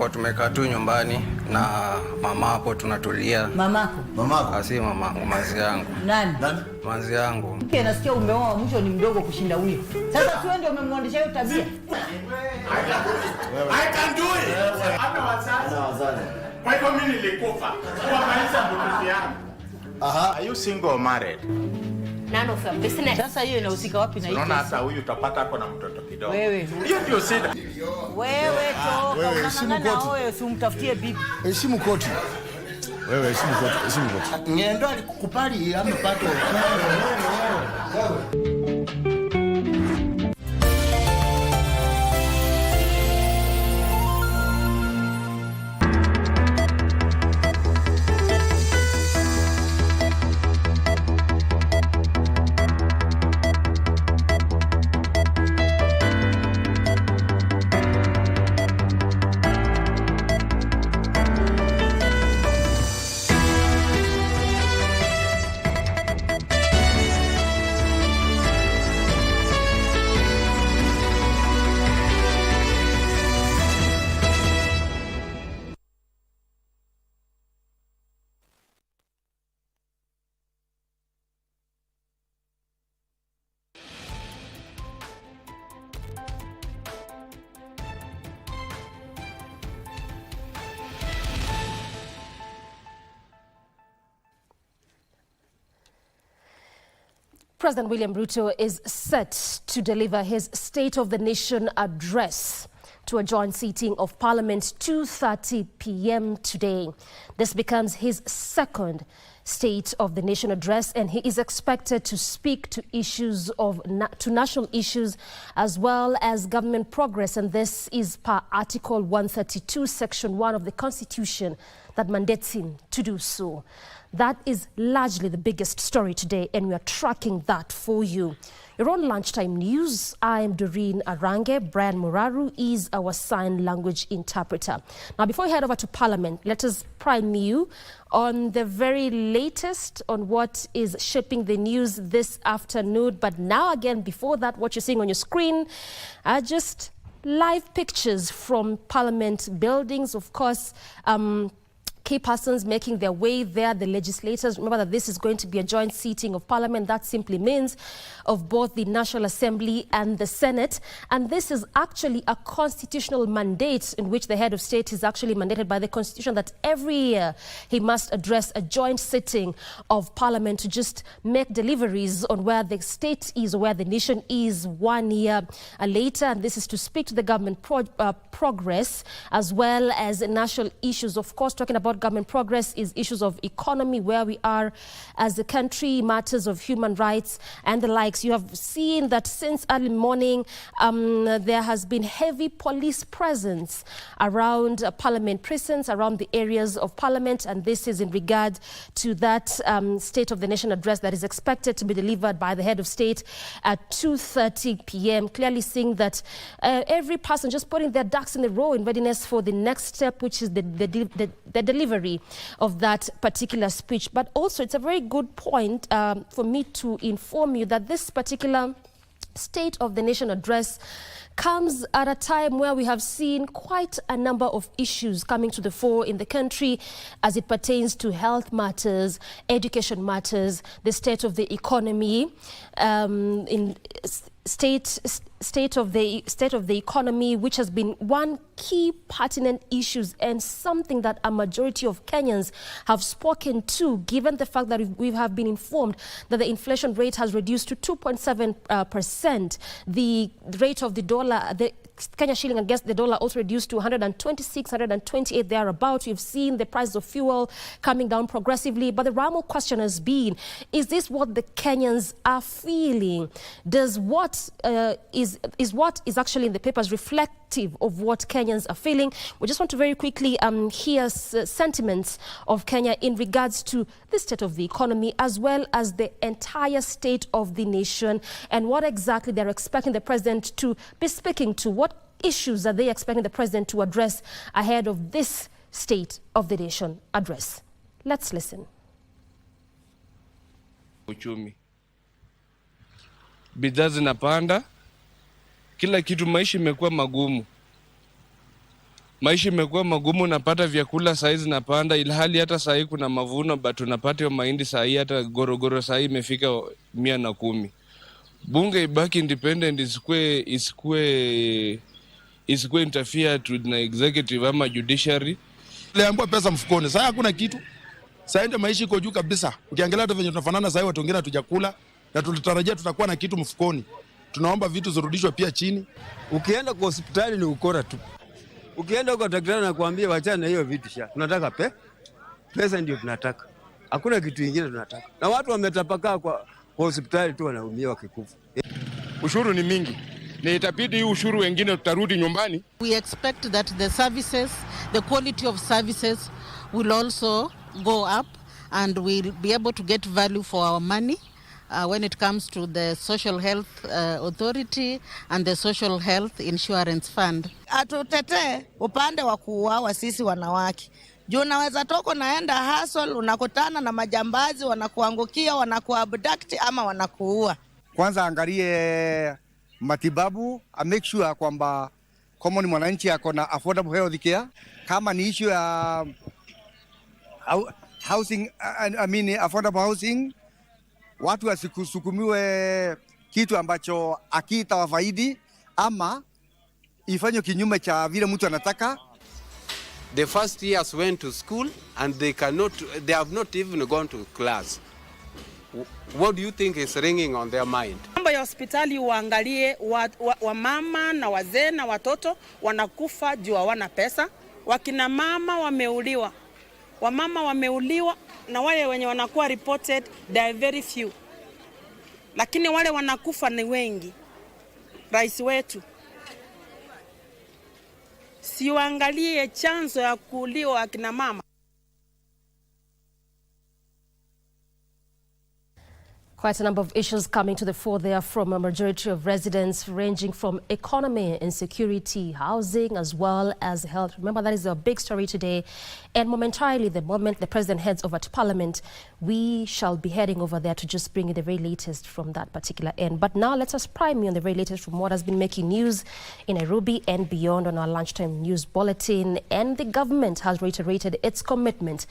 tulikuwa tumekaa tu nyumbani na mama hapo tunatulia. Mamako? Mamako? Si mamangu, manzi yangu. Nani? Manzi yangu. Nasikia umeoa mwisho ni mdogo kushinda huyo. Sasa tu ndio umemwondesha hiyo tabia. I can do it. Hata wazazi. Kwa hivyo mimi nilikufa. Kwa maisha mtoto yangu. Are you single or married? None of your business. Sasa hiyo inahusika wapi na hiyo? Unaona hata huyu utapata hapo na mtoto kidogo. Wewe. Hiyo ndio shida. Wewe toka. Wewe heshimu koti. Wewe usimtafutie bibi. Heshimu koti. Wewe heshimu koti, heshimu koti. Ngendo alikukupali amepato. Wewe. President William Ruto is set to deliver his State of the Nation address to a joint sitting of Parliament 2:30 p.m. today. This becomes his second State of the Nation address, and he is expected to speak to issues to national issues as well as government progress, and this is per Article 132, Section 1 of the Constitution that mandates him to do so. That is largely the biggest story today, and we are tracking that for you. You're on Lunchtime News. I am Doreen Arange. Brian Muraru is our sign language interpreter. Now, before we head over to Parliament, let us prime you on the very latest on what is shaping the news this afternoon. But now again, before that, what you're seeing on your screen are just live pictures from Parliament buildings. Of course, key persons making their way there, the legislators. Remember that this is going to be a joint seating of Parliament. That simply means of both the National Assembly and the Senate. And this is actually a constitutional mandate in which the head of state is actually mandated by the Constitution that every year he must address a joint sitting of Parliament to just make deliveries on where the state is, or where the nation is 1 year later. And this is to speak to the government progress as well as national issues. Of course, talking about government progress is issues of economy, where we are as a country, matters of human rights and the likes. You have seen that since early morning, there has been heavy police presence around Parliament precincts, around the areas of Parliament, and this is in regard to that State of the Nation address that is expected to be delivered by the head of state at 2:30 p.m. Clearly seeing that every person just putting their ducks in a row in readiness for the next step, which is the delivery of that particular speech. But also, it's a very good point for me to inform you that this particular State of the Nation address comes at a time where we have seen quite a number of issues coming to the fore in the country as it pertains to health matters, education matters, the state of the economy, state of the economy, which has been one key pertinent issues and something that a majority of Kenyans have spoken to, given the fact that we have been informed that the inflation rate has reduced to 2.7%. The rate of the dollar, the Kenya shilling against the dollar also reduced to 126, 128 thereabouts. We've seen the price of fuel coming down progressively. But the realm of question has been, is this what the Kenyans are feeling? Does what is actually in the papers reflective of what Kenyans are feeling? We just want to very quickly hear sentiments of Kenya in regards to the state of the economy as well as the entire state of the nation and what exactly they're expecting the president to be speaking to. What issues are they expecting the president to address ahead of this State of the Nation address? Let's listen. Uchumi, bidhaa zinapanda, kila kitu, maisha imekuwa magumu, Maisha imekuwa magumu, napata vyakula saizi napanda, ilhali hata sahi kuna mavuno, but tunapata mahindi sahi, hata gorogoro sahi imefika 110. Bunge ibaki independent, isikue interfere to na executive ama judiciary. Leambua pesa mfukoni, sasa hakuna kitu. Sasa ndio maisha iko juu kabisa. Ukiangalia hata venye tunafanana sasa, watu wengine hatujakula na tulitarajia tutakuwa na kitu mfukoni. Tunaomba vitu zirudishwe pia chini. Ukienda kwa hospitali ni ukora tu. Ukienda kwa daktari na kuambia wachana na hiyo vitu sha. Tunataka pesa ndio tunataka. Hakuna kitu kingine tunataka. Na watu wametapakaa kwa hospitali tu wanaumia wakikufa. Ushuru ni mingi. Ni itabidi hii ushuru wengine tutarudi nyumbani. We expect that the services, the quality of services will also go up and we'll be able to get value for our money when it comes to the social health authority and the social health insurance fund. Atutetee upande wa kuuawa sisi wanawake. Juu unaweza toko naenda hustle, unakutana na majambazi, wanakuangukia, wanakuabduct ama wanakuua. Kwanza angalie matibabu, make sure kwamba common mwananchi ako na affordable health care. Kama ni issue ya housing, affordable housing, watu wasikusukumiwe kitu ambacho akitawafaidi ama ifanywe kinyume cha vile mtu anataka. The first years went to school and they have not even gone to class. What do you think is ringing on their mind? Mambo ya hospitali uangalie wamama na wazee na watoto wanakufa juu hawana pesa. Wakina mama wameuliwa. Wamama wameuliwa na wale wenye wanakuwa reported they are very few. Lakini wale wanakufa ni wengi. Rais wetu siuangalie chanzo ya kuuliwa akina mama. Quite a number of issues coming to the fore there from a majority of residents, ranging from economy, insecurity, housing, as well as health. Remember, that is a big story today. And momentarily, the moment the president heads over to Parliament, we shall be heading over there to just bring you the very latest from that particular end. But now let us prime you on the very latest from what has been making news in Nairobi and beyond on our lunchtime news bulletin. And the government has reiterated its commitment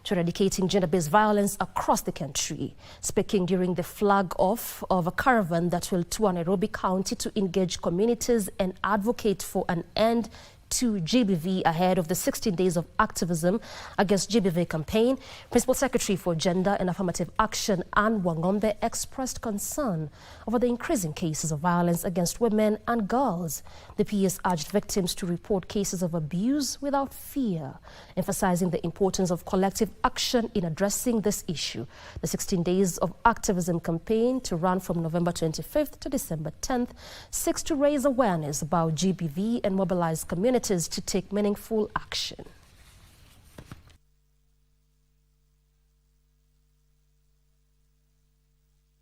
to eradicating gender-based violence across the country. Speaking during the flag-off of a caravan that will tour Nairobi County to engage communities and advocate for an end to GBV ahead of the 16 days of activism against GBV campaign, Principal Secretary for Gender and Affirmative Action Anne Wangombe expressed concern over the increasing cases of violence against women and girls. The PS urged victims to report cases of abuse without fear, emphasizing the importance of collective action in addressing this issue. The 16 days of activism campaign, to run from November 25th to December 10th, seeks to raise awareness about GBV and mobilize communities to take meaningful action.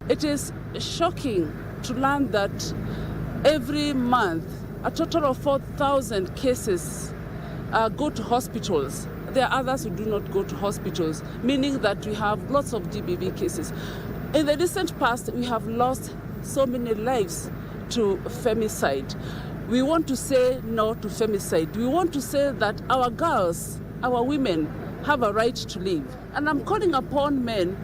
It is shocking to learn that every month a total of 4,000 cases go to hospitals. There are others who do not go to hospitals, meaning that we have lots of GBV cases. In the recent past, we have lost so many lives to femicide. We want to say no to femicide. We want to say that our girls, our women, have a right to live. And I'm calling upon men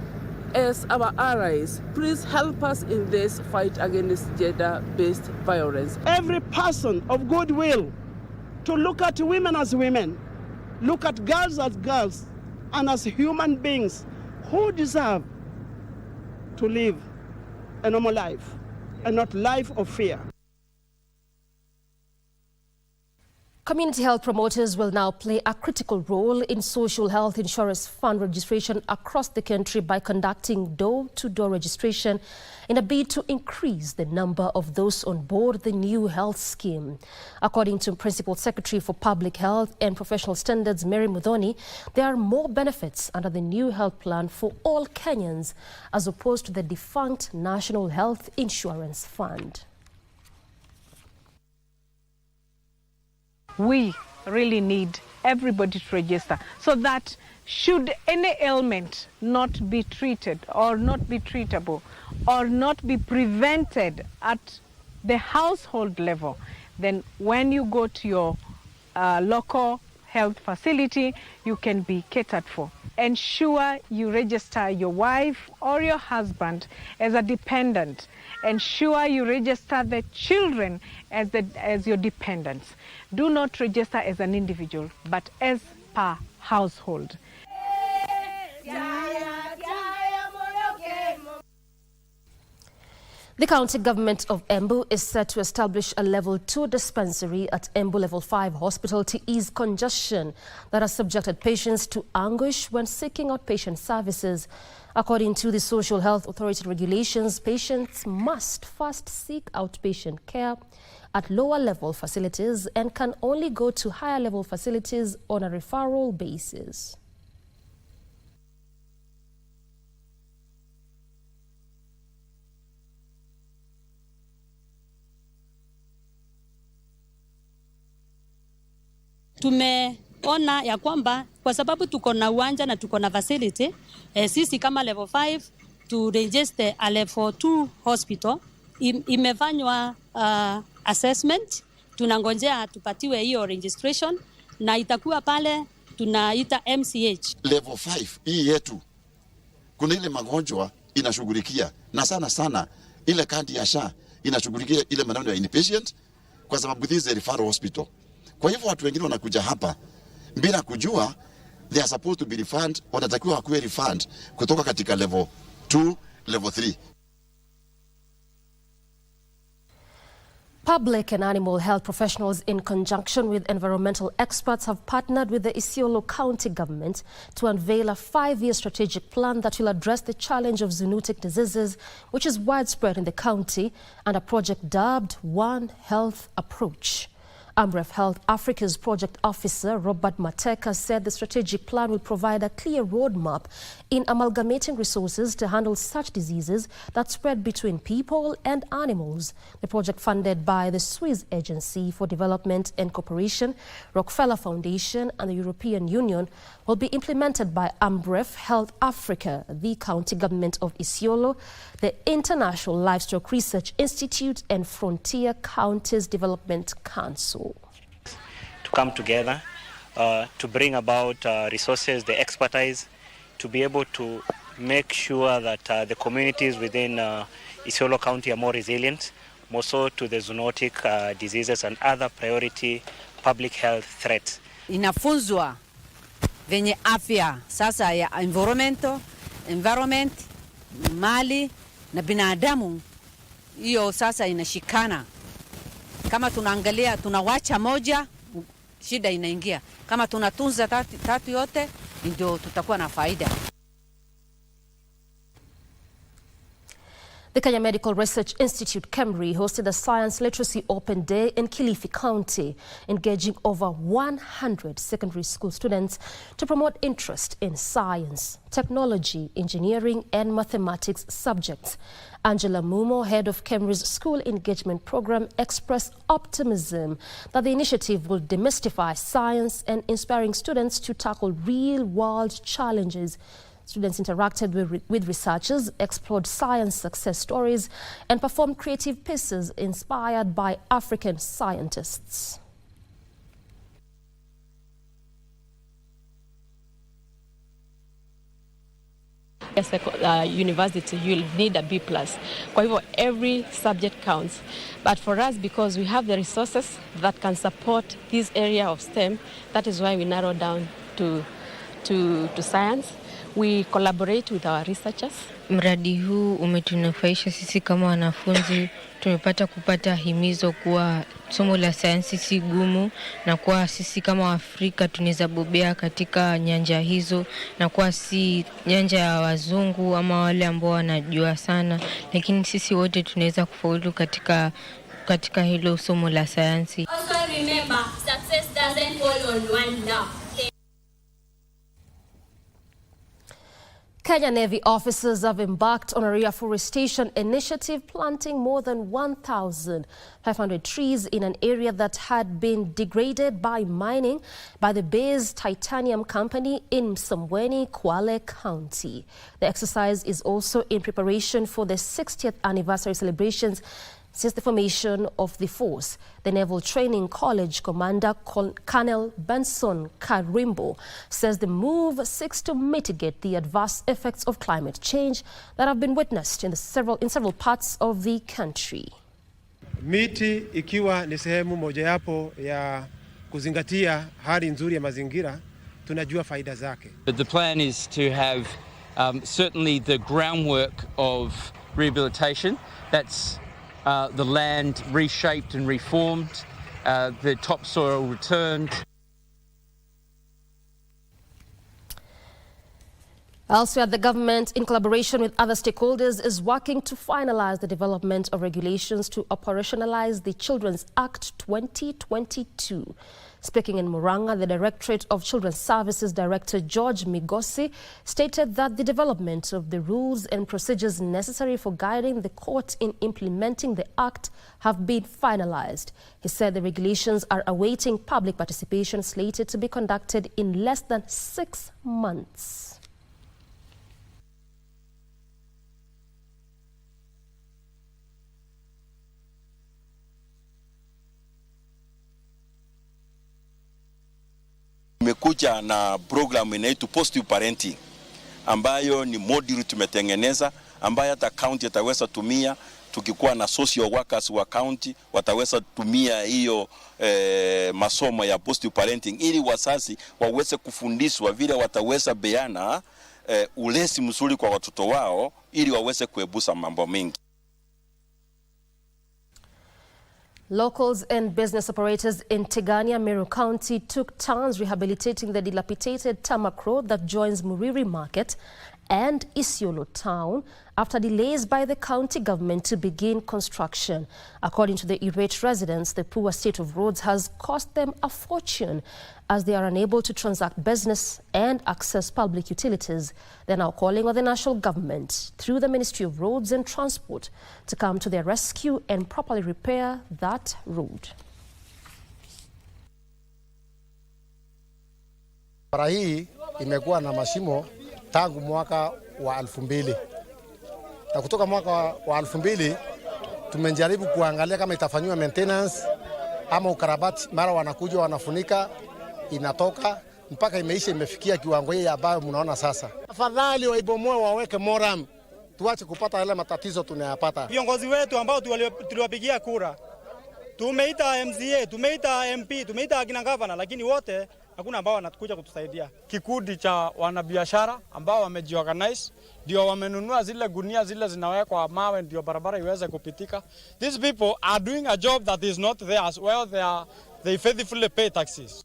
as our allies. Please help us in this fight against gender-based violence. Every person of goodwill to look at women as women, look at girls as girls, and as human beings who deserve to live a normal life and not life of fear. Community health promoters will now play a critical role in social health insurance fund registration across the country by conducting door-to-door registration in a bid to increase the number of those on board the new health scheme. According to Principal Secretary for Public Health and Professional Standards, Mary Muthoni, there are more benefits under the new health plan for all Kenyans as opposed to the defunct National Health Insurance Fund. We really need everybody to register so that should any ailment not be treated or not be treatable or not be prevented at the household level, then when you go to your local health facility, you can be catered for. Ensure you register your wife or your husband as a dependent. Ensure you register the children as your dependents. Do not register as an individual, but as per household. The county government of Embu is set to establish a level 2 dispensary at Embu level 5 hospital to ease congestion that has subjected patients to anguish when seeking outpatient services. According to the Social Health Authority regulations, patients must first seek outpatient care at lower level facilities and can only go to higher level facilities on a referral basis. Tumeona ya kwamba kwa sababu tuko na uwanja na tuko na facility, sisi kama level 5 to register a level 2 hospital imefanywa assessment, tunangojea tupatiwe hiyo registration na itakuwa pale tunaita MCH. Level 5 hii yetu kuna ile magonjwa inashughulikia, na sana ile kandi ya SHA inashughulikia ile maneno ya inpatient, kwa sababu this is a referral hospital. Kwa hivyo watu wengine wanakuja hapa bila kujua they are supposed to be refund, wanatakiwa wakuwe refund kutoka katika level 2, level 3. Public and animal health professionals, in conjunction with environmental experts, have partnered with the Isiolo County government to unveil a 5-year strategic plan that will address the challenge of zoonotic diseases, which is widespread in the county, and a project dubbed One Health Approach. AMREF Health Africa's project officer, Robert Mateka, said the strategic plan will provide a clear roadmap in amalgamating resources to handle such diseases that spread between people and animals. The project, funded by the Swiss Agency for Development and Cooperation, Rockefeller Foundation, and the European Union, will be implemented by AMREF Health Africa, the county government of Isiolo, the International Livestock Research Institute, and Frontier Counties Development Council. To come together to bring about resources, the expertise, to be able to make sure that the communities within Isiolo County are more resilient, more so to the zoonotic diseases and other priority public health threats. Inafunzwa venye afya sasa ya environment, mali na binadamu, hiyo sasa inashikana. Kama tunaangalia tunawacha moja, shida inaingia. Kama tunatunza tatu yote, ndio tutakuwa na faida. The Kenya Medical Research Institute, KEMRI, hosted a Science Literacy Open Day in Kilifi County, engaging over 100 secondary school students to promote interest in science, technology, engineering, and mathematics subjects. Angela Mumo, head of KEMRI's School Engagement Program, expressed optimism that the initiative will demystify science and inspiring students to tackle real-world challenges. Students interacted with researchers, explored science success stories, and performed creative pieces inspired by African scientists. As a university, you'll need a B+. Kwa hivyo, every subject counts. But for us, because we have the resources that can support this area of STEM, that is why we narrow down to science. We collaborate with our researchers. Mradi huu umetunufaisha sisi kama wanafunzi. Tumepata kupata himizo kuwa somo la sayansi si gumu, na kuwa sisi kama Afrika tunaweza bobea katika nyanja hizo, na kuwa si nyanja ya wazungu ama wale ambao wanajua sana, lakini sisi wote tunaweza kufaulu katika hilo somo la sayansi. Also remember, success doesn't fall on one lap. Kenya Navy officers have embarked on a reforestation initiative, planting more than 1,500 trees in an area that had been degraded by mining by the Base Titanium Company in Msambweni, Kwale County. The exercise is also in preparation for the 60th anniversary celebrations since the formation of the force. The Naval Training College Commander Colonel Benson Karimbo says the move seeks to mitigate the adverse effects of climate change that have been witnessed in several parts of the country. Miti ikiwa ni sehemu mojawapo ya kuzingatia hali nzuri ya mazingira, tunajua faida zake. The plan is to have certainly the groundwork of rehabilitation. That's the land reshaped and reformed, the topsoil returned. Elsewhere, the government, in collaboration with other stakeholders, is working to finalize the development of regulations to operationalize the Children's Act 2022. Speaking in Murang'a, the Directorate of Children's Services Director George Migosi stated that the development of the rules and procedures necessary for guiding the court in implementing the act have been finalized. He said the regulations are awaiting public participation slated to be conducted in less than 6 months. Tumekuja na program inaitwa positive parenting ambayo ni module tumetengeneza ambayo hata county itaweza tumia. Tukikuwa na social workers wa county wataweza tumia hiyo masomo ya positive parenting ili wazazi waweze kufundishwa vile wataweza beana ulezi mzuri kwa watoto wao ili waweze kuepuka mambo mengi. Locals and business operators in Tigania, Meru County took turns rehabilitating the dilapidated tarmac road that joins Muriri Market and Isiolo Town after delays by the county government to begin construction. According to the irate residents, the poor state of roads has cost them a fortune as they are unable to transact business and access public utilities. They're now calling on the national government through the Ministry of Roads and Transport to come to their rescue and properly repair that road. Bara hii imekuwa na mashimo tangu mwaka wa 2000. Na kutoka mwaka wa 2000 tumejaribu kuangalia kama itafanywa maintenance ama ukarabati, mara wanakuja wanafunika inatoka mpaka imeisha, imefikia kiwango hii ambayo mnaona sasa. Afadhali waibomoe waweke moram, tuache kupata yale matatizo tunayapata. Viongozi wetu ambao tuliwapigia kura, tumeita MCA, tumeita MP, tumeita akina gavana, lakini wote hakuna ambao wanakuja kutusaidia. Kikundi cha wanabiashara ambao wamejiorganize ndio wamenunua zile gunia zile zinawekwa mawe ndio barabara iweze kupitika. These people are doing a job that is not theirs, well they faithfully pay taxes.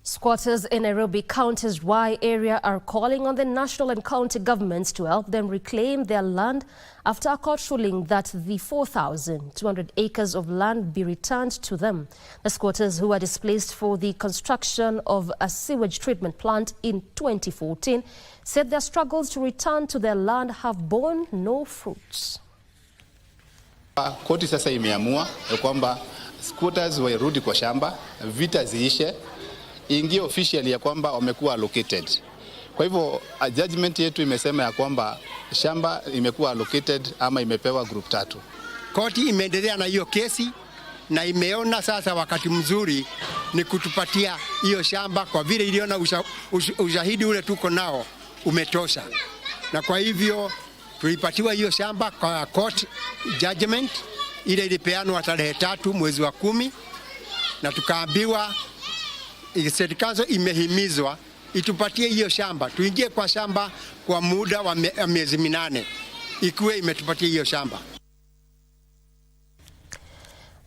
Squatters in Nairobi County's Y area are calling on the national and county governments to help them reclaim their land after a court ruling that the 4,200 acres of land be returned to them. The squatters, who were displaced for the construction of a sewage treatment plant in 2014, said their struggles to return to their land have borne no fruits. Koti sasa imeamua kwamba squatters warudi kwa shamba, vita ziishe, ingie officially ya kwamba wamekuwa allocated. Kwa hivyo judgment yetu imesema ya kwamba shamba imekuwa allocated ama imepewa group 3. Koti imeendelea na hiyo kesi na imeona sasa wakati mzuri ni kutupatia hiyo shamba kwa vile iliona ushahidi ule tuko nao umetosha. Na kwa hivyo tulipatiwa hiyo shamba kwa court judgment ile ilipeanwa tarehe 3 mwezi wa 10 na tukaambiwa serikali imehimizwa itupatie hiyo shamba, tuingie kwa shamba kwa muda wa miezi 8 ikiwa imetupatia hiyo shamba.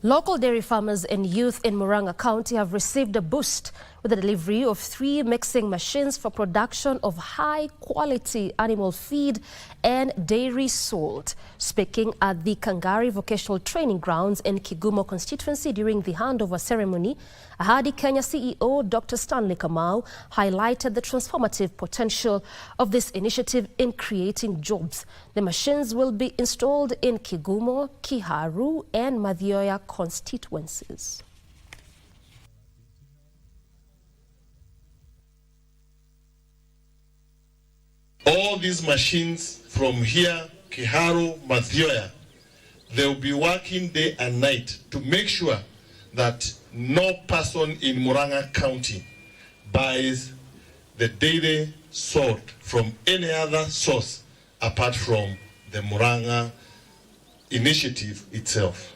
Local dairy farmers and youth in Murang'a County have received a boost with the delivery of 3 mixing machines for production of high-quality animal feed and dairy salt. Speaking at the Kangari Vocational Training Grounds in Kigumo constituency during the handover ceremony, Ahadi Kenya CEO Dr. Stanley Kamau highlighted the transformative potential of this initiative in creating jobs. The machines will be installed in Kigumo, Kiharu and Mathioya constituencies. All these machines from here Kiharu, Mathioya, they will be working day and night to make sure that no person in Murang'a County buys the daily salt from any other source apart from the Murang'a initiative itself.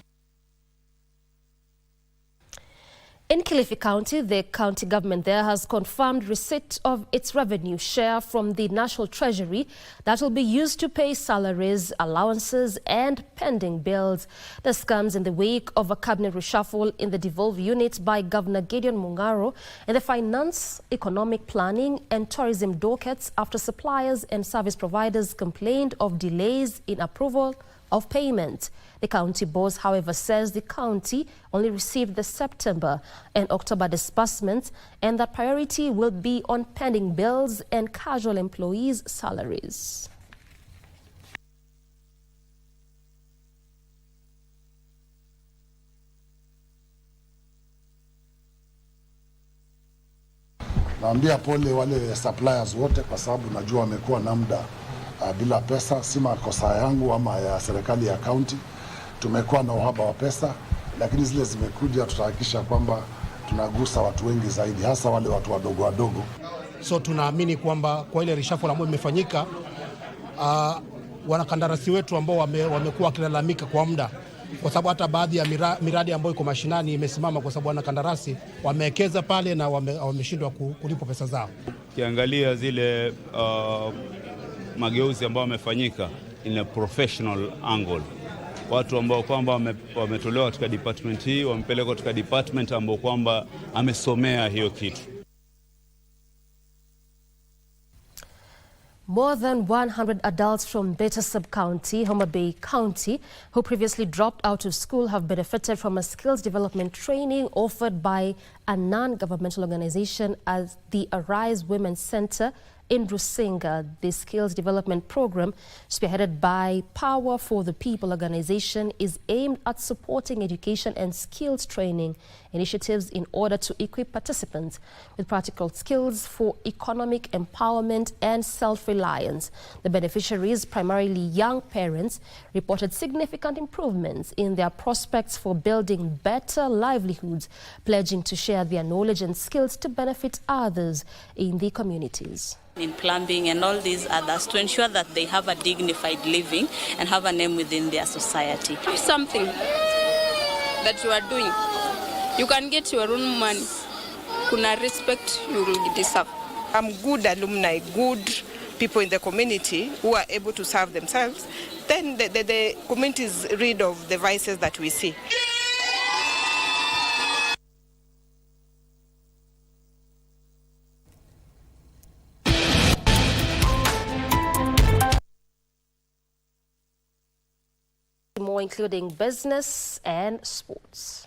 In Kilifi County, the county government there has confirmed receipt of its revenue share from the National Treasury that will be used to pay salaries, allowances and pending bills. This comes in the wake of a cabinet reshuffle in the devolved unit by Governor Gideon Mungaro in the Finance, Economic Planning and Tourism dockets after suppliers and service providers complained of delays in approval of payment. The county boss, however, says the county only received the September and October disbursements and that priority will be on pending bills and casual employees' salaries. Naambia pole wale suppliers wote kwa sababu najua wamekuwa na muda bila pesa, si makosa yangu ama ya serikali ya county. Tumekuwa na uhaba wa pesa, lakini zile zimekuja tutahakikisha kwamba tunagusa watu wengi zaidi, hasa wale watu wadogo wadogo. So tunaamini kwamba kwa ile reshuffle ambayo imefanyika, wanakandarasi wetu ambao wamekuwa wakilalamika kwa muda, kwa sababu hata baadhi ya miradi ambayo iko mashinani imesimama kwa sababu wanakandarasi wamewekeza pale na wameshindwa kulipwa pesa zao. Kiangalia zile mageuzi ambayo wamefanyika in a professional angle. Watu ambao kwamba wametolewa katika department hii wamepelekwa katika department ambao kwamba amesomea hiyo kitu. More than 100 adults from Beta Sub-County, Homa Bay County, who previously dropped out of school have benefited from a skills development training offered by a non-governmental organization as the Arise Women's Center in Rusinga. The skills development program, spearheaded by Power for the People organization, is aimed at supporting education and skills training initiatives in order to equip participants with practical skills for economic empowerment and self-reliance. The beneficiaries, primarily young parents, reported significant improvements in their prospects for building better livelihoods, pledging to share their knowledge and skills to benefit others in the communities. In plumbing and all these others, to ensure that they have a dignified living and have a name within their society. If something that you are doing, you can get your own money. Kuna respect you will deserve. Good alumni, good people in the community who are able to serve themselves, then the community is rid of the vices that we see. More including business and sports.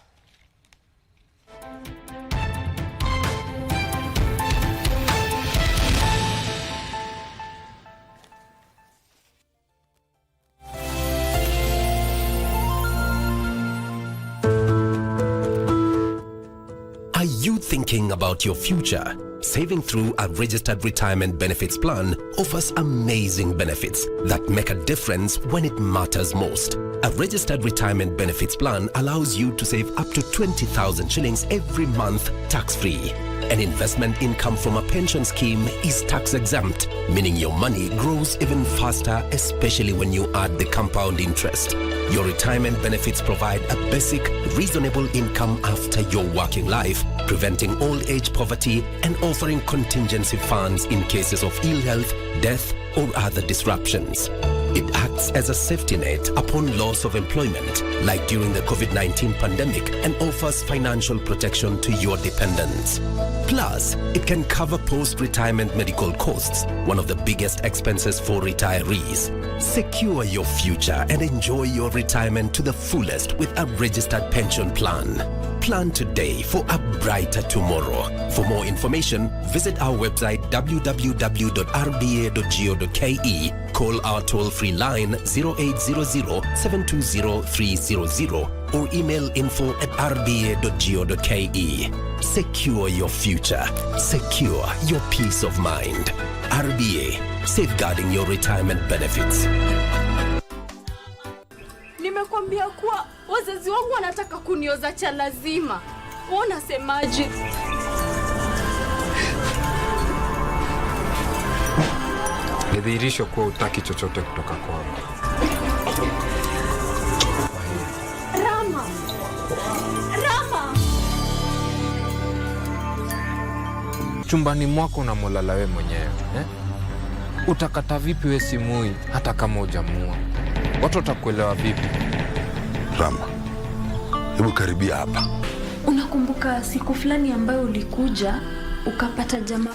Are you thinking about your future? Saving through a registered retirement benefits plan offers amazing benefits that make a difference when it matters most. A registered retirement benefits plan allows you to save up to 20,000 shillings every month tax-free. An investment income from a pension scheme is tax-exempt, meaning your money grows even faster, especially when you add the compound interest. Your retirement benefits provide a basic, reasonable income after your working life, preventing old age poverty and offering contingency funds in cases of ill health, death, or other disruptions. It acts as a safety net upon loss of employment, like during the COVID-19 pandemic, and offers financial protection to your dependents. Plus, it can cover post-retirement medical costs, one of the biggest expenses for retirees. Secure your future and enjoy your retirement to the fullest with a registered pension plan. Plan today for a brighter tomorrow. For more information, visit our website www.rba.go.ke, call our toll-free line 0800-720-300 or email info@rba.go.ke. Secure your future. Secure your peace of mind. RBA, safeguarding your retirement benefits. wazazi wangu wanataka kunioza cha lazima. Wewe unasemaje? Ni dhihirisho kuwa hutaki chochote kutoka kwangu. Rama! Chumbani mwako unamolala wewe mwenyewe, Utakata vipi wewe Simui hata kama hujamua? Watu watakuelewa vipi? Rama, hebu karibia hapa. Unakumbuka siku fulani ambayo ulikuja ukapata jamaa?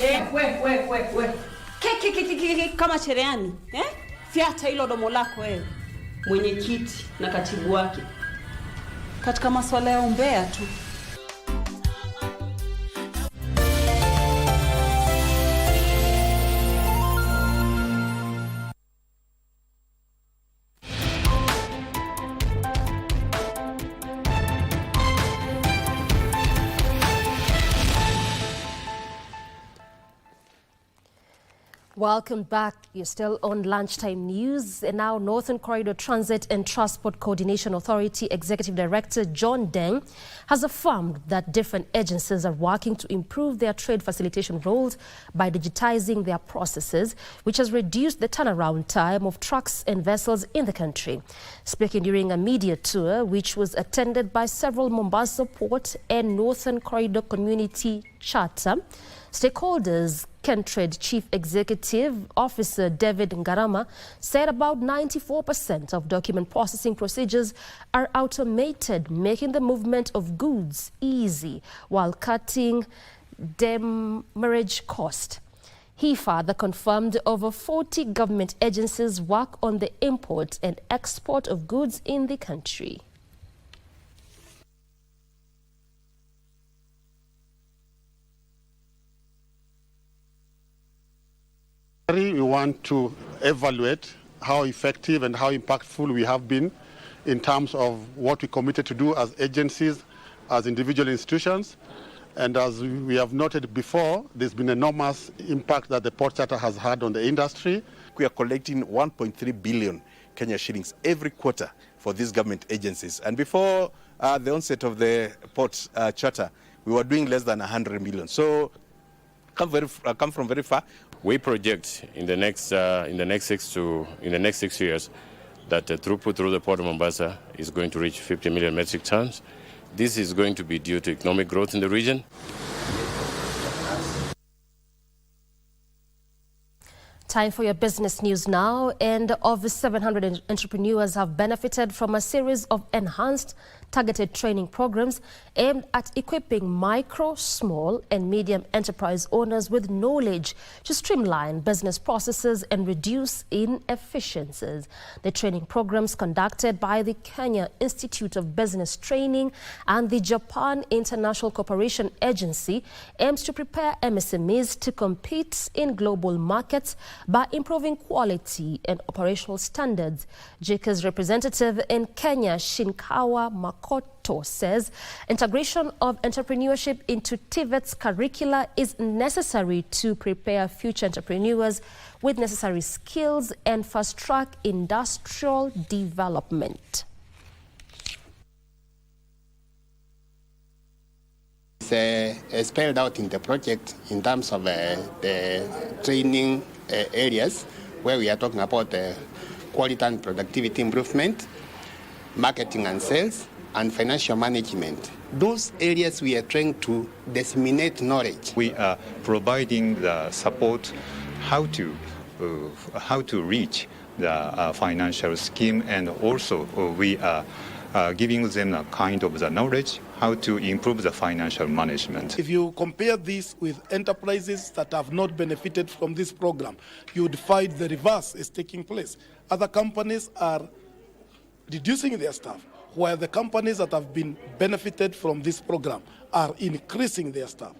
Kama cherehani, Fiata hilo domo lako wewe. Mwenyekiti na katibu wake. Katika masuala ya umbea tu. Welcome back. You're still on Lunchtime News. And now, Northern Corridor Transit and Transport Coordination Authority Executive Director John Deng has affirmed that different agencies are working to improve their trade facilitation roles by digitizing their processes, which has reduced the turnaround time of trucks and vessels in the country. Speaking during a media tour, which was attended by several Mombasa Port and Northern Corridor Community Charter stakeholders, Kentrade Chief Executive Officer David Ngarama said about 94% of document processing procedures are automated, making the movement of goods easy while cutting demurrage cost. He further confirmed over 40 government agencies work on the import and export of goods in the country. We want to evaluate how effective and how impactful we have been in terms of what we committed to do as agencies, as individual institutions. And as we have noted before, there's been enormous impact that the port charter has had on the industry. We are collecting 1.3 billion Kenya shillings every quarter for these government agencies. And before the onset of the port charter, we were doing less than 100 million. So come from very far. We project in the next 6 years that throughput through the Port of Mombasa is going to reach 50 million metric tons. This is going to be due to economic growth in the region. Time for your business news now. And over 700 entrepreneurs have benefited from a series of enhanced targeted training programs aimed at equipping micro, small and medium enterprise owners with knowledge to streamline business processes and reduce inefficiencies. The training programs conducted by the Kenya Institute of Business Training and the Japan International Cooperation Agency aims to prepare MSMEs to compete in global markets by improving quality and operational standards. JICA's representative in Kenya, Shinkawa Makoto, says integration of entrepreneurship into TVET's curricula is necessary to prepare future entrepreneurs with necessary skills and fast-track industrial development. It's spelled out in the project in terms of the training areas where we are talking about quality and productivity improvement, marketing and sales, and financial management. Those areas we are trying to disseminate knowledge. We are providing the support how to reach the financial scheme, and also we are giving them a kind of the knowledge how to improve the financial management. If you compare this with enterprises that have not benefited from this program, you would find the reverse is taking place. Other companies are reducing their staff, while the companies that have been benefited from this program are increasing their staff.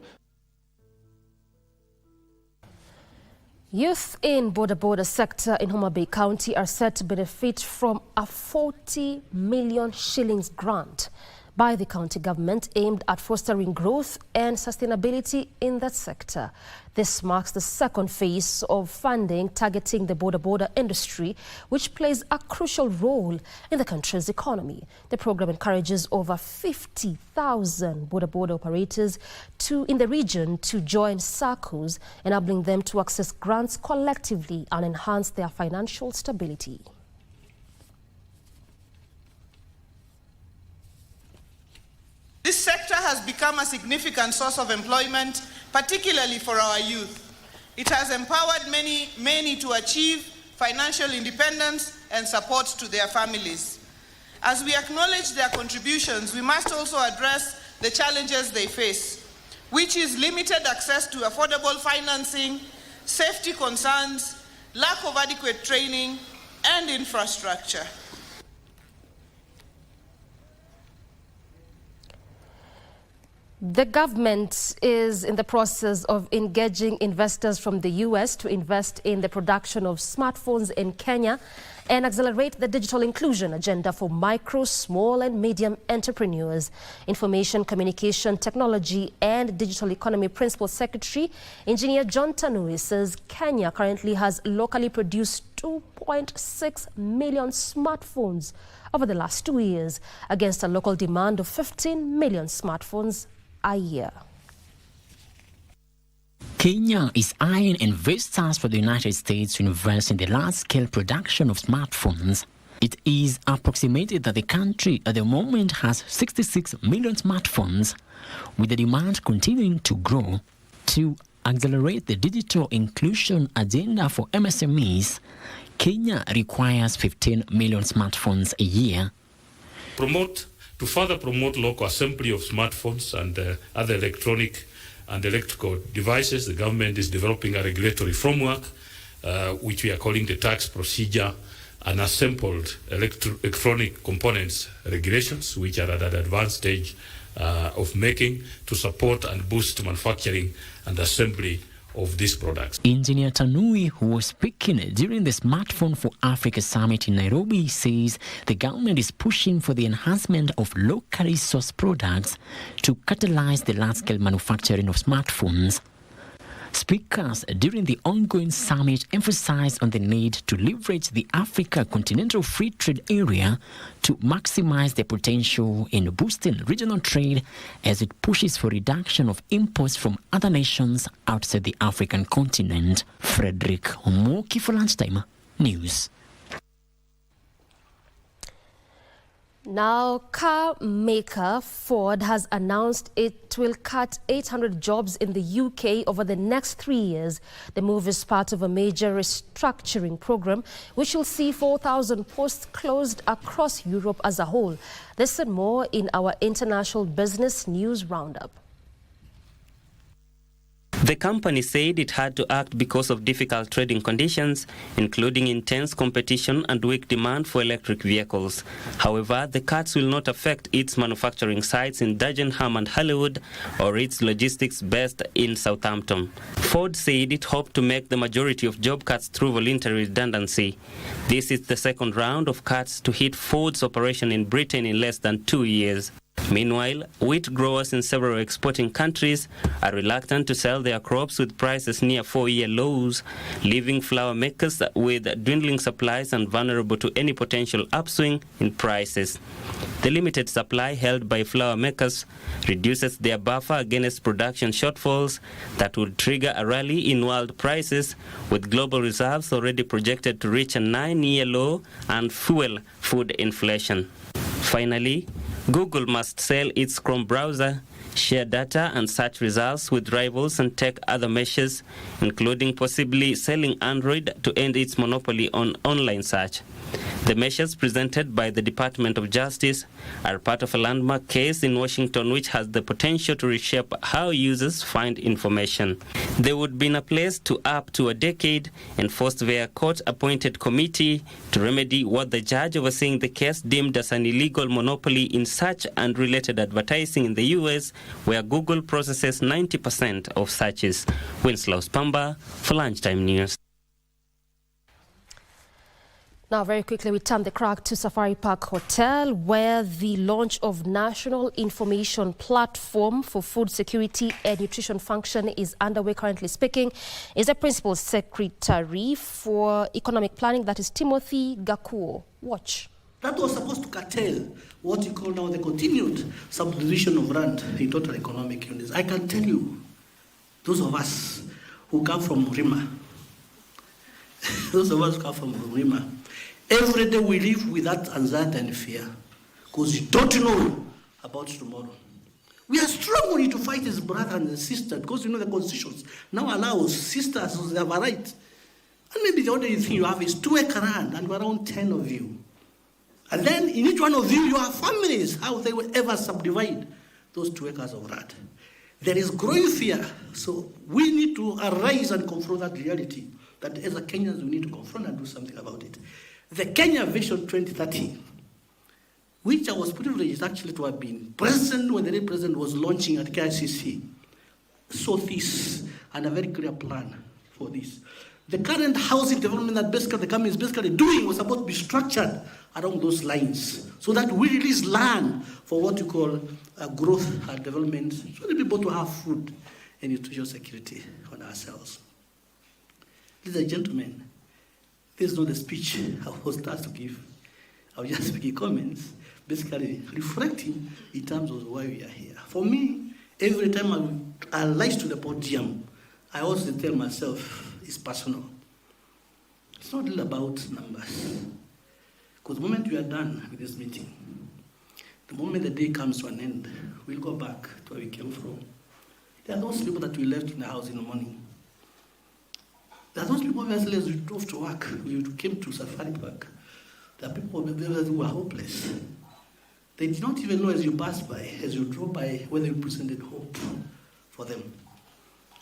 Youth in border sector in Homa Bay County are set to benefit from a 40 million shillings grant by the county government aimed at fostering growth and sustainability in that sector. This marks the second phase of funding targeting the border industry, which plays a crucial role in the country's economy. The program encourages over 50,000 border operators in the region to join SACCOs, enabling them to access grants collectively and enhance their financial stability. This sector has become a significant source of employment, particularly for our youth. It has empowered many to achieve financial independence and support to their families. As we acknowledge their contributions, we must also address the challenges they face, which is limited access to affordable financing, safety concerns, lack of adequate training, and infrastructure. The government is in the process of engaging investors from the US to invest in the production of smartphones in Kenya and accelerate the digital inclusion agenda for micro, small and medium entrepreneurs. Information Communication Technology and Digital Economy Principal Secretary, Engineer John Tanui, says Kenya currently has locally produced 2.6 million smartphones over the last 2 years against a local demand of 15 million smartphones a year. Kenya is eyeing investors from the United States to invest in the large-scale production of smartphones. It is approximated that the country at the moment has 66 million smartphones, with the demand continuing to grow. To accelerate the digital inclusion agenda for MSMEs, Kenya requires 15 million smartphones a year. To further promote local assembly of smartphones and other electronic and electrical devices, the government is developing a regulatory framework, which we are calling the tax procedure and assembled electronic components regulations, which are at an advanced stage of making to support and boost manufacturing and assembly of these products. Engineer Tanui, who was speaking during the Smartphone for Africa Summit in Nairobi, says the government is pushing for the enhancement of locally sourced products to catalyze the large-scale manufacturing of smartphones. Speakers during the ongoing summit emphasized on the need to leverage the Africa Continental Free Trade Area to maximize their potential in boosting regional trade as it pushes for reduction of imports from other nations outside the African continent. Frederick Omoki for Lunchtime News. Now, car maker Ford has announced it will cut 800 jobs in the UK over the next 3 years. The move is part of a major restructuring program, which will see 4,000 posts closed across Europe as a whole. This and more in our International Business News Roundup. The company said it had to act because of difficult trading conditions, including intense competition and weak demand for electric vehicles. However, the cuts will not affect its manufacturing sites in Dagenham and Hollywood or its logistics based in Southampton. Ford said it hoped to make the majority of job cuts through voluntary redundancy. This is the second round of cuts to hit Ford's operation in Britain in less than 2 years. Meanwhile, wheat growers in several exporting countries are reluctant to sell their crops with prices near 4-year lows, leaving flour makers with dwindling supplies and vulnerable to any potential upswing in prices. The limited supply held by flour makers reduces their buffer against production shortfalls that would trigger a rally in world prices, with global reserves already projected to reach a 9-year low and fuel food inflation. Finally, Google must sell its Chrome browser, share data and search results with rivals, and take other measures, including possibly selling Android to end its monopoly on online search. The measures presented by the Department of Justice are part of a landmark case in Washington which has the potential to reshape how users find information. They would be in a place to up to a decade and forced via court-appointed committee to remedy what the judge overseeing the case deemed as an illegal monopoly in search and related advertising in the U.S., where Google processes 90% of searches. Winslow Spamba for Lunchtime News. Now, very quickly, we turn the crack to Safari Park Hotel, where the launch of National Information Platform for Food Security and Nutrition Function is underway. Currently speaking is the Principal Secretary for Economic Planning, that is Timothy Gakuo. Watch. That was supposed to curtail what you call now the continued subdivision of rand in total economic units. I can tell you, those of us who come from Rima, every day we live with that anxiety and fear because you don't know about tomorrow. We are strong only to fight as brother and sister because you know the constitutions now allows sisters to have a right. And maybe the only thing you have is 2 acre land and around 10 of you. And then in each one of you have families, how they will ever subdivide those 2 acres of land. There is growing fear, so we need to arise and confront that reality that as a Kenyans we need to confront and do something about it. The Kenya Vision 2030, which I was privileged actually to have been present when the day president was launching at KICC, saw this and a very clear plan for this. The current housing development that basically the government is basically doing was supposed to be structured along those lines so that we release land for what you call growth and development, so that people to have food and nutrition security on ourselves. Ladies and gentlemen, this is not a speech I was tasked to give. I was just making comments, basically reflecting in terms of why we are here. For me, every time I rise to the podium, I also tell myself, it's personal. It's not really about numbers. Because the moment we are done with this meeting, the moment the day comes to an end, we'll go back to where we came from. There are those people that we left in the house in the morning. There are those people obviously as we drove to work, we came to Safari Park. There are people who were hopeless. They did not even know as you passed by, as you drove by, whether you presented hope for them.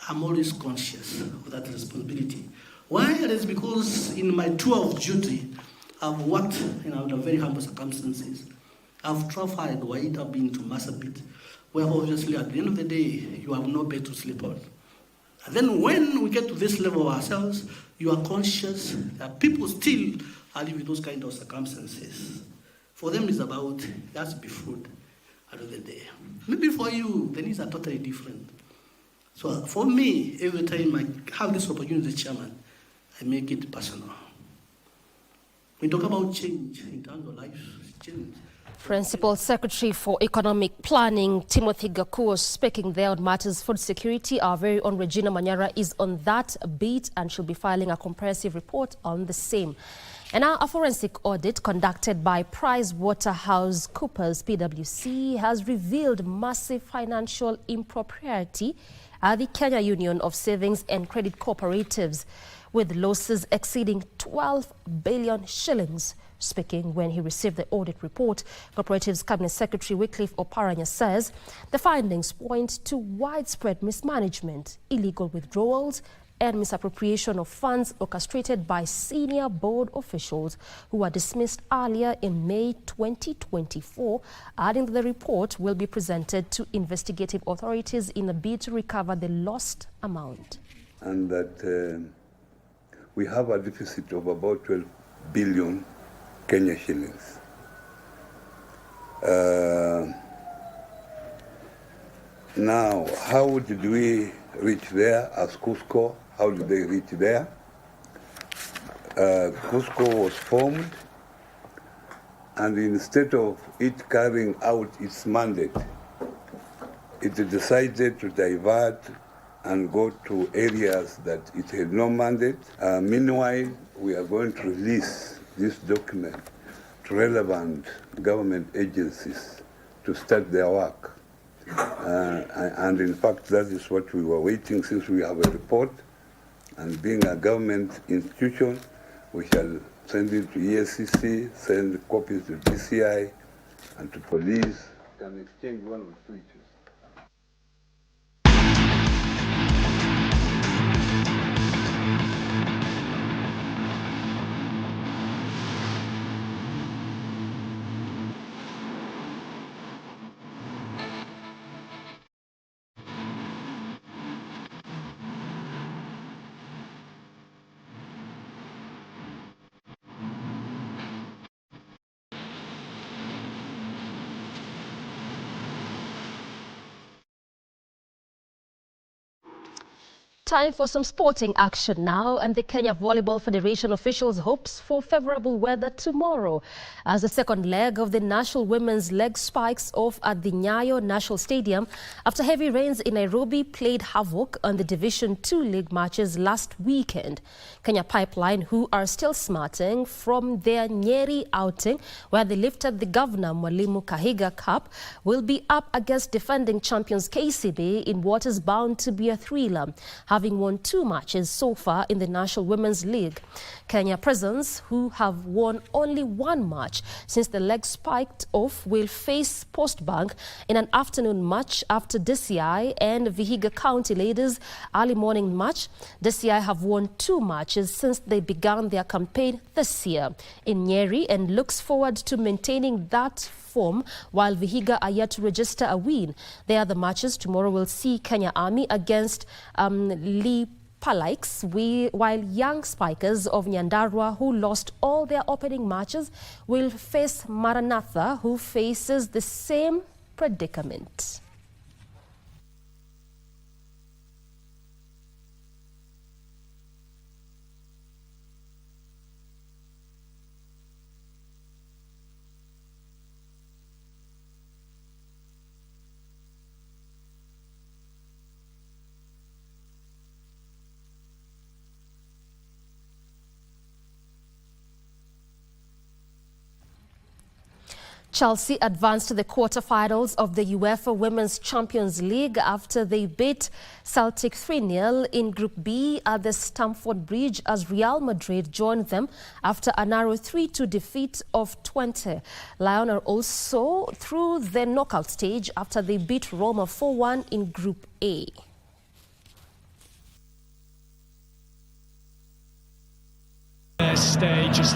I'm always conscious of that responsibility. Why? It is because in my tour of duty, I've worked under very humble circumstances. I've traveled wide, I've been to Marsabit, where obviously at the end of the day, you have no bed to sleep on. And then when we get to this level of ourselves, you are conscious that people still are living those kind of circumstances. For them, it's about, it has to be food at the end of the day. Maybe for you, the needs are totally different. So for me, every time I have this opportunity as chairman, I make it personal. We talk about change in terms of life, change. Principal Secretary for Economic Planning, Timothy Gakuo, speaking there on matters food security. Our very own Regina Manyara is on that beat and she'll be filing a comprehensive report on the same. And now a forensic audit conducted by PricewaterhouseCoopers PwC has revealed massive financial impropriety at the Kenya Union of Savings and Credit Cooperatives, with losses exceeding 12 billion shillings. Speaking when he received the audit report, Cooperatives Cabinet Secretary Wycliffe Oparanya says the findings point to widespread mismanagement, illegal withdrawals, and misappropriation of funds orchestrated by senior board officials who were dismissed earlier in May 2024, adding that the report will be presented to investigative authorities in a bid to recover the lost amount. And that we have a deficit of about 12 billion Kenya shillings. Now, how did we reach there as Cusco? How did they reach there? Cusco was formed, and instead of it carrying out its mandate, it decided to divert and go to areas that it had no mandate. Meanwhile, we are going to release this document to relevant government agencies to start their work. And in fact, that is what we were waiting, since we have a report. And being a government institution, we shall send it to ESCC, send copies to DCI and to police. Can exchange one or two issues. Time for some sporting action now, and the Kenya Volleyball Federation officials hopes for favorable weather tomorrow as the second leg of the national women's leg spikes off at the Nyayo National Stadium after heavy rains in Nairobi played havoc on the Division 2 league matches last weekend. Kenya Pipeline, who are still smarting from their Nyeri outing where they lifted the Governor Mwalimu Kahiga Cup, will be up against defending champions KCB in what is bound to be a thriller, having won 2 matches so far in the National Women's League. Kenya Prisons, who have won only 1 match since the leg spiked off, will face Post Bank in an afternoon match after DCI and Vihiga County Ladies early morning match. DCI have won 2 matches since they began their campaign this year in Nyeri and looks forward to maintaining that form, while Vihiga are yet to register a win. The other matches tomorrow will see Kenya Army against Lee Palikes, while Young Spikers of Nyandarua, who lost all their opening matches, will face Maranatha, who faces the same predicament. Chelsea advanced to the quarterfinals of the UEFA Women's Champions League after they beat Celtic 3-0 in Group B at the Stamford Bridge as Real Madrid joined them after a narrow 3-2 defeat of 20. Lyon are also through the knockout stage after they beat Roma 4-1 in Group A. Stage is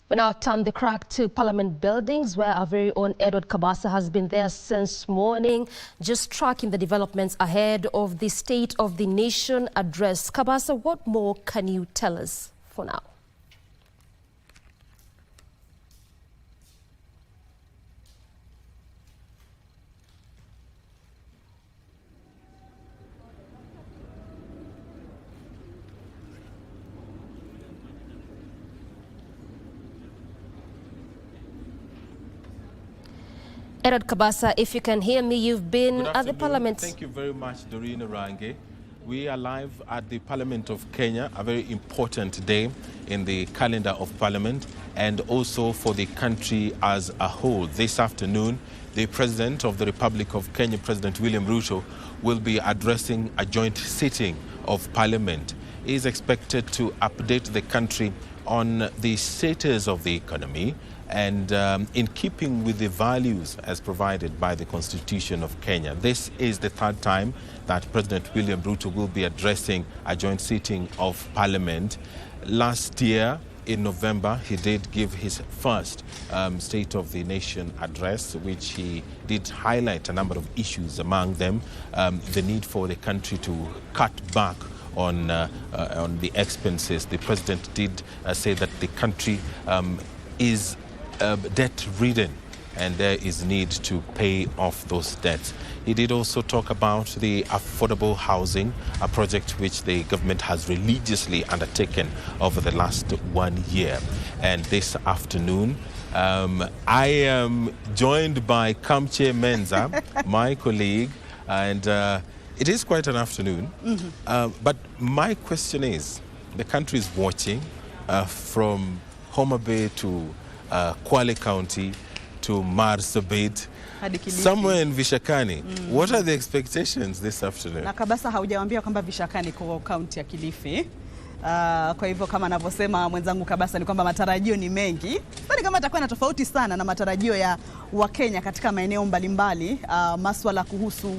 We now turn the crack to Parliament buildings, where our very own Edward Kabasa has been there since morning, just tracking the developments ahead of the State of the Nation address. Kabasa, what more can you tell us for now? Edward Kabasa, if you can hear me, you've been at the Parliament. Thank you very much, Doreen Range. We are live at the Parliament of Kenya, a very important day in the calendar of Parliament and also for the country as a whole. This afternoon, the President of the Republic of Kenya, President William Ruto, will be addressing a joint sitting of Parliament. He is expected to update the country on the status of the economy and in keeping with the values as provided by the Constitution of Kenya. This is the 3rd time that President William Ruto will be addressing a joint sitting of Parliament. Last year, in November, he did give his first State of the Nation address, which he did highlight a number of issues, among them the need for the country to cut back on the expenses. The president did say that the country is debt-ridden and there is need to pay off those debts. He did also talk about the affordable housing, a project which the government has religiously undertaken over the last 1 year. And this afternoon, I am joined by Kamche Menza, my colleague, and it is quite an afternoon. But my question is, the country is watching from Homa Bay to Kwale County to Marsabit, somewhere in Vishakani. What are the expectations this afternoon? Na Kabasa haujawaambia kwamba Vishakani kwa kaunti ya Kilifi. Kwa hivyo kama anavyosema mwenzangu Kabasa ni kwamba matarajio ni mengi. Sidhani kama atakuwa na tofauti sana na matarajio ya Wakenya katika maeneo mbalimbali, masuala kuhusu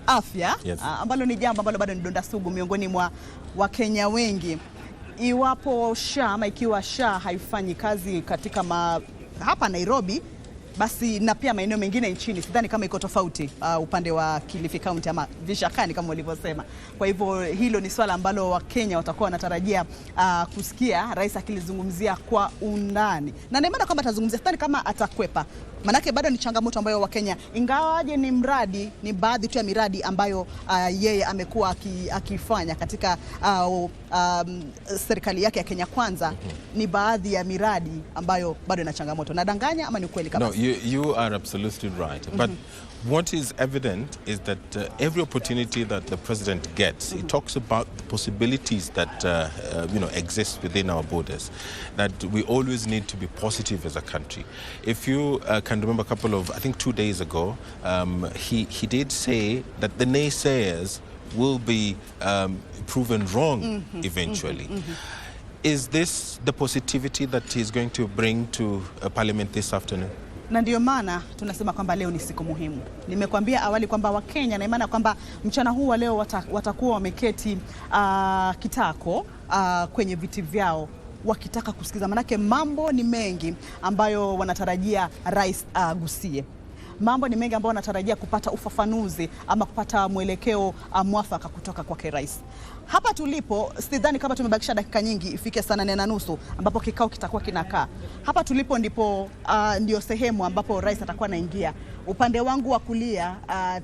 afya, ambalo ni jambo ambalo bado ni donda sugu miongoni mwa Wakenya wengi. Iwapo SHA ama ikiwa SHA haifanyi kazi katika hapa Nairobi, basi na pia maeneo mengine nchini, sidhani kama iko tofauti upande wa Kilifi County ama Vishakani kama walivyosema. Kwa hivyo hilo ni swala ambalo Wakenya watakuwa wanatarajia kusikia rais akilizungumzia kwa undani. Na naimana kwamba atazungumzia, sidhani kama atakwepa. Manake bado ni changamoto ambayo Wakenya, ingawaje ni baadhi tu ya miradi ambayo yeye amekuwa akifanya katika serikali yake ya Kenya Kwanza, ni baadhi ya miradi ambayo bado ina changamoto. Nadanganya ama ni kweli kabisa? No, you are absolutely right. But what is evident is that every opportunity that the president gets, he talks about the possibilities that exist within our borders, that we always need to be positive as a country. If you can remember a couple of, I think 2 days ago, he did say that the naysayers will be proven wrong eventually. Is this the positivity that he's going to bring to Parliament this afternoon? Na ndio maana tunasema kwamba leo ni siku muhimu. Nimekuambia awali kwamba Wakenya, na imana kwamba mchana huu wa leo watakuwa wameketi kitako kwenye viti vyao wakitaka kusikiza, manake mambo ni mengi ambayo wanatarajia rais gusie. Mambo ni mengi ambayo wanatarajia kupata ufafanuzi ama kupata mwelekeo mwafaka kutoka kwake rais. Hapa tulipo, sidhani kama tumebakisha dakika nyingi ifike saa 8:30 ambapo kikao kitakuwa kinakaa. Hapa tulipo ndipo ndio sehemu ambapo rais atakuwa anaingia. Upande wangu wa kulia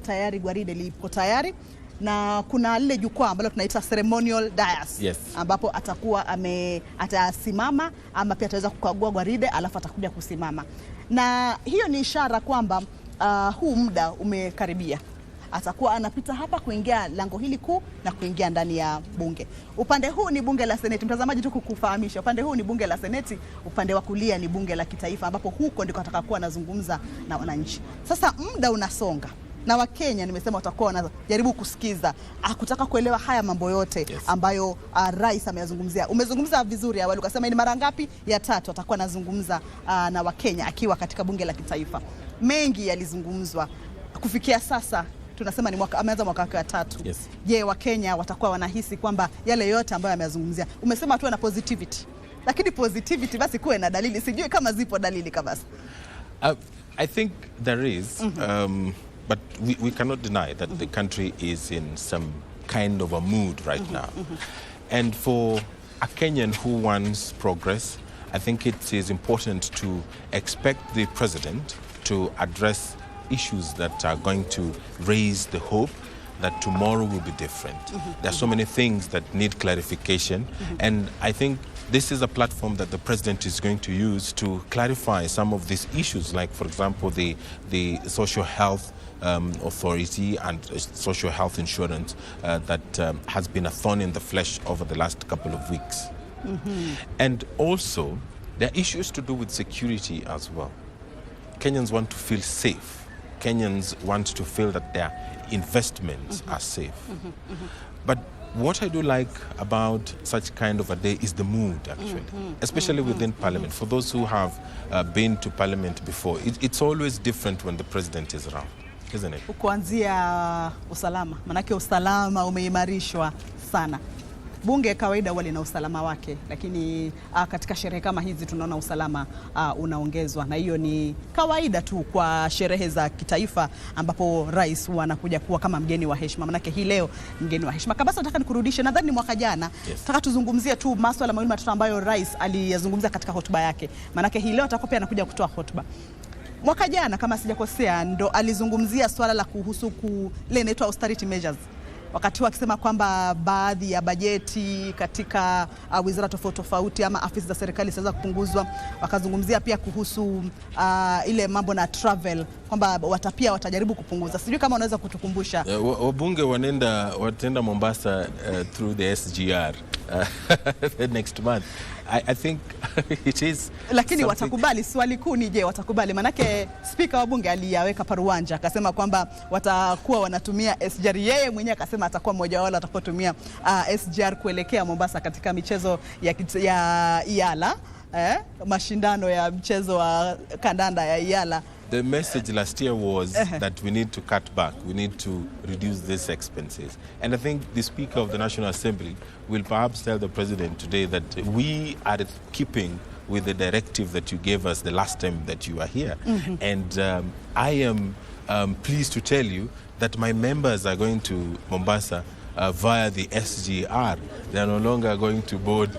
tayari gwaride lipo tayari, na kuna lile jukwaa ambalo tunaita ceremonial dais, ambapo atakuwa atasimama ama pia ataweza kukagua gwaride alafu atakuja kusimama. Na hiyo ni ishara kwamba huu muda umekaribia. Atakuwa anapita hapa kuingia lango hili kuu na kuingia ndani ya bunge. Upande huu ni bunge la Seneti. Mtazamaji, tu kukufahamisha, upande huu ni bunge la Seneti, upande wa kulia ni bunge la kitaifa, ambapo huko ndiko atakakuwa anazungumza na wananchi. Sasa muda unasonga, na Wakenya nimesema watakuwa wanajaribu kusikiza, kutaka kuelewa haya mambo yote ambayo rais ameyazungumzia. Umezungumza vizuri awali, ukasema ni mara ngapi? Ya 3 atakuwa anazungumza na Wakenya akiwa katika bunge la kitaifa. Mengi yalizungumzwa kufikia sasa. Tunasema ni ameanza mwaka wake wa 3. Je, Wakenya watakuwa wanahisi kwamba yale yote ambayo ameyazungumzia? Umesema tu na positivity, lakini positivity basi kuwe na dalili. Sijui kama zipo dalili kabisa. I think there is, but we cannot deny that the country is in some kind of a mood right now. And for a Kenyan who wants progress, I think it is important to expect the president to address issues that are going to raise the hope that tomorrow will be different. There are so many things that need clarification, and I think this is a platform that the president is going to use to clarify some of these issues, like, for example, the social health authority and social health insurance that has been a thorn in the flesh over the last couple of weeks. And also, there are issues to do with security as well. Kenyans want to feel safe. Kenyans want to feel that their investments are safe. But what I do like about such kind of a day is the mood, actually, especially within Parliament. For those who have been to Parliament before, it's always different when the president is around, isn't it? Kuanzia usalama, manake usalama umeimarishwa sana. Bunge kawaida wale na usalama wake, lakini katika sherehe kama hizi tunaona usalama unaongezwa, na hiyo ni kawaida tu kwa sherehe za kitaifa ambapo rais anakuja kuwa kama mgeni wa heshima. Manake hii leo mgeni wa heshima. Kabisa nataka nikurudishe, nadhani ni mwaka jana, nataka tuzungumzie tu masuala mawili matatu ambayo rais aliyazungumzia katika hotuba yake. Manake hii leo atakuwa pia anakuja kutoa hotuba. Mwaka jana kama sijakosea ndo alizungumzia swala la kuhusu ile inaitwa austerity measures, wakati wakisema kwamba baadhi ya bajeti katika wizara tofauti tofauti ama afisi za serikali zitaweza kupunguzwa. Wakazungumzia pia kuhusu ile mambo na travel, kwamba watajaribu kupunguza. Sijui kama unaweza kutukumbusha. Wabunge wataenda Mombasa through the SGR next month. I think it is. Lakini watakubali? Swali kuu ni je, watakubali? Manake spika wa bunge aliyaweka paruanja akasema kwamba watakuwa wanatumia SGR. Yeye mwenyewe akasema atakuwa mmoja wao atakaotumia SGR kuelekea Mombasa katika michezo ya Iala, mashindano ya mchezo wa kandanda ya Iala The message last year was that we need to cut back, we need to reduce these expenses. And I think the Speaker of the National Assembly will perhaps tell the President today that we are keeping with the directive that you gave us the last time that you were here. And I am pleased to tell you that my members are going to Mombasa via the SGR. They are no longer going to board,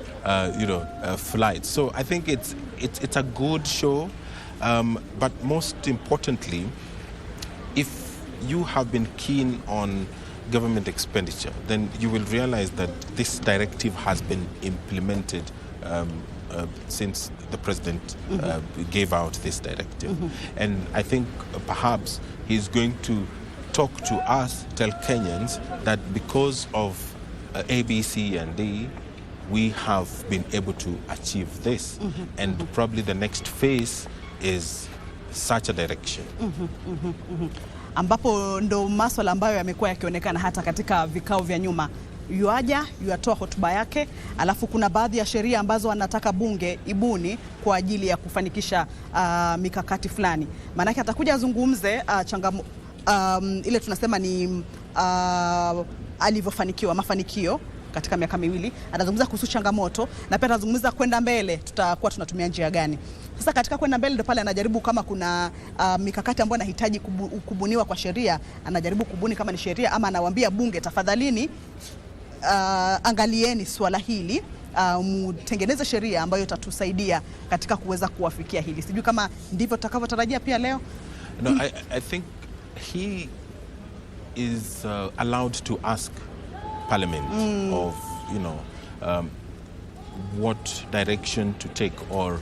flights. So I think it's a good show. But most importantly, if you have been keen on government expenditure, then you will realize that this directive has been implemented since the President gave out this directive. And I think perhaps he's going to talk to us, tell Kenyans that because of ABC and D, we have been able to achieve this. And probably the next phase is such a direction. Ambapo ndo masuala ambayo yamekuwa yakionekana hata katika vikao vya nyuma. Yuaja, yuatoa hotuba yake, alafu kuna baadhi ya sheria ambazo anataka bunge ibuni kwa ajili ya kufanikisha mikakati fulani. Maanake atakuja azungumze ile tunasema ni alivyofanikiwa, mafanikio katika miaka miwili. Atazungumza kuhusu changamoto na pia atazungumza kwenda mbele tutakuwa tunatumia njia gani. Sasa katika kwenda mbele ndo pale anajaribu kama kuna mikakati ambayo anahitaji kubuniwa kwa sheria, anajaribu kubuni kama ni sheria ama anawaambia bunge tafadhalini angalieni swala hili, mtengeneze sheria ambayo itatusaidia katika kuweza kuwafikia hili. Sijui kama ndivyo tutakavyotarajia pia leo. No, I think he is allowed to ask Parliament of, what direction to take, or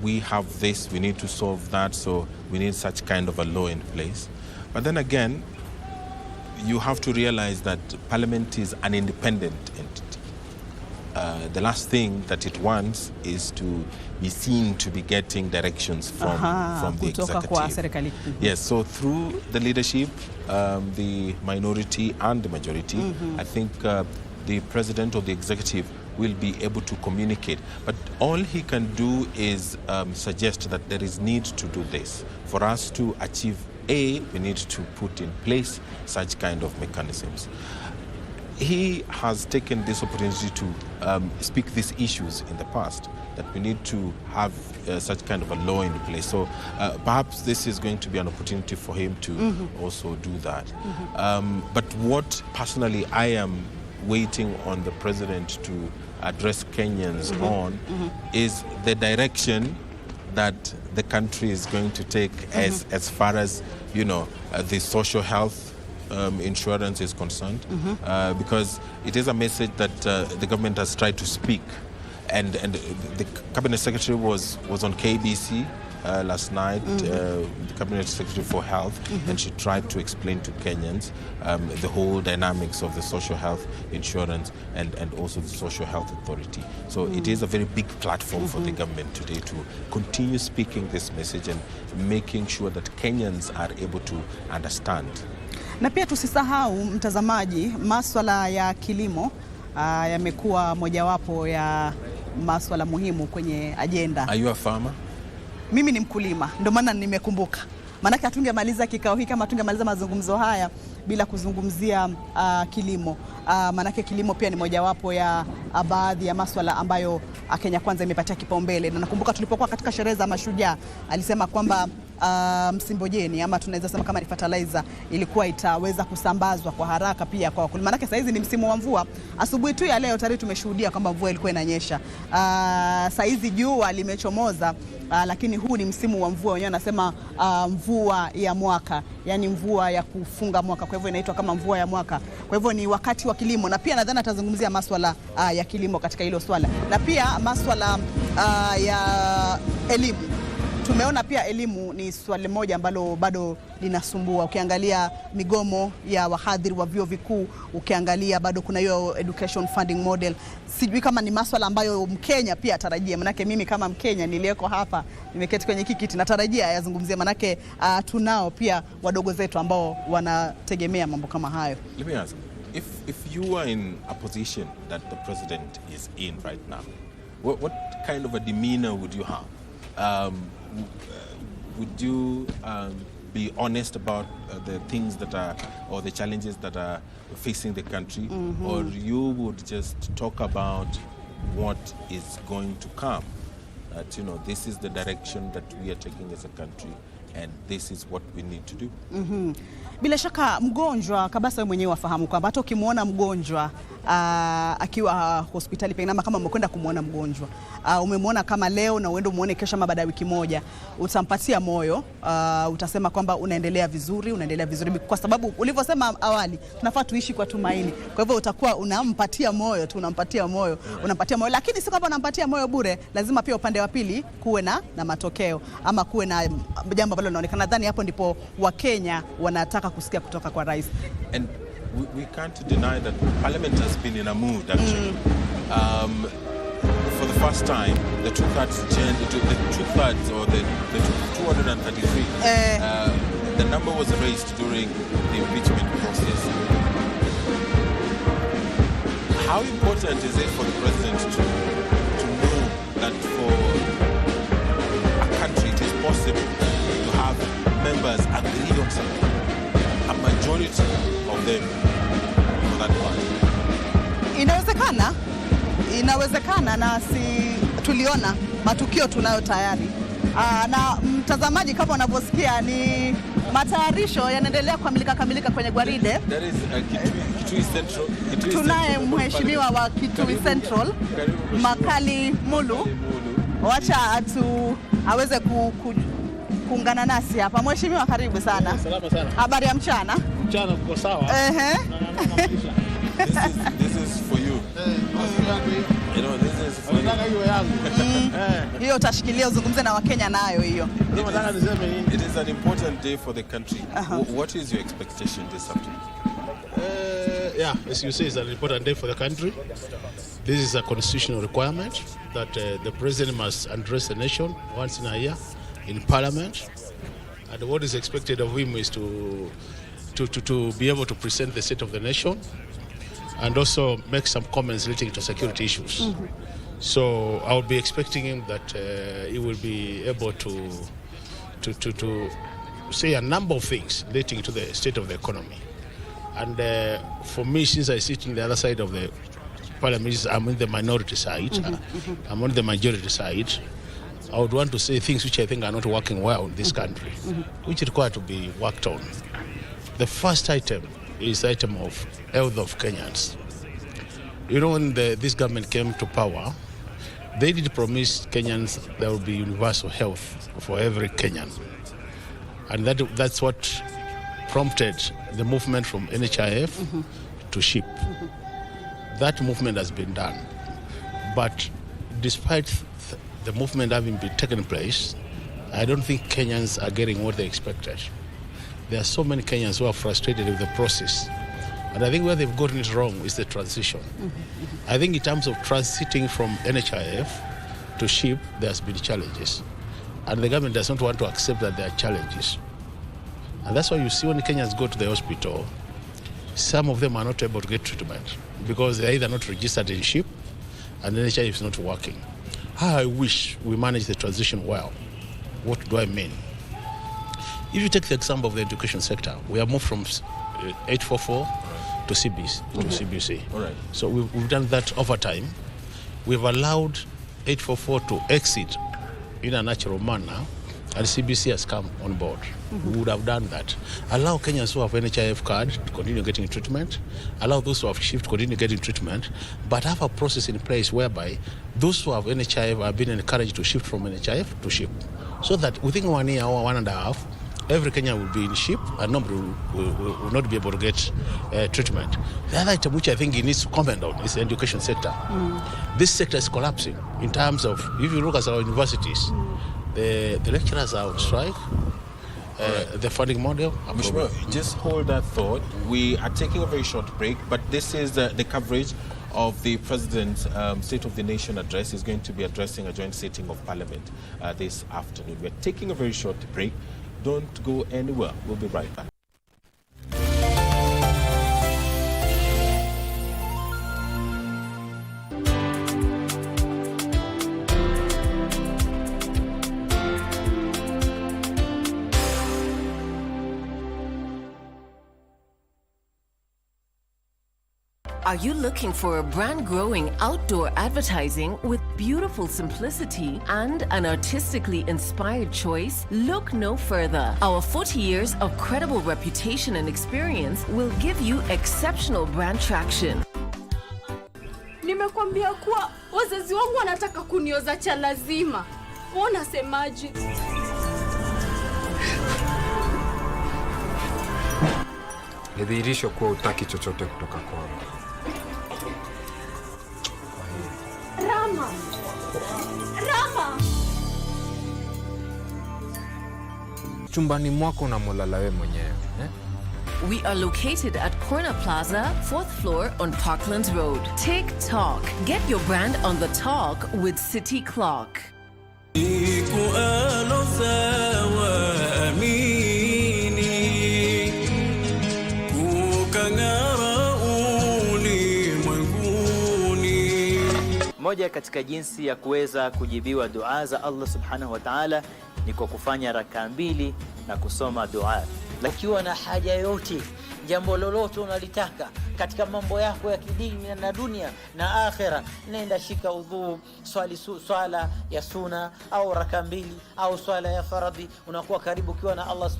we have this, we need to solve that, so we need such kind of a law in place. But then again, you have to realize that Parliament is an independent entity. The last thing that it wants is to be seen to be getting directions from the executive. Yes, so through the leadership, the minority and the majority, I think the president of the executive will be able to communicate. But all he can do is suggest that there is need to do this. For us to achieve A, we need to put in place such kind of mechanisms. He has taken this opportunity to speak these issues in the past, that we need to have such kind of a law in place. So perhaps this is going to be an opportunity for him to also do that. But what personally I am waiting on the president to address Kenyans on is the direction that the country is going to take as far as, the social health insurance is concerned, because it is a message that the government has tried to speak, and the cabinet secretary was on KBC last night, the cabinet secretary for health, and she tried to explain to Kenyans the whole dynamics of the social health insurance and also the social health authority. So it is a very big platform for the government today to continue speaking this message and making sure that Kenyans are able to understand. Na pia tusisahau mtazamaji, masuala ya kilimo yamekuwa mojawapo ya masuala muhimu kwenye agenda. Are you a farmer? Mimi ni mkulima, ndio maana nimekumbuka. Maanake hatungemaliza kikao hiki kama hatungemaliza mazungumzo haya bila kuzungumzia kilimo. Maanake kilimo pia ni mojawapo ya baadhi ya masuala ambayo Kenya Kwanza imepatia kipaumbele. Na nakumbuka tulipokuwa katika sherehe za mashujaa, alisema kwamba msimbojeni ama tunaweza sema kama ni fertilizer ilikuwa itaweza kusambazwa kwa haraka pia kwa wakulima. Maana saizi ni msimu wa mvua. Asubuhi tu ya leo tayari tumeshuhudia kwamba mvua ilikuwa inanyesha. Saizi jua limechomoza, lakini huu ni msimu wa mvua. Wenyewe anasema mvua ya mwaka, yani mvua ya kufunga mwaka. Kwa hivyo inaitwa kama mvua ya mwaka. Kwa hivyo ni wakati wa kilimo, na pia nadhani atazungumzia masuala ya kilimo katika hilo swala. Na pia masuala ya elimu. Tumeona pia elimu ni swali moja ambalo bado linasumbua. Ukiangalia migomo ya wahadhiri wa vyuo vikuu, ukiangalia bado kuna hiyo education funding model. Sijui kama ni masuala ambayo Mkenya pia atarajia. Manake mimi kama Mkenya niliyeko hapa, nimeketi kwenye kiti, natarajia yazungumzie. Manake tunao pia wadogo zetu ambao wanategemea mambo kama hayo. Let me ask, if you are in a position that the president is in right now, what kind of a demeanor would you have? would you be honest about the things that are, or the challenges that are facing the country, or you would just talk about what is going to come? That, you know, this is the direction that we are taking as a country, and this is what we need to do. Bila shaka mgonjwa, kabisa mwenyewe wafahamu kwamba hata ukimwona mgonjwa akiwa hospitali pengine kama umekwenda kumwona mgonjwa, umemwona kama leo na uende umuone kesho ama baada ya wiki moja, utampatia moyo, utasema kwamba unaendelea vizuri kwa sababu ulivyosema awali tunafaa tuishi kwa tumaini. Kwa hivyo utakuwa unampatia moyo tu, unampatia moyo, lakini si kwamba unampatia moyo bure, lazima pia upande wa pili kuwe na matokeo ama kuwe na jambo ambalo linaonekana. Nadhani hapo ndipo Wakenya wanataka kusikia kutoka kwa rais. And we can't deny that Parliament has been in a mood, actually. For the first time, the two-thirds or the 233, the number was raised during the impeachment process. How important is it for the president to know that for a country it is possible to have members agree on something? A majority of them for that party. Inawezekana na si tuliona matukio tunayo tayari. Na mtazamaji, kama unavyosikia ni matayarisho yanaendelea kamilika kwenye gwaride. That is Kitui Central. Tunaye mheshimiwa wa Kitui Central, Makali Mulu. Wacha aweze kuungana nasi hapa. Mheshimiwa, karibu sana. Salama sana. Habari ya mchana? Mchana kuko sawa. This is for you. You know, this is for you. Hiyo utashikilia uzungumze na Wakenya nayo hiyo. It is an important day for the country. What is your expectation this afternoon? Yeah, as you say, it's an important day for the country. This is a constitutional requirement that the president must address the nation once in a year in Parliament, and what is expected of him is to be able to present the state of the nation and also make some comments relating to security issues. So I would be expecting him that he will be able to say a number of things relating to the state of the economy. And for me, since I sit on the other side of the Parliament, I'm in the minority side, I'm on the majority side, I would want to say things which I think are not working well in this country, which require to be worked on. The first item is the item of health of Kenyans. You know, when this government came to power, they did promise Kenyans there will be universal health for every Kenyan. And that's what prompted the movement from NHIF to SHIP. That movement has been done. But despite the movement having been taken place, I don't think Kenyans are getting what they expected. There are so many Kenyans who are frustrated with the process. And I think where they've gotten it wrong is the transition. I think in terms of transiting from NHIF to SHIP, there's been challenges. And the government does not want to accept that there are challenges. And that's why you see when Kenyans go to the hospital, some of them are not able to get treatment because they're either not registered in SHIP and NHIF is not working. How I wish we manage the transition well. What do I mean? If you take the example of the education sector, we have moved from 844 to CBC. All right. So we've done that over time. We've allowed 844 to exit in a natural manner, and CBC has come on board. We would have done that. Allow Kenyans who have NHIF card to continue getting treatment. Allow those who have SHIP to continue getting treatment. But have a process in place whereby those who have NHIF are being encouraged to shift from NHIF to SHIP. So that within 1 year or 1.5, every Kenyan will be in SHIP and nobody will not be able to get treatment. The other item which I think he needs to comment on is the education sector. This sector is collapsing in terms of, if you look at our universities, the lecturers are on strike. The funding model. Just hold that thought. We are taking a very short break, but this is the coverage of the President's State of the Nation address. He's going to be addressing a joint sitting of Parliament this afternoon. We're taking a very short break. Don't go anywhere. We'll be right back. Are you looking for a brand-growing outdoor advertising with beautiful simplicity and an artistically inspired choice? Look no further. Our 40 years of credible reputation and experience will give you exceptional brand traction. Nimekwambia kuwa wazazi wangu wanataka kunioza cha lazima. Unasemaje? Ni dhihirisho kuwa hutaki chochote kutoka kwao. Rama! Chumbani mwako unamolala wewe mwenyewe, We are located at Corner Plaza, 4th floor on Parklands Road. Take Talk. Get your brand on the talk with City Clock. Moja katika jinsi ya kuweza kujibiwa dua za Allah Subhanahu wa Ta'ala ni kwa kufanya rakaa 2 na kusoma dua. Ukiwa na haja yote, jambo lolote unalitaka katika mambo yako ya kidini na dunia na akhera, nenda shika udhu, swala ya suna au rakaa 2 au swala ya faradhi, unakuwa karibu ukiwa na Allah.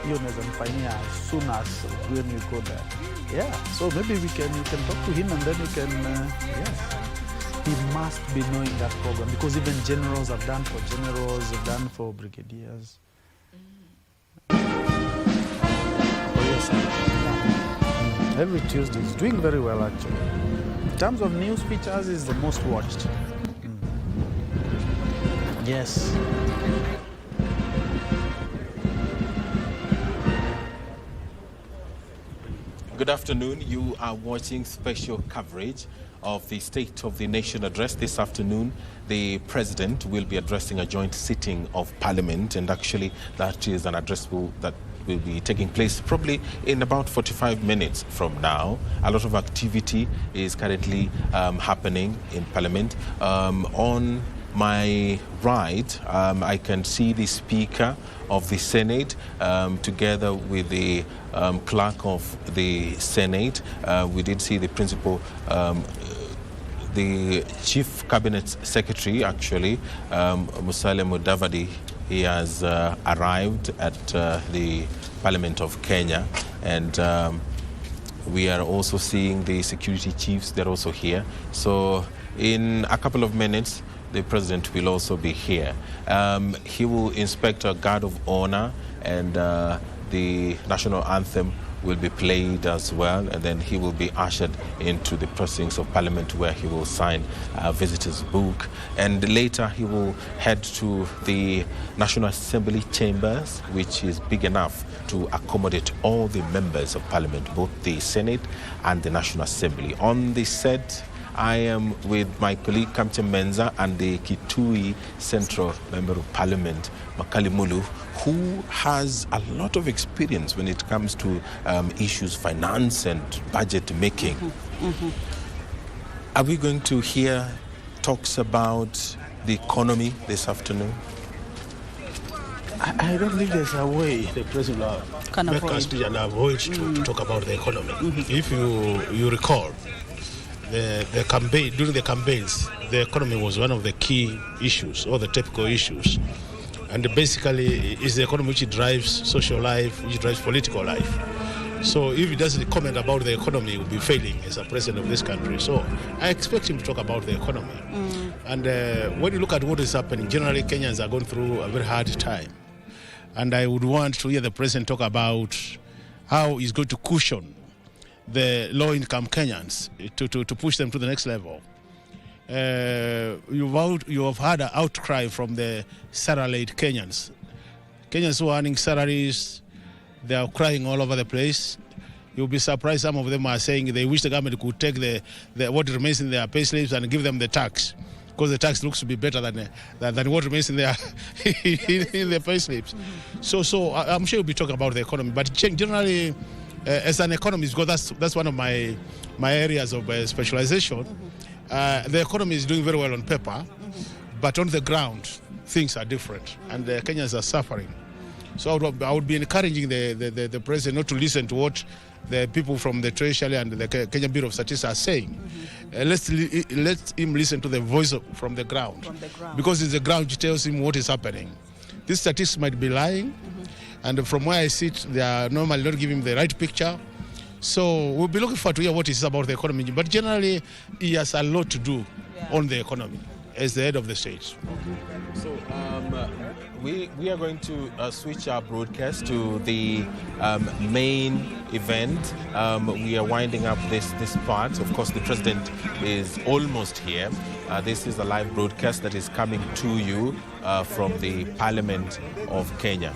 You unaweza mfanyia as soon as when you go there. Yeah, so maybe you can talk to him and then you can, yes. He must be knowing that program because even generals have done for generals, have done for brigadiers. Every Tuesday is doing very well actually. In terms of news features, is the most watched. Yes. Good afternoon. You are watching special coverage of the State of the Nation address. This afternoon, the President will be addressing a joint sitting of Parliament, and actually that is an address that will be taking place probably in about 45 minutes from now. A lot of activity is currently happening in Parliament. On my right, I can see the Speaker of the Senate together with the clerk of the Senate. We did see the principal, the Chief Cabinet Secretary, actually, Musalia Mudavadi. He has arrived at the Parliament of Kenya, and we are also seeing the security chiefs. They're also here. So in a couple of minutes, the President will also be here. He will inspect a guard of honor, and the national anthem will be played as well, and then he will be ushered into the precincts of Parliament where he will sign a visitor's book. And later he will head to the National Assembly chambers, which is big enough to accommodate all the members of Parliament, both the Senate and the National Assembly. On the set, I am with my colleague Kamche Menza and the Kitui Central Member of Parliament, Makali Mulu, who has a lot of experience when it comes to issues, finance and budget making. Are we going to hear talks about the economy this afternoon? I don't think there's a way the President can avoid to talk about the economy. If you recall, the campaign, during the campaigns, the economy was one of the key issues or the typical issues. And basically, it's the economy which drives social life, which drives political life. So if he doesn't comment about the economy, he will be failing as a president of this country. So I expect him to talk about the economy. And when you look at what is happening, generally Kenyans are going through a very hard time. And I would want to hear the president talk about how he's going to cushion the low-income Kenyans to push them to the next level. You have had an outcry from the salaried Kenyans. Kenyans who are earning salaries, they are crying all over the place. You'll be surprised, some of them are saying they wish the government could take the what remains in their pay slips and give them the tax. because the tax looks to be better than what remains in their in their pay slips. So I'm sure we'll be talking about the economy, but generally, as an economist, because that's one of my areas of specialization. The economy is doing very well on paper, but on the ground, things are different, and the Kenyans are suffering. So I would be encouraging the president not to listen to what the people from the Treasury and the Kenya Bureau of Statistics are saying. Let him listen to the voice from the ground. Because it's the ground which tells him what is happening. These statistics might be lying, and from where I sit, they are normally not giving the right picture. So we'll be looking forward to hear what he says about the economy. But generally, he has a lot to do on the economy as the head of the state. So we are going to switch our broadcast to the main event. We are winding up this part. Of course, the president is almost here. This is a live broadcast that is coming to you from the Parliament of Kenya.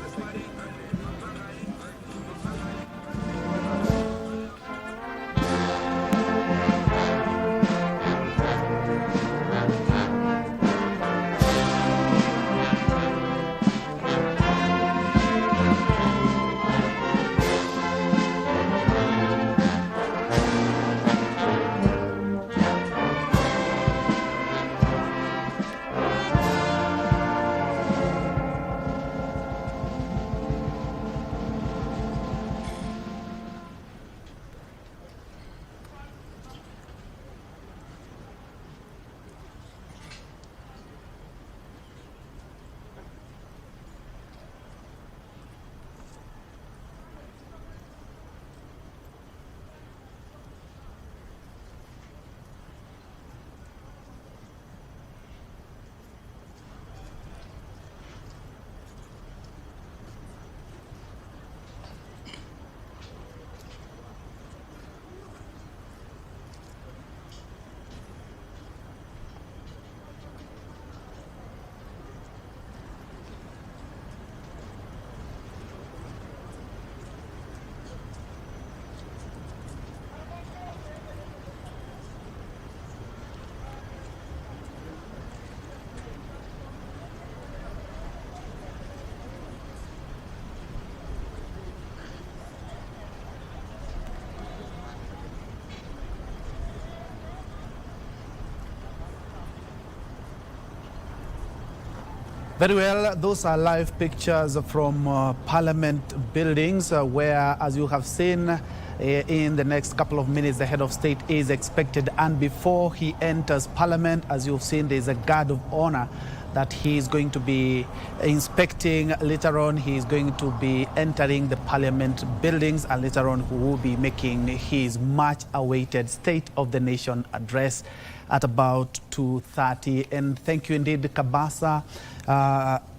Very well, those are live pictures from Parliament buildings where, as you have seen, in the next couple of minutes, the head of state is expected. And before he enters Parliament, as you've seen, there's a guard of honor that he is going to be inspecting. Later on, he is going to be entering the Parliament buildings, and later on, he will be making his much-awaited State of the Nation address at about 2:30. And thank you indeed, Kabasa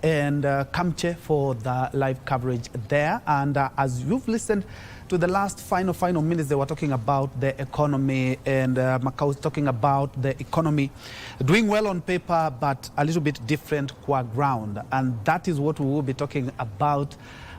and Kamche, for the live coverage there. And as you've listened to the last final minutes, they were talking about the economy, and Macau is talking about the economy doing well on paper, but a little bit different qua ground. And that is what we will be talking about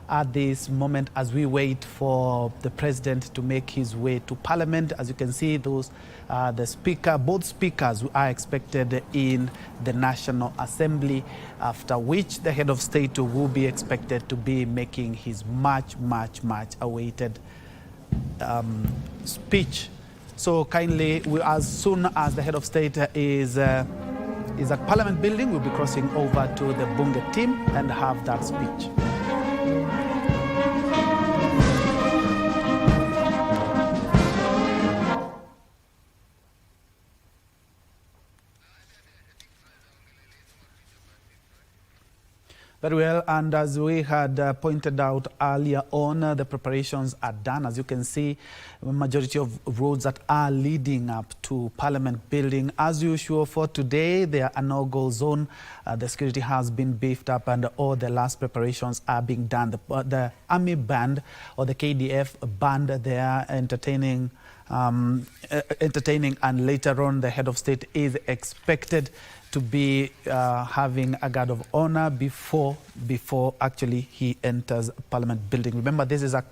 at this moment as we wait for the president to make his way to Parliament. As you can see, those both speakers are expected in the National Assembly, after which the head of state will be expected to be making his much awaited speech. So kindly, as soon as the head of state is at Parliament building, we'll be crossing over to the Bunge team and have that speech. Very well, and as we had pointed out earlier on, the preparations are done. As you can see, the majority of roads that are leading up to Parliament building. As usual for today, there are no-go zone. The security has been beefed up and all the last preparations are being done. The Army Band or the KDF band, they are entertaining, and later on the head of state is expected to be having a guard of honor before actually he enters Parliament building. Remember, this is an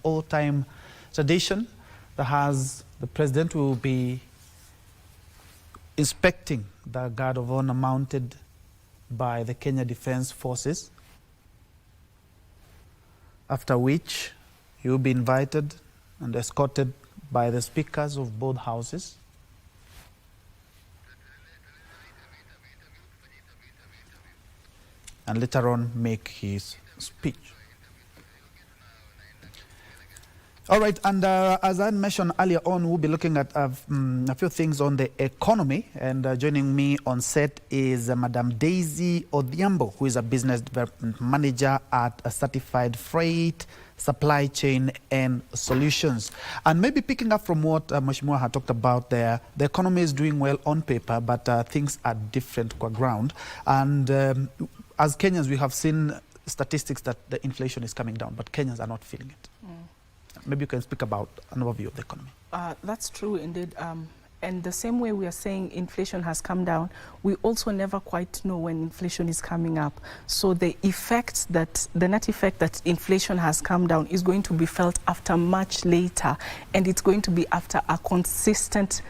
all-time tradition that has the president will be inspecting the guard of honor mounted by the Kenya Defence Forces, after which you will be invited and escorted by the speakers of both houses. And later on make his speech. All right, and as I mentioned earlier on, we'll be looking at a few things on the economy. And joining me on set is Madam Daisy Odhiambo, who is a business development manager at a Certified Freight Supply Chain and Solutions. And maybe picking up from what Mheshimiwa had talked about there, the economy is doing well on paper, but things are different kwa ground. And as Kenyans, we have seen statistics that the inflation is coming down, but Kenyans are not feeling it. Maybe you can speak about an overview of the economy. That's true indeed. And the same way we are saying inflation has come down, we also never quite know when inflation is coming up. So the net effect that inflation has come down is going to be felt after much later, and it's going to be after a consistent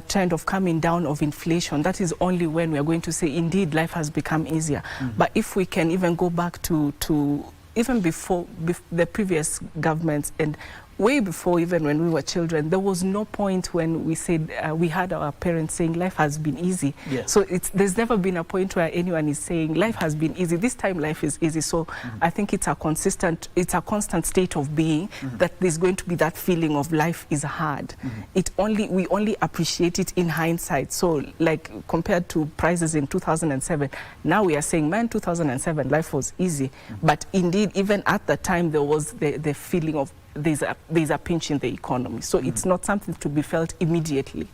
trend of coming down of inflation. That is only when we are going to say, indeed, life has become easier. But if we can even go back to even before the previous governments and way before even when we were children, there was no point when we said, we had our parents saying life has been easy. Yeah. So there's never been a point where anyone is saying life has been easy. This time life is easy. So I think it's a constant state of being that there's going to be that feeling of life is hard. We only appreciate it in hindsight. So like compared to prices in 2007, now we are saying, man, 2007 life was easy. But indeed, even at the time, there was the feeling of there's a pinch in the economy. So it's not something to be felt immediately.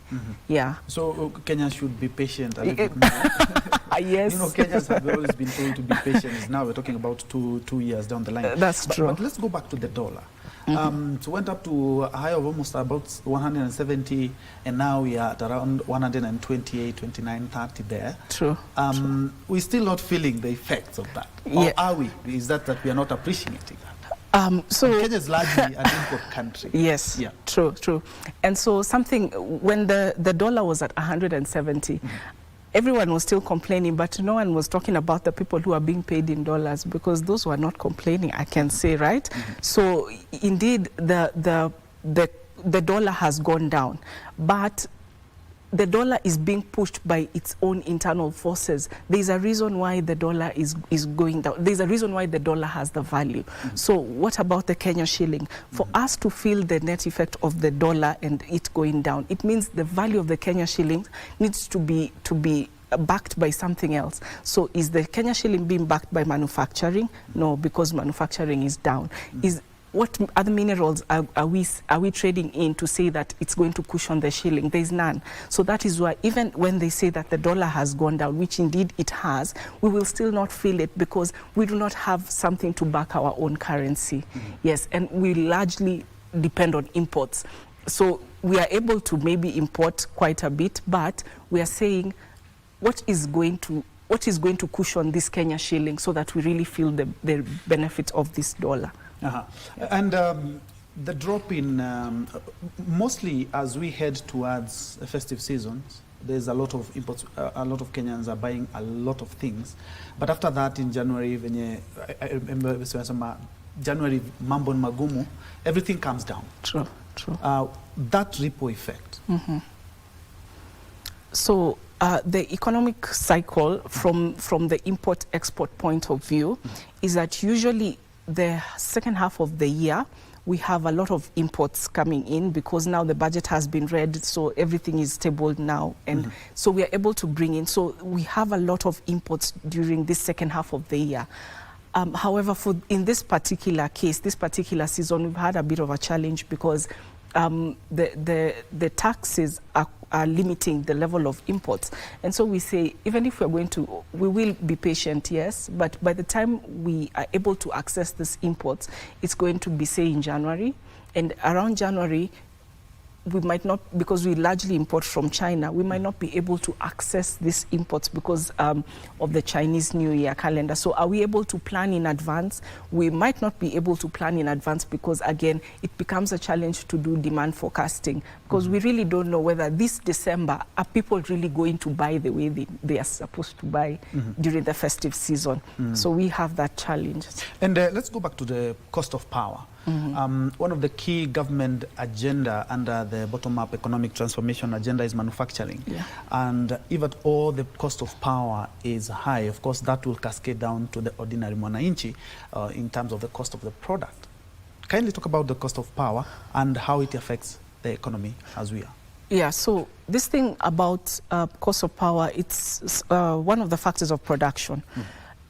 Yeah. So Kenyans should be patient a little bit more. Yes. You know, Kenyans have always been told to be patient. Now we're talking about two years down the line. That's true. But let's go back to the dollar. So went up to a high of almost about 170, and now we are at around 128, 29, 30 there. True. We're still not feeling the effects of that. Yeah. Or are we? Is that we are not appreciating that? So Kenya is largely an import country. Yes, yeah. True. And so when the dollar was at 170, everyone was still complaining, but no one was talking about the people who are being paid in dollars, because those who are not complaining, I can say, right? So indeed, the dollar has gone down, but the dollar is being pushed by its own internal forces. There's a reason why the dollar is going down. There's a reason why the dollar has the value. So what about the Kenya shilling? For us to feel the net effect of the dollar and it going down, it means the value of the Kenya shilling needs to be backed by something else. So is the Kenya shilling being backed by manufacturing? No, because manufacturing is down. What other minerals are we trading in to say that it's going to cushion the shilling? There's none. So that is why even when they say that the dollar has gone down, which indeed it has, we will still not feel it because we do not have something to back our own currency. Yes, and we largely depend on imports. So we are able to maybe import quite a bit, but we are saying what is going to cushion this Kenya shilling so that we really feel the benefit of this dollar. And the drop in, mostly as we head towards festive seasons, there's a lot of imports, a lot of Kenyans are buying a lot of things. But after that in January, I remember January, mambo magumu, everything comes down. True. That ripple effect. So the economic cycle from the import-export point of view is that usually the second half of the year, we have a lot of imports coming in because now the budget has been read, so everything is stable now. And so we are able to bring in. So we have a lot of imports during this second half of the year. However, in this particular case, this particular season, we've had a bit of a challenge because the taxes are limiting the level of imports. And so we say, even if we will be patient, yes, but by the time we are able to access these imports, it's going to be, say, in January. And around January, we might not, because we largely import from China, we might not be able to access these imports because of the Chinese New Year calendar. So are we able to plan in advance? We might not be able to plan in advance because, again, it becomes a challenge to do demand forecasting because we really don't know whether this December, are people really going to buy the way they are supposed to buy during the festive season. So we have that challenge. And let's go back to the cost of power. One of the key government agenda under the bottom-up economic transformation agenda is manufacturing. And if at all the cost of power is high, of course, that will cascade down to the ordinary mwananchi in terms of the cost of the product. Kindly talk about the cost of power and how it affects the economy as we are. Yeah, so this thing about cost of power, it's one of the factors of production.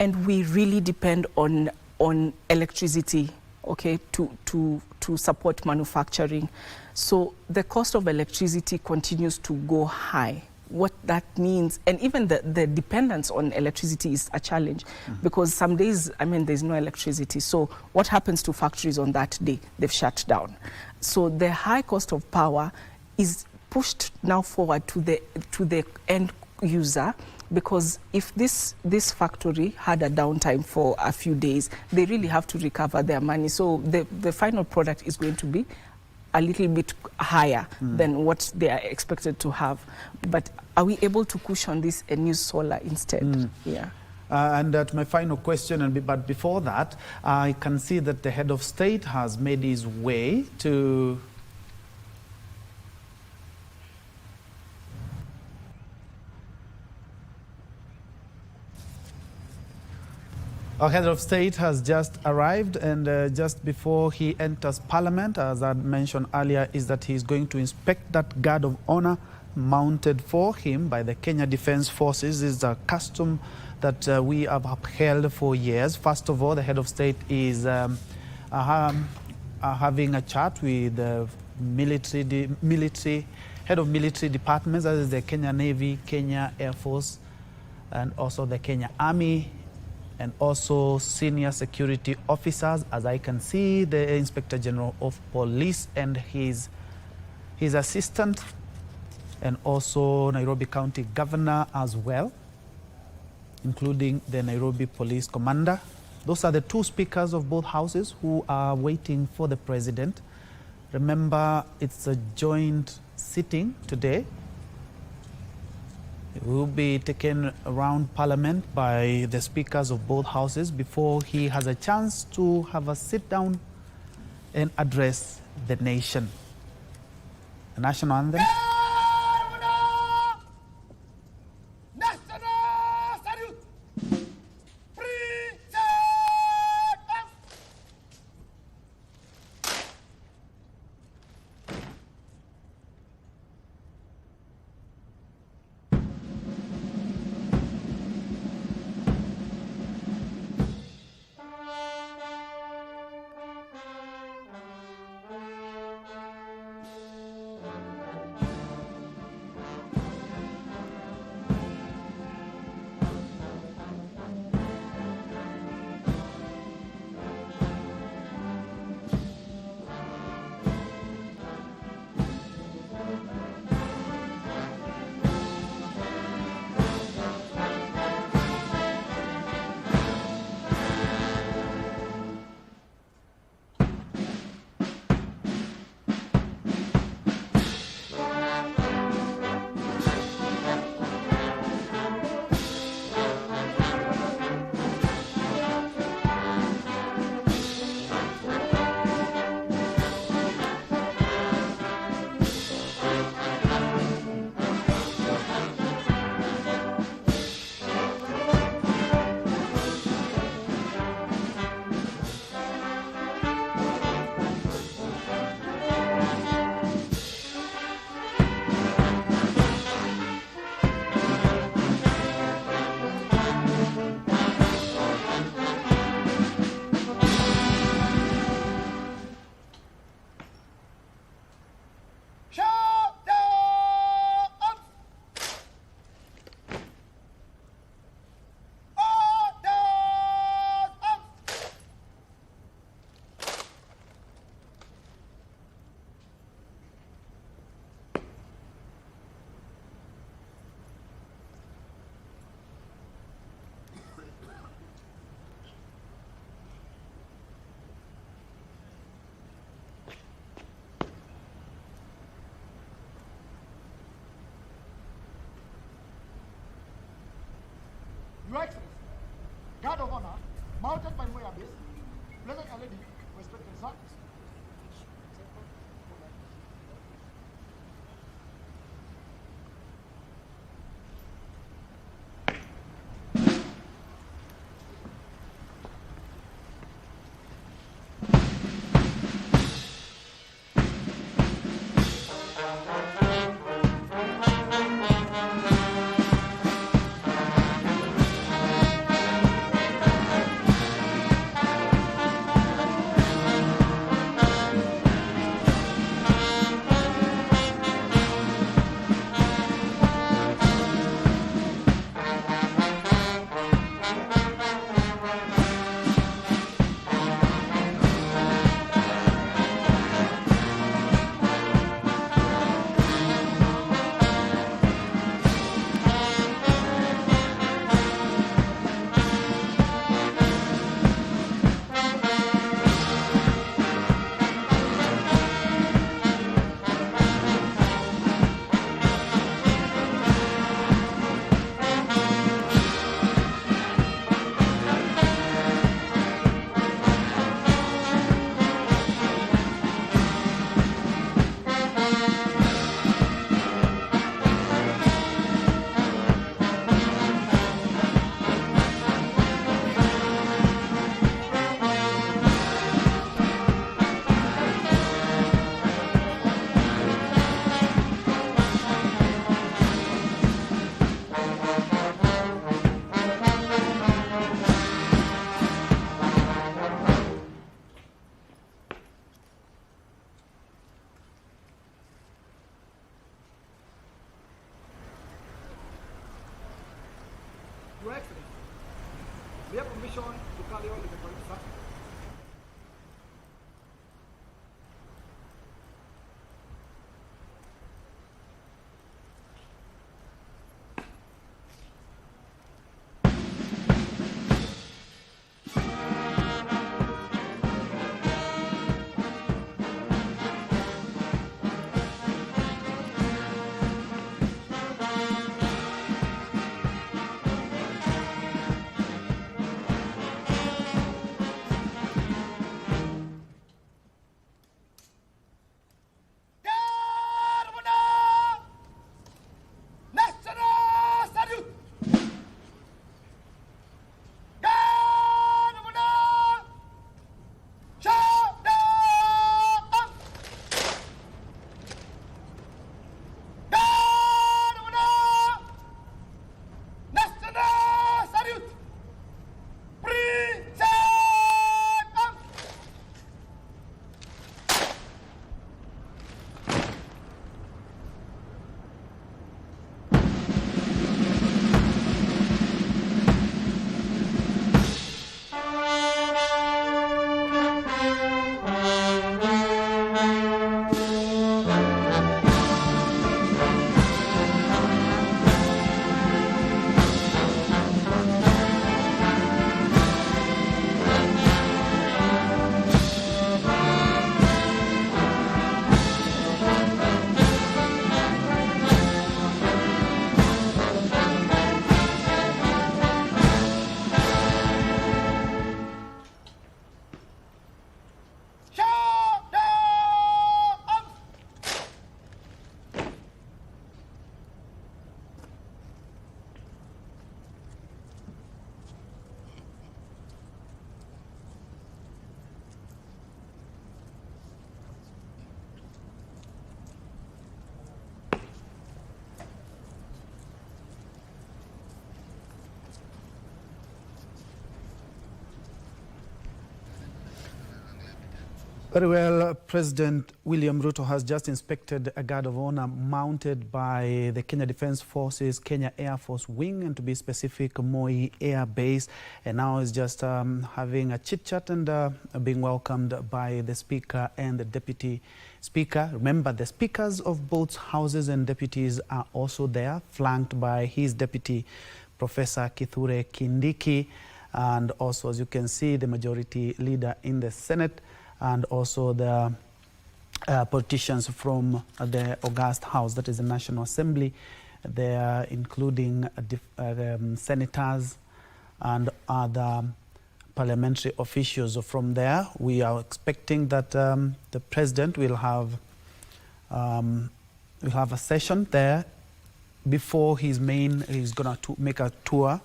And we really depend on electricity, okay, to support manufacturing. So the cost of electricity continues to go high. What that means, and even the dependence on electricity is a challenge because some days, I mean, there's no electricity. So what happens to factories on that day? They've shut down. So the high cost of power is pushed now forward to the end user, because if this factory had a downtime for a few days, they really have to recover their money. So the final product is going to be a little bit higher than what they are expected to have. But are we able to cushion this and use solar instead? Yeah. And my final question, but before that, I can see that the head of state has made his way to Our head of state has just arrived, and just before he enters Parliament, as I mentioned earlier, is that he's going to inspect that guard of honor mounted for him by the Kenya Defence Forces. This is a custom that we have upheld for years. First of all, the head of state is having a chat with the military head of military departments, that is the Kenya Navy, Kenya Air Force, and also the Kenya Army, and also senior security officers. As I can see, the Inspector General of Police and his assistant, and also Nairobi County Governor as well, including the Nairobi Police Commander. Those are the two speakers of both houses who are waiting for the president. Remember, it's a joint sitting today. It will be taken around Parliament by the speakers of both houses before he has a chance to have a sit down and address the nation. The national anthem. Your Excellency, guard of honor, mounted by Moya Base, Blessed Our Lady, respected sir. Your Excellency, we have permission to carry on with the correct. Very well, President William Ruto has just inspected a guard of honor mounted by the Kenya Defence Forces, Kenya Air Force Wing, and to be specific, Moi Air Base, and now is just having a chit-chat and being welcomed by the Speaker and the Deputy Speaker. Remember, the Speakers of both Houses and Deputies are also there, flanked by his Deputy, Professor Kithure Kindiki, and also, as you can see, the Majority Leader in the Senate, and also the politicians from the August House, that is the National Assembly. They are including senators and other parliamentary officials. So from there, we are expecting that the president will have a session there before he's going to make a tour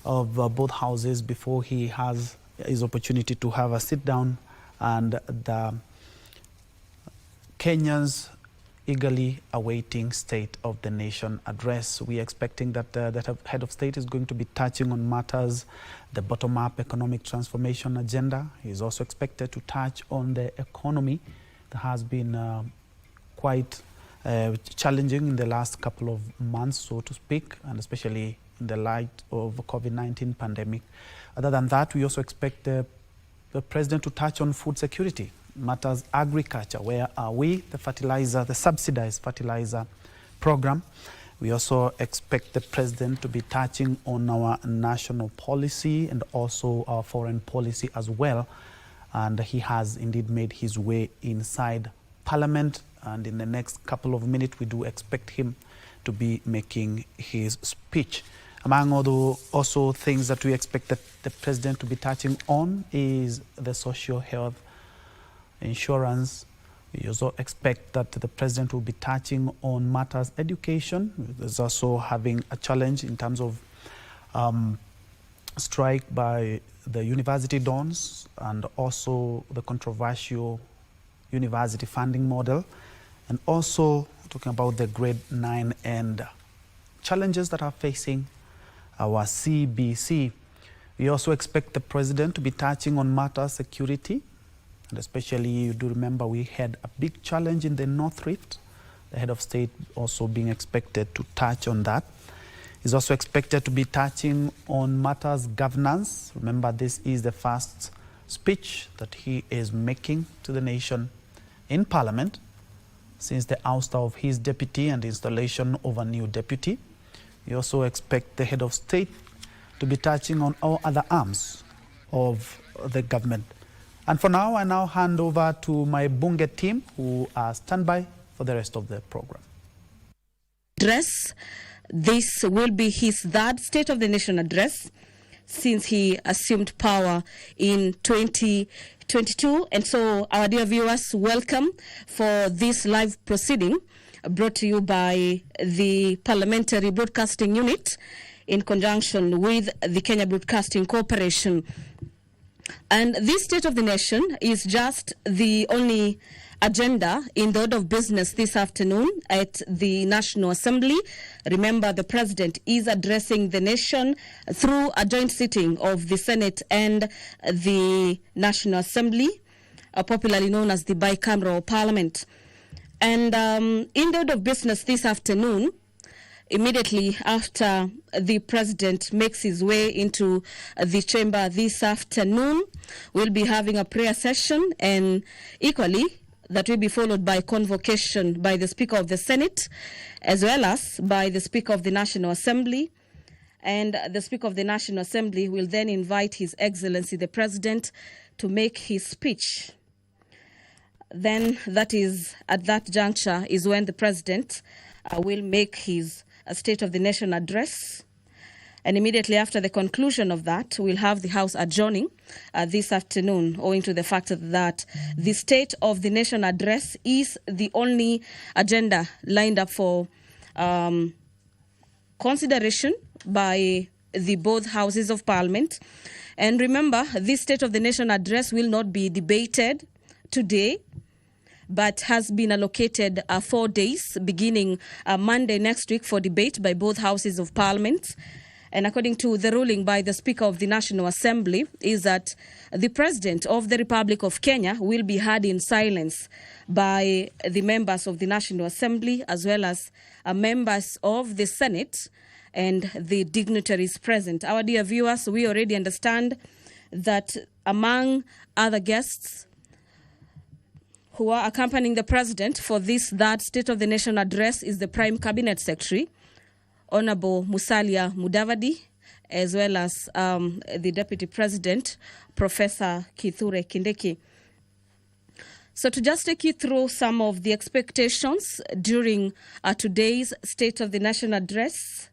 of both houses before he has his opportunity to have a sit down, and the Kenyans eagerly awaiting State of the Nation address. We are expecting that the head of state is going to be touching on matters, the bottom-up economic transformation agenda. He is also expected to touch on the economy that has been quite challenging in the last couple of months, so to speak, and especially in the light of the COVID-19 pandemic. Other than that, we also expect the president to touch on food security, matters agriculture. Where are we? The subsidized fertilizer program. We also expect the president to be touching on our national policy and also our foreign policy as well. And he has indeed made his way inside Parliament. And in the next couple of minutes, we do expect him to be making his speech. Among other also things that we expect that the president to be touching on is the social health insurance. We also expect that the president will be touching on matters education. There's also having a challenge in terms of strike by the university dons and also the controversial university funding model, and also talking about the grade 9 and challenges that are facing our KBC. We also expect the president to be touching on matters security, and especially you do remember we had a big challenge in the North Rift. The head of state also being expected to touch on that. He's also expected to be touching on matters governance. Remember, this is the first speech that he is making to the nation in Parliament since the ouster of his deputy and the installation of a new deputy. We also expect the head of state to be touching on all other arms of the government. And for now, I now hand over to my Bunge team who are standby for the rest of the program. This will be his third State of the Nation address since he assumed power in 2022. And so, our dear viewers, welcome for this live proceeding brought to you by the Parliamentary Broadcasting Unit in conjunction with the Kenya Broadcasting Corporation. And this State of the Nation is just the only agenda in the order of business this afternoon at the National Assembly. Remember, the President is addressing the nation through a joint sitting of the Senate and the National Assembly, popularly known as the bicameral Parliament. And in the order of business this afternoon, immediately after the President makes his way into the chamber this afternoon, we'll be having a prayer session, and equally that will be followed by convocation by the Speaker of the Senate as well as by the Speaker of the National Assembly. And the Speaker of the National Assembly will then invite His Excellency the President to make his speech. Then that is, at that juncture, is when the President will make his State of the Nation address. And immediately after the conclusion of that, we'll have the House adjourning this afternoon, owing to the fact that the State of the Nation address is the only agenda lined up for consideration by the both houses of Parliament. And remember, this State of the Nation address will not be debated today, but has been allocated 4 days, beginning Monday next week, for debate by both houses of Parliament. And according to the ruling by the Speaker of the National Assembly, is that the President of the Republic of Kenya will be heard in silence by the members of the National Assembly as well as members of the Senate and the dignitaries present. Our dear viewers, we already understand that among other guests who are accompanying the President for this third State of the Nation address is the Prime Cabinet Secretary, Honorable Musalia Mudavadi, as well as the Deputy President, Professor Kithure Kindiki. So to just take you through some of the expectations during today's State of the Nation address,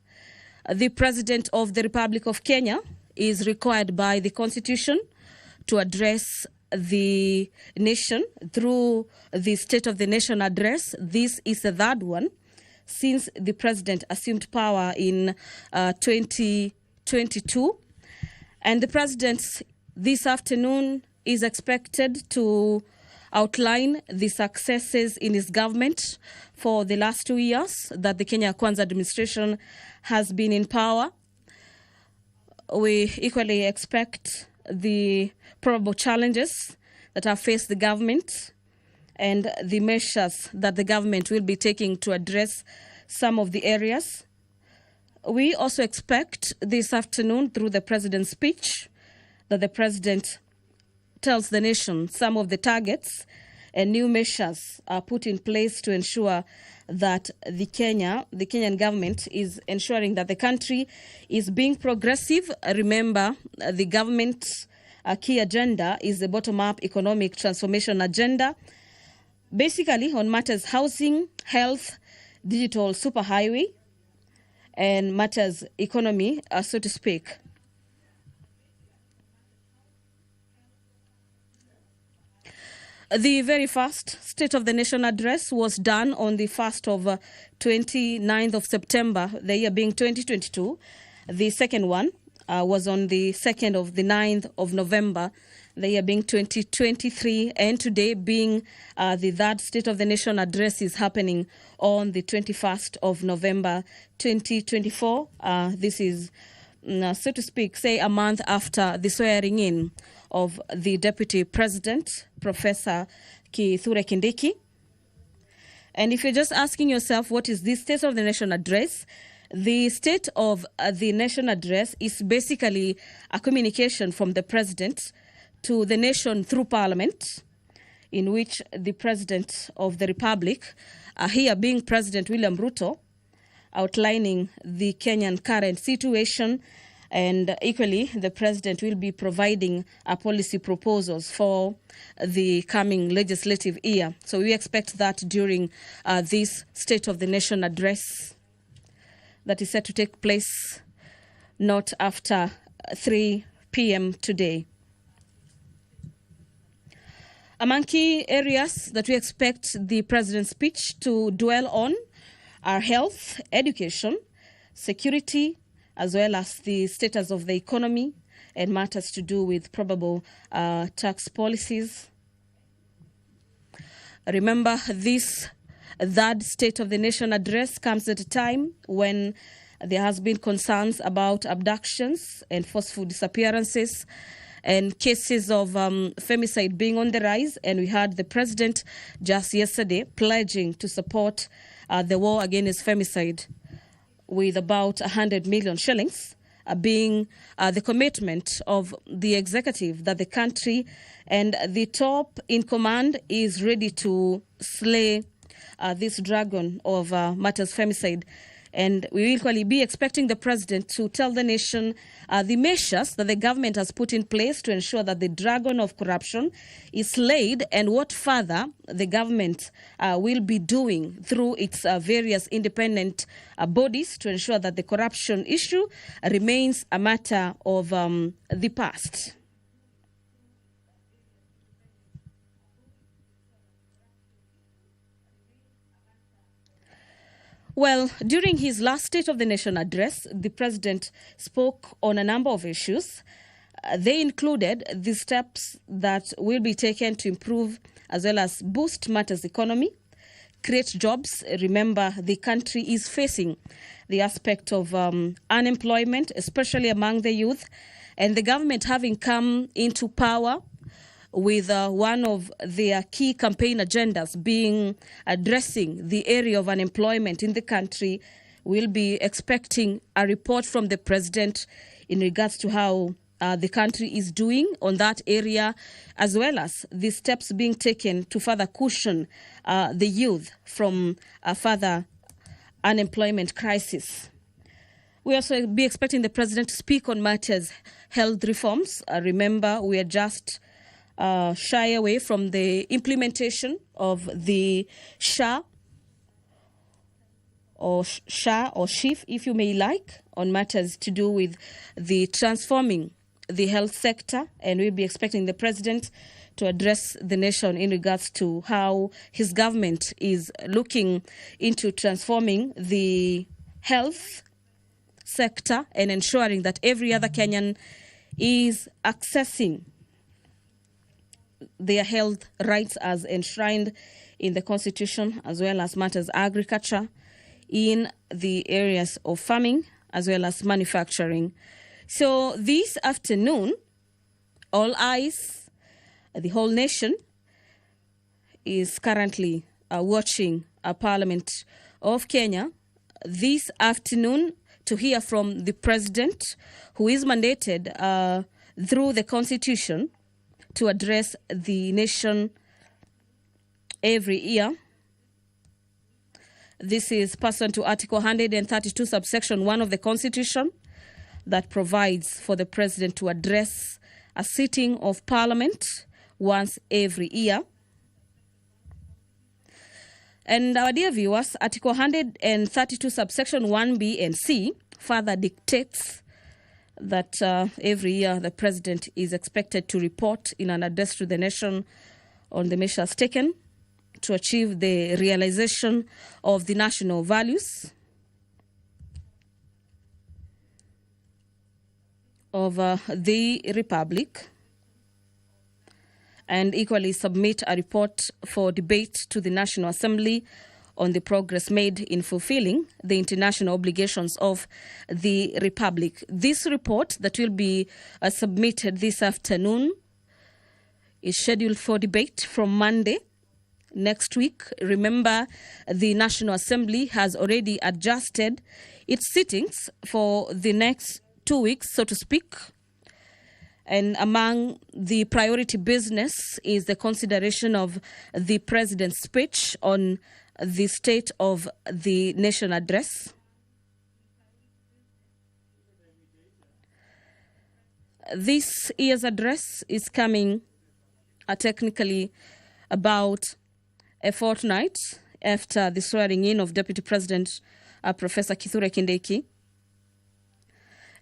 the President of the Republic of Kenya is required by the Constitution to address the nation through the State of the Nation address. This is the third one since the president assumed power in 2022. And the president this afternoon is expected to outline the successes in his government for the last 2 years that the Kenya Kwanza administration has been in power. We equally expect the probable challenges that have faced the government and the measures that the government will be taking to address some of the areas. We also expect this afternoon, through the president's speech, that the president tells the nation some of the targets and new measures are put in place to ensure that the Kenyan government is ensuring that the country is being progressive. Remember, the government's key agenda is the bottom-up economic transformation agenda, basically on matters housing, health, digital superhighway, and matters economy, so to speak. The very first State of the Nation address was done on the 1st of 29th of September, the year being 2022. The second one was on the 2nd of the 9th of November, the year being 2023. And today being the third State of the Nation address is happening on the 21st of November, 2024. This is, so to speak, say a month after the swearing in of the Deputy President, Professor Kithure Kindiki. And if you're just asking yourself, what is this State of the Nation address? The State of the Nation address is basically a communication from the President to the nation through Parliament, in which the President of the Republic, here being President William Ruto, outlining the Kenyan current situation. And equally, the president will be providing policy proposals for the coming legislative year. So we expect that during this State of the Nation address that is set to take place not after 3 p.m. today. Among key areas that we expect the president's speech to dwell on are health, education, security, as well as the status of the economy and matters to do with probable tax policies. Remember, this third State of the Nation address comes at a time when there has been concerns about abductions and forceful disappearances and cases of femicide being on the rise. And we heard the president just yesterday pledging to support the war against femicide, with about 100 million shillings being the commitment of the executive that the country and the top in command is ready to slay this dragon of matters femicide. And we will equally be expecting the president to tell the nation the measures that the government has put in place to ensure that the dragon of corruption is slayed, and what further the government will be doing through its various independent bodies to ensure that the corruption issue remains a matter of the past. Well, during his last State of the Nation address, the president spoke on a number of issues. They included the steps that will be taken to improve as well as boost matters economy, create jobs. Remember, the country is facing the aspect of unemployment, especially among the youth, and the government having come into power with one of their key campaign agendas being addressing the area of unemployment in the country. We'll be expecting a report from the president in regards to how the country is doing on that area, as well as the steps being taken to further cushion the youth from a further unemployment crisis. We also be expecting the president to speak on matters health reforms. Remember, we are just shy away from the implementation of the SHA or Shah or Chief, if you may like, on matters to do with the transforming the health sector, and we'll be expecting the president to address the nation in regards to how his government is looking into transforming the health sector and ensuring that every other Kenyan is accessing their health rights as enshrined in the Constitution, as well as matters agriculture in the areas of farming, as well as manufacturing. So this afternoon, all eyes, the whole nation is currently watching Parliament of Kenya this afternoon to hear from the president, who is mandated through the Constitution to address the nation every year. This is pursuant to Article 132, subsection 1 of the Constitution, that provides for the president to address a sitting of Parliament once every year. And our dear viewers, Article 132, subsection 1B and C further dictates that every year the president is expected to report in an address to the nation on the measures taken to achieve the realization of the national values of the Republic, and equally submit a report for debate to the National Assembly on the progress made in fulfilling the international obligations of the Republic. This report that will be submitted this afternoon is scheduled for debate from Monday next week. Remember, the National Assembly has already adjusted its sittings for the next 2 weeks, so to speak. And among the priority business is the consideration of the president's speech on the State of the Nation address. This year's address is coming technically about a fortnight after the swearing in of Deputy President Professor Kithure Kindiki.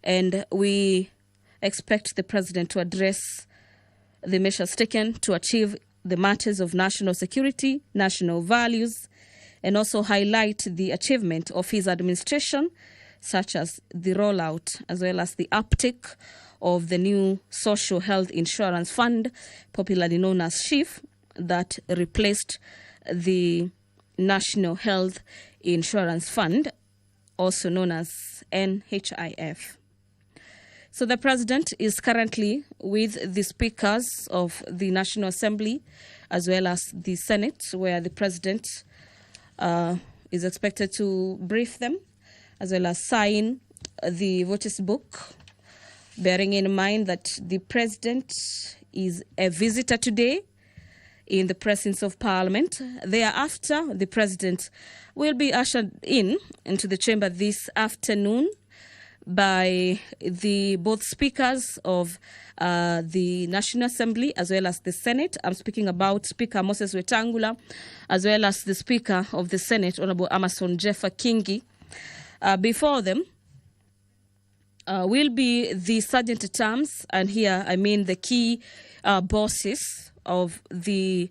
And we expect the president to address the measures taken to achieve the matters of national security, national values, and also highlight the achievement of his administration, such as the rollout as well as the uptake of the new Social Health Insurance Fund, popularly known as SHIF, that replaced the National Health Insurance Fund, also known as NHIF. So the president is currently with the speakers of the National Assembly as well as the Senate, where the president is expected to brief them as well as sign the voters' book, bearing in mind that the president is a visitor today in the presence of Parliament. Thereafter, the president will be ushered into the chamber this afternoon by the both speakers of the National Assembly as well as the Senate. I'm speaking about Speaker Moses Wetangula as well as the Speaker of the Senate, Honorable Amason Jeffa Kingi. Before them will be the Sergeant at Arms, and here I mean the key bosses of the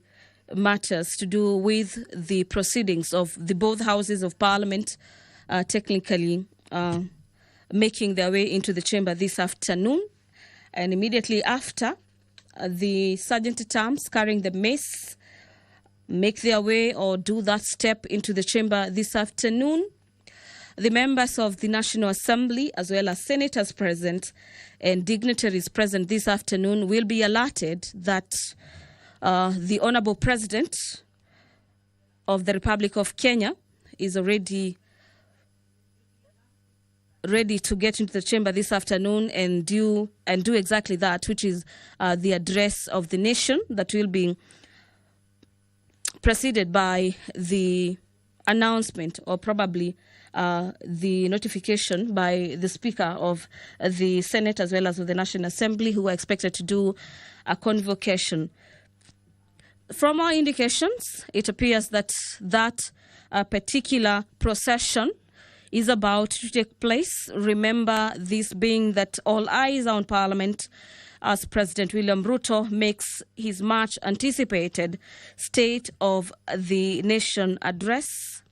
matters to do with the proceedings of the both houses of Parliament, technically making their way into the chamber this afternoon. And immediately after, the Sergeant at Arms carrying the mace make their way or do that step into the chamber this afternoon. The members of the National Assembly, as well as senators present and dignitaries present this afternoon, will be alerted that the Honorable President of the Republic of Kenya is already ready to get into the chamber this afternoon and do exactly that, which is the address of the nation that will be preceded by the announcement or probably the notification by the Speaker of the Senate as well as of the National Assembly, who are expected to do a convocation. From our indications, it appears that particular procession is about to take place. Remember, this being that all eyes are on Parliament as President William Ruto makes his much anticipated State of the Nation address.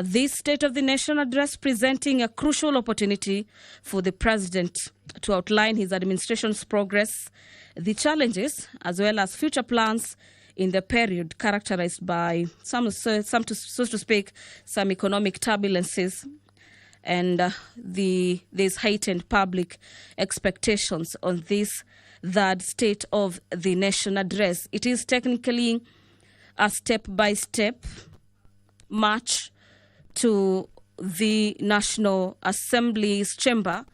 This State of the Nation address presenting a crucial opportunity for the President to outline his administration's progress, the challenges, as well as future plans in the period characterized by some to speak, some economic turbulences, and there's heightened public expectations on this third State of the Nation address. It is technically a step-by-step march to the National Assembly's chamber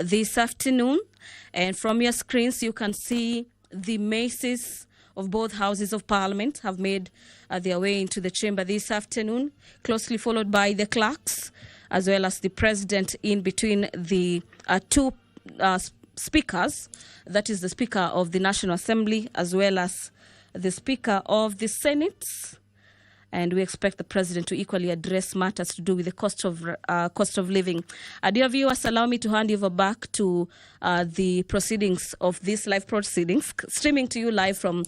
this afternoon, and from your screens you can see the maces of both houses of Parliament have made their way into the chamber this afternoon, closely followed by the clerks, as well as the President in between the two speakers, that is the Speaker of the National Assembly, as well as the Speaker of the Senate. And we expect the President to equally address matters to do with the cost of living. Dear viewers, allow me to hand you over back to the proceedings of these live proceedings, streaming to you live from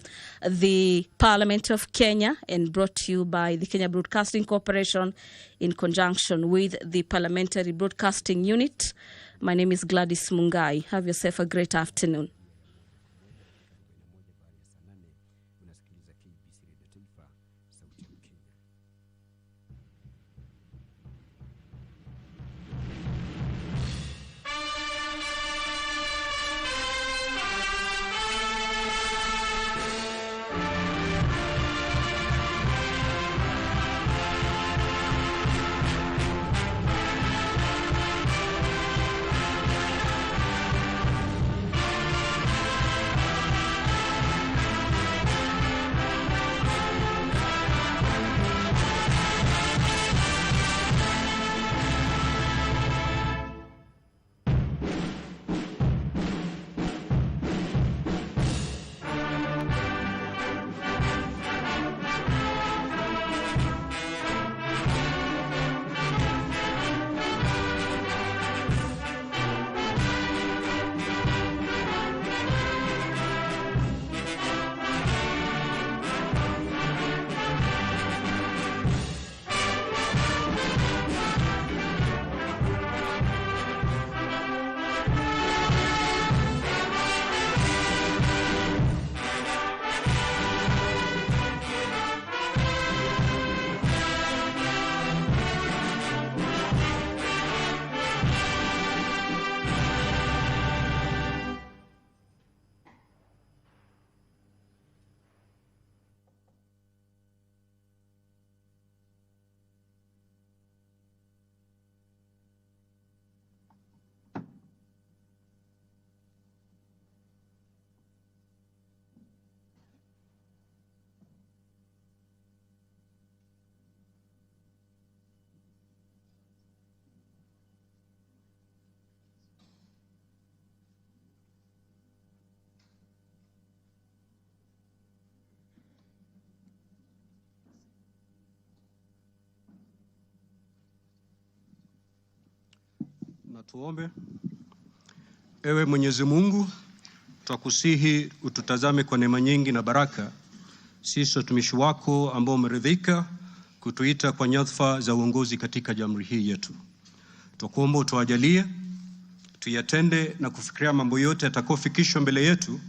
the Parliament of Kenya and brought to you by the Kenya Broadcasting Corporation in conjunction with the Parliamentary Broadcasting Unit. My name is Gladys Mungai. Have yourself a great afternoon. Na tuombe. Ewe Mwenyezi Mungu, twakusihi ututazame kwa neema nyingi na baraka, sisi watumishi wako ambao umeridhika kutuita kwa nyadhifa za uongozi katika jamhuri hii yetu. Twakuomba utuajalie tuyatende na kufikiria mambo yote yatakayofikishwa mbele yetu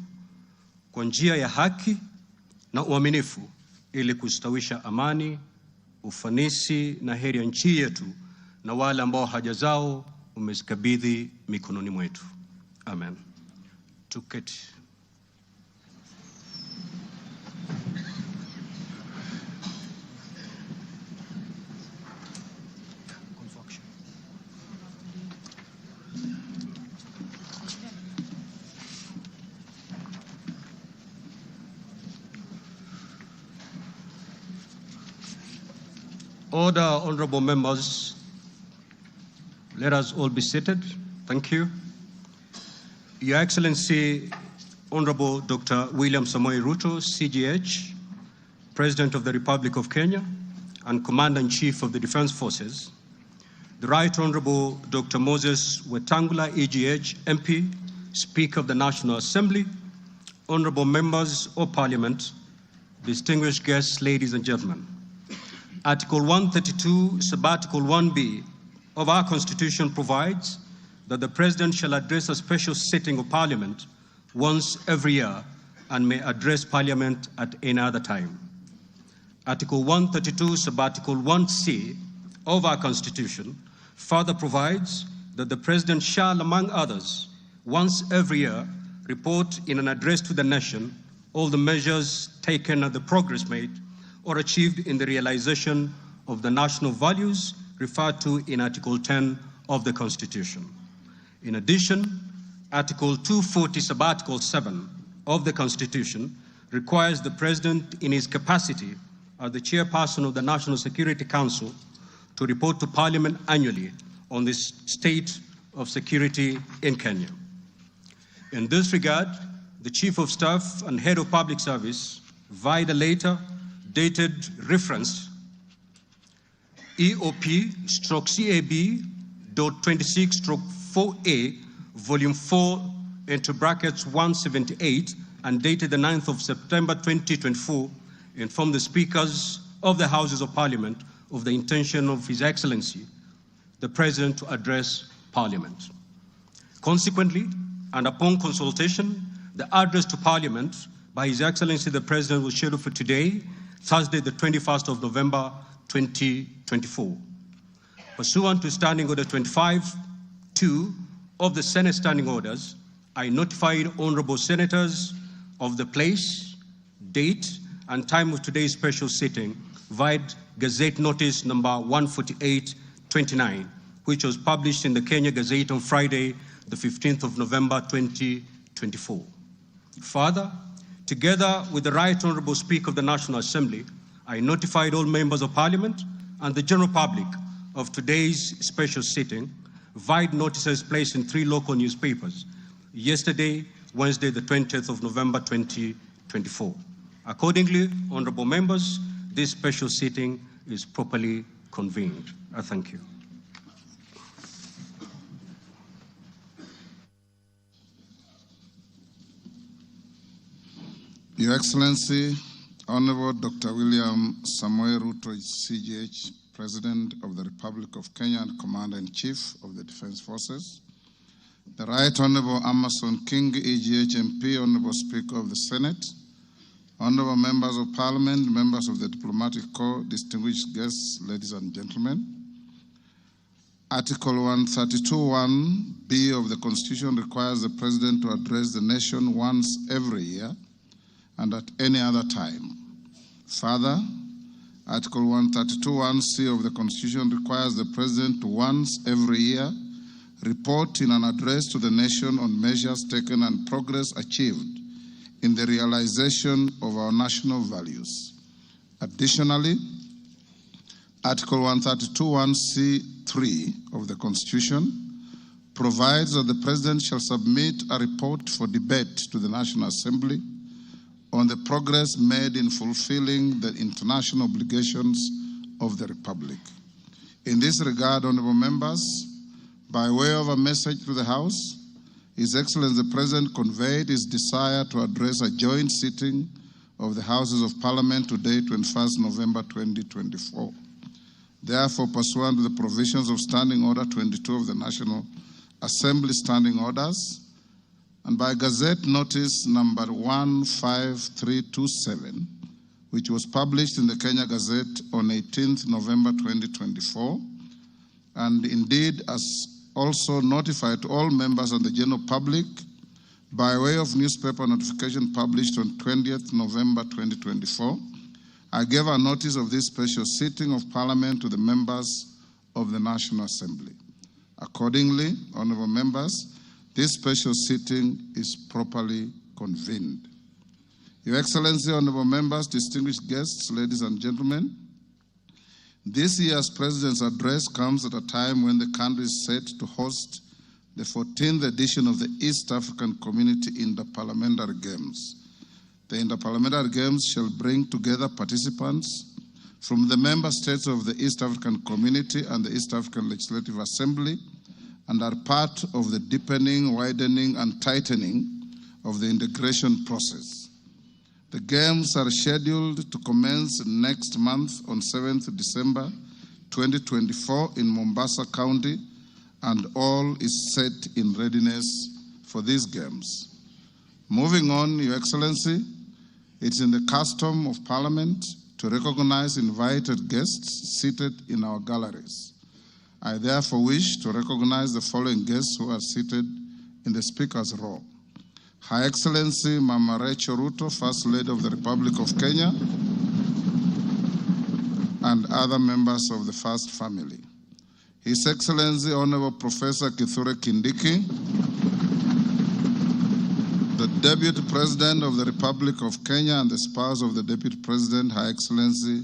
kwa njia ya haki na uaminifu, ili kustawisha amani, ufanisi na heri ya nchi yetu na wale ambao haja zao umezikabidhi mikononi mwetu. Amen. Tuketi. Order, honorable members. Let us all be seated. Thank you. Your Excellency, Honorable Dr. William Samoei Ruto, CGH, President of the Republic of Kenya, and Commander-in-Chief of the Defense Forces, the Right Honorable Dr. Moses Wetangula, EGH, MP, Speaker of the National Assembly, honorable members of Parliament, distinguished guests, ladies and gentlemen. Article 132, Subarticle 1B of our Constitution provides that the President shall address a special sitting of Parliament once every year and may address Parliament at any other time. Article 132, Subarticle 1C of our Constitution further provides that the President shall, among others, once every year, report in an address to the nation all the measures taken and the progress made or achieved in the realization of the national values referred to in Article 10 of the Constitution. In addition, Article 240, Subarticle 7 of the Constitution requires the President in his capacity as the chairperson of the National Security Council to report to Parliament annually on the state of security in Kenya. In this regard, the Chief of Staff and Head of Public Service, via a letter dated reference EOP/CAB.26/4A, Volume 4, into brackets 178, and dated the 9th of September 2024, informed the Speakers of the Houses of Parliament of the intention of His Excellency, the President, to address Parliament. Consequently, and upon consultation, the address to Parliament by His Excellency the President was scheduled for today, Thursday, the 21st of November, 2024. Pursuant to Standing Order 25-2 of the Senate Standing Orders, I notified honorable senators of the place, date, and time of today's special sitting via Gazette Notice number 148/29, which was published in the Kenya Gazette on Friday, the 15th of November, 2024. Further, together with the Right Honorable Speaker of the National Assembly, I notified all members of Parliament and the general public of today's special sitting via notices placed in 3 local newspapers yesterday, Wednesday, the 20th of November, 2024. Accordingly, honorable members, this special sitting is properly convened. I thank you. Your Excellency, Honorable Dr. William Samoei Ruto, CGH, President of the Republic of Kenya and Commander-in-Chief of the Defense Forces, the Right Honorable Amason King, EGH MP, Honorable Speaker of the Senate, Honorable Members of Parliament, members of the Diplomatic Corps, distinguished guests, ladies and gentlemen. Article 132(1)(b) of the Constitution requires the President to address the nation once every year and at any other time. Further, Article 132(1)(c) of the Constitution requires the President to once every year report in an address to the nation on measures taken and progress achieved in the realization of our national values. Additionally, Article 132(1)(c)(3) of the Constitution provides that the President shall submit a report for debate to the National Assembly on the progress made in fulfilling the international obligations of the Republic. In this regard, honorable members, by way of a message to the House, His Excellency the President conveyed his desire to address a joint sitting of the Houses of Parliament today, 21st November 2024. Therefore, pursuant to the provisions of Standing Order 22 of the National Assembly Standing Orders, and by Gazette Notice number 15327, which was published in the Kenya Gazette on 18th November 2024, and indeed as also notified to all members and the general public by way of newspaper notification published on 20th November 2024, I gave a notice of this special sitting of Parliament to the members of the National Assembly. Accordingly, honorable members, this special sitting is properly convened. Your Excellency, honorable members, distinguished guests, ladies and gentlemen, this year's President's address comes at a time when the country is set to host the 14th edition of the East African Community Interparliamentary Games. The Interparliamentary Games shall bring together participants from the member states of the East African Community and the East African Legislative Assembly, and are part of the deepening, widening, and tightening of the integration process. The Games are scheduled to commence next month on 7th December 2024 in Mombasa County, and all is set in readiness for these Games. Moving on, Your Excellency, it's in the custom of Parliament to recognize invited guests seated in our galleries. I therefore wish to recognize the following guests who are seated in the Speaker's row. Her Excellency Mama Rachel Ruto, First Lady of the Republic of Kenya, and other members of the First Family. His Excellency Honorable Professor Kithure Kindiki, the Deputy President of the Republic of Kenya and the spouse of the Deputy President, Her Excellency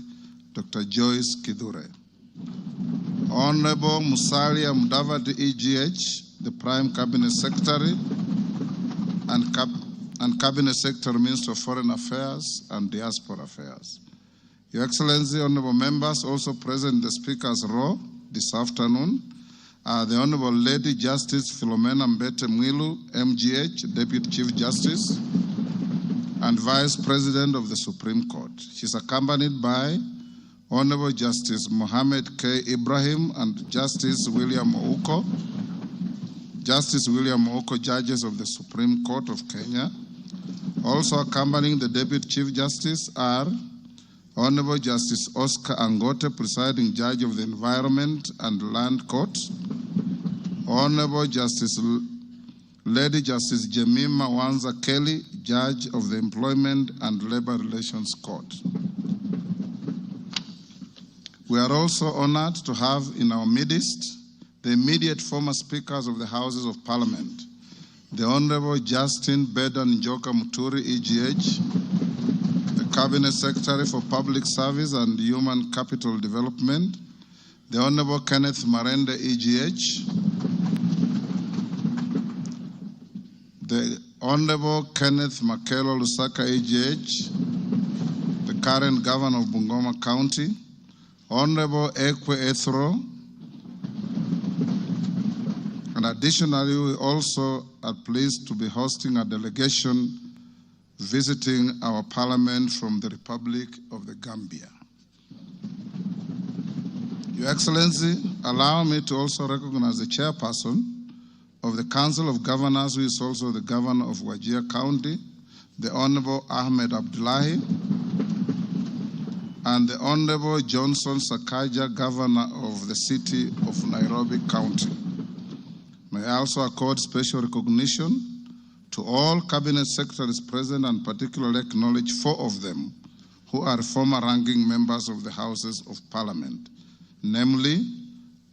Dr. Joyce Kithure. Honorable Musalia Mudavadi EGH, the Prime Cabinet Secretary and Cabinet Secretary, Minister of Foreign Affairs and Diaspora Affairs. Your Excellency, honorable members, also present in the Speaker's row this afternoon are the Honorable Lady Justice Philomena Mbete Mwilu, MGH, Deputy Chief Justice and Vice President of the Supreme Court. She's accompanied by Honorable Justice Mohammed K. Ibrahim and Justice William Ouko. Justice William Ouko, judges of the Supreme Court of Kenya. Also accompanying the Deputy Chief Justice are Honorable Justice Oscar Angote, presiding judge of the Environment and Land Court. Honorable Justice Lady Justice Jemima Wanza Kelly, judge of the Employment and Labor Relations Court. We are also honored to have in our midst the immediate former speakers of the Houses of Parliament, the Honorable Justin Bedan Njoka Muturi, EGH, the Cabinet Secretary for Public Service and Human Capital Development, the Honorable Kenneth Marende, EGH, the Honorable Kenneth Makelo Lusaka, EGH, the current Governor of Bungoma County, Honorable Ekwe Ethro, and additionally, we also are pleased to be hosting a delegation visiting our Parliament from the Republic of the Gambia. Your Excellency, allow me to also recognize the chairperson of the Council of Governors, who is also the Governor of Wajir County, the Honorable Ahmed Abdullahi, and the Honorable Johnson Sakaja, Governor of the City of Nairobi County. May I also accord special recognition to all Cabinet Secretaries present and particularly acknowledge 4 of them who are former ranking members of the Houses of Parliament, namely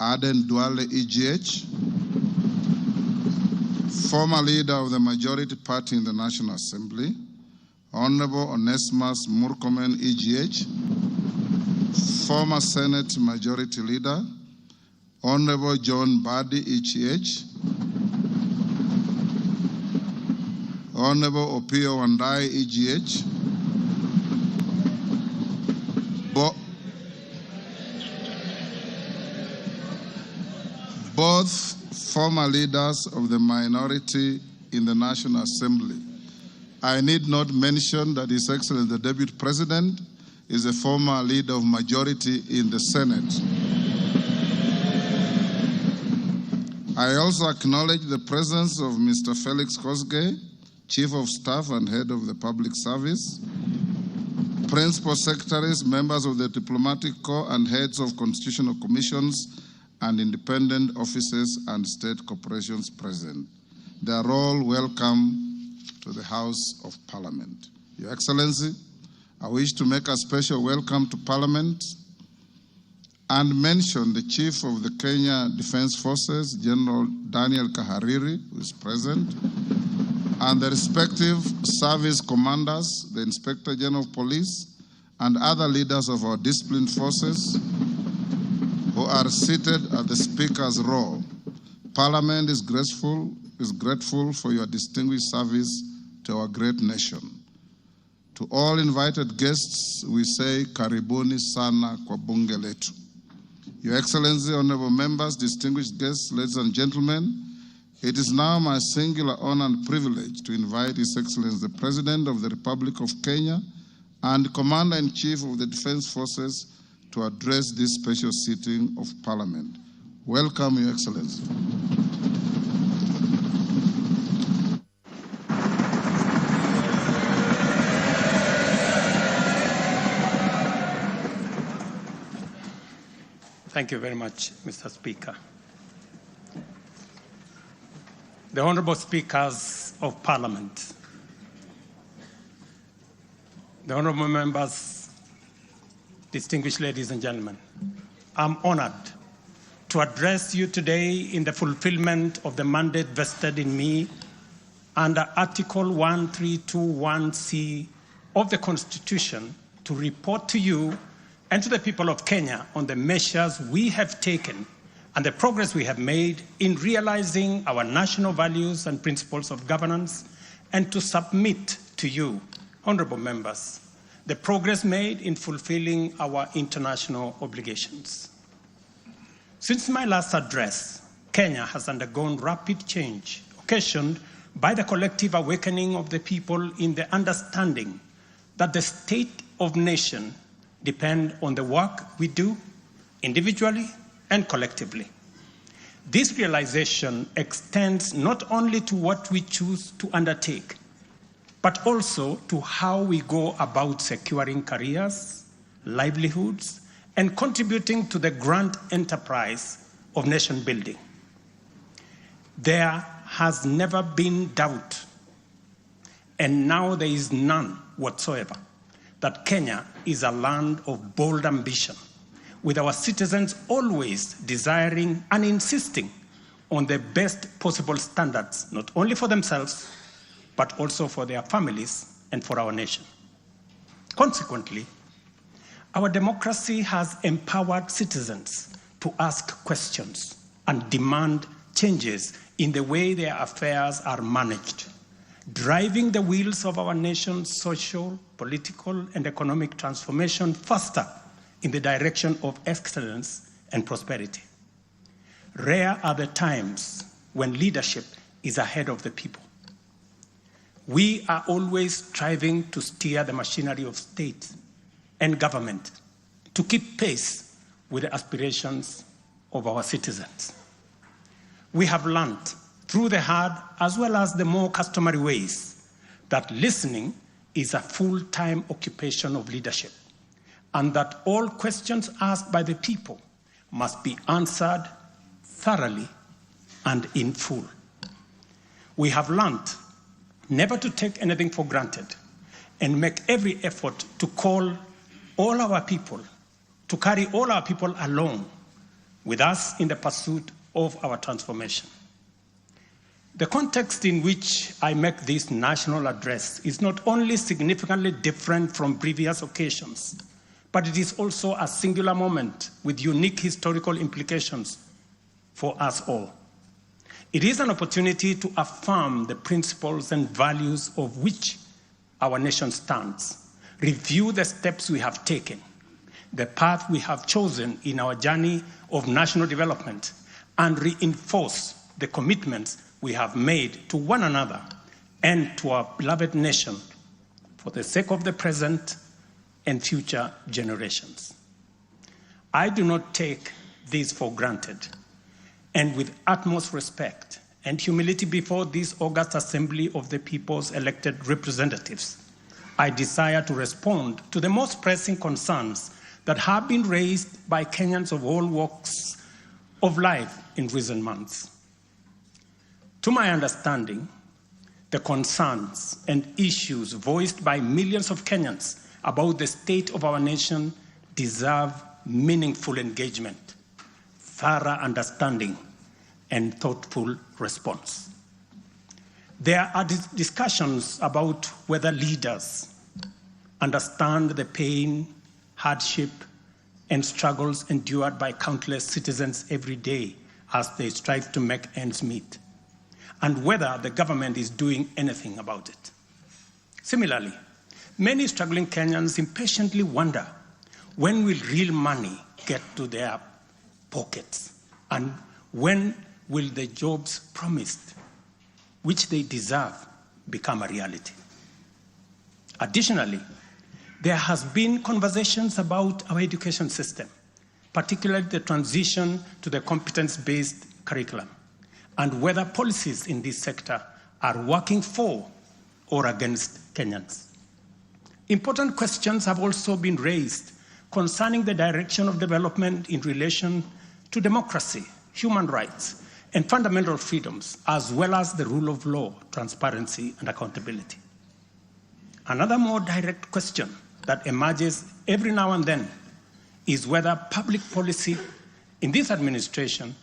Aden Duale, EGH, former leader of the majority party in the National Assembly, Honorable Onesimus Murkomen, EGH, former Senate Majority Leader, Honorable John Badi, EGH, Honorable Opio Wandai, EGH, both former leaders of the minority in the National Assembly. I need not mention that His Excellency the Deputy President is a former leader of majority in the Senate. I also acknowledge the presence of Mr. Felix Kosgei, Chief of Staff and Head of the Public Service, Principal Secretaries, members of the Diplomatic Corps, and heads of constitutional commissions and independent offices and state corporations present. They are all welcome to the House of Parliament. Your Excellency, I wish to make a special welcome to Parliament and mention the Chief of the Kenya Defense Forces, General Daniel Kahariri, who is present, and the respective service commanders, the Inspector General of Police, and other leaders of our disciplined forces who are seated at the Speaker's row. Parliament is grateful for your distinguished service to our great nation. To all invited guests, we say karibuni sana kwa bunge letu. Your Excellency, honorable members, distinguished guests, ladies and gentlemen, it is now my singular honor and privilege to invite His Excellency the President of the Republic of Kenya and Commander-in-Chief of the Defense Forces to address this special sitting of Parliament. Welcome, Your Excellency. Thank you very much, Mr. Speaker. The Honorable Speakers of Parliament, the Honorable Members, distinguished ladies and gentlemen, I'm honored to address you today in the fulfillment of the mandate vested in me under Article 1321C of the Constitution to report to you and to the people of Kenya on the measures we have taken and the progress we have made in realizing our national values and principles of governance, and to submit to you, honorable members, the progress made in fulfilling our international obligations. Since my last address, Kenya has undergone rapid change, occasioned by the collective awakening of the people in the understanding that the state of nation depend on the work we do individually and collectively. This realization extends not only to what we choose to undertake, but also to how we go about securing careers, livelihoods, and contributing to the grand enterprise of nation building. There has never been doubt, and now there is none whatsoever, that Kenya is a land of bold ambition, with our citizens always desiring and insisting on the best possible standards, not only for themselves, but also for their families and for our nation. Consequently, our democracy has empowered citizens to ask questions and demand changes in the way their affairs are managed, driving the wheels of our nation's social, political, and economic transformation faster in the direction of excellence and prosperity. Rare are the times when leadership is ahead of the people. We are always striving to steer the machinery of state and government to keep pace with the aspirations of our citizens. We have learned through the hard as well as the more customary ways that listening is a full-time occupation of leadership, and that all questions asked by the people must be answered thoroughly and in full. We have learned never to take anything for granted and make every effort to carry all our people along with us in the pursuit of our transformation. The context in which I make this national address is not only significantly different from previous occasions, but it is also a singular moment with unique historical implications for us all. It is an opportunity to affirm the principles and values of which our nation stands, review the steps we have taken, the path we have chosen in our journey of national development, and reinforce the commitments we have made to one another and to our beloved nation for the sake of the present and future generations. I do not take this for granted, and with utmost respect and humility before this august assembly of the people's elected representatives, I desire to respond to the most pressing concerns that have been raised by Kenyans of all walks of life in recent months. To my understanding, the concerns and issues voiced by millions of Kenyans about the state of our nation deserve meaningful engagement, thorough understanding, and thoughtful response. There are discussions about whether leaders understand the pain, hardship, and struggles endured by countless citizens every day as they strive to make ends meet, and whether the government is doing anything about it. Similarly, many struggling Kenyans impatiently wonder, when will real money get to their pockets? And when will the jobs promised, which they deserve, become a reality? Additionally, there has been conversations about our education system, particularly the transition to the competence-based curriculum, and whether policies in this sector are working for or against Kenyans. Important questions have also been raised concerning the direction of development in relation to democracy, human rights, and fundamental freedoms, as well as the rule of law, transparency, and accountability. Another more direct question that emerges every now and then is whether public policy in this administration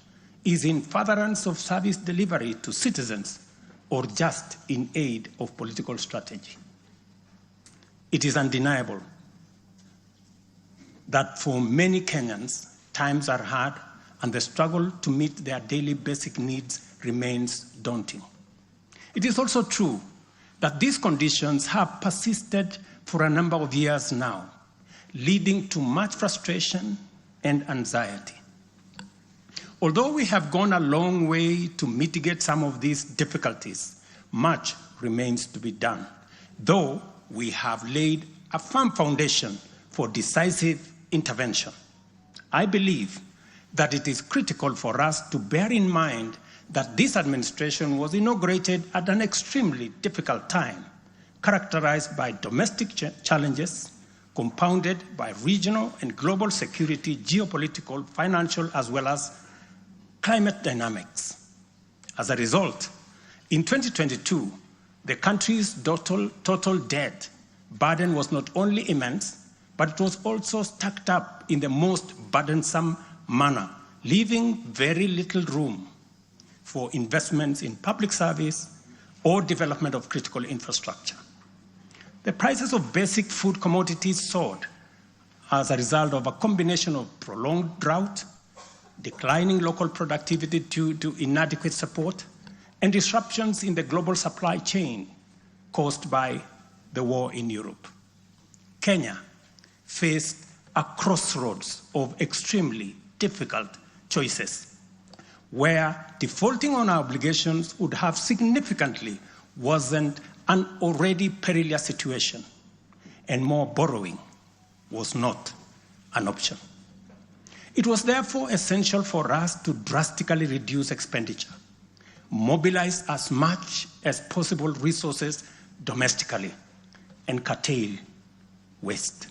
is in furtherance of service delivery to citizens or just in aid of political strategy. It is undeniable that for many Kenyans, times are hard and the struggle to meet their daily basic needs remains daunting. It is also true that these conditions have persisted for a number of years now, leading to much frustration and anxiety. Although we have gone a long way to mitigate some of these difficulties, much remains to be done, though we have laid a firm foundation for decisive intervention. I believe that it is critical for us to bear in mind that this administration was inaugurated at an extremely difficult time, characterized by domestic challenges, compounded by regional and global security, geopolitical, financial, as well as climate dynamics. As a result, in 2022, the country's total debt burden was not only immense, but it was also stacked up in the most burdensome manner, leaving very little room for investments in public service or development of critical infrastructure. The prices of basic food commodities soared as a result of a combination of prolonged drought, declining local productivity due to inadequate support, and disruptions in the global supply chain caused by the war in Europe. Kenya faced a crossroads of extremely difficult choices, where defaulting on our obligations would have significantly worsened an already perilous situation, and more borrowing was not an option. It was therefore essential for us to drastically reduce expenditure, mobilize as much as possible resources domestically, and curtail waste.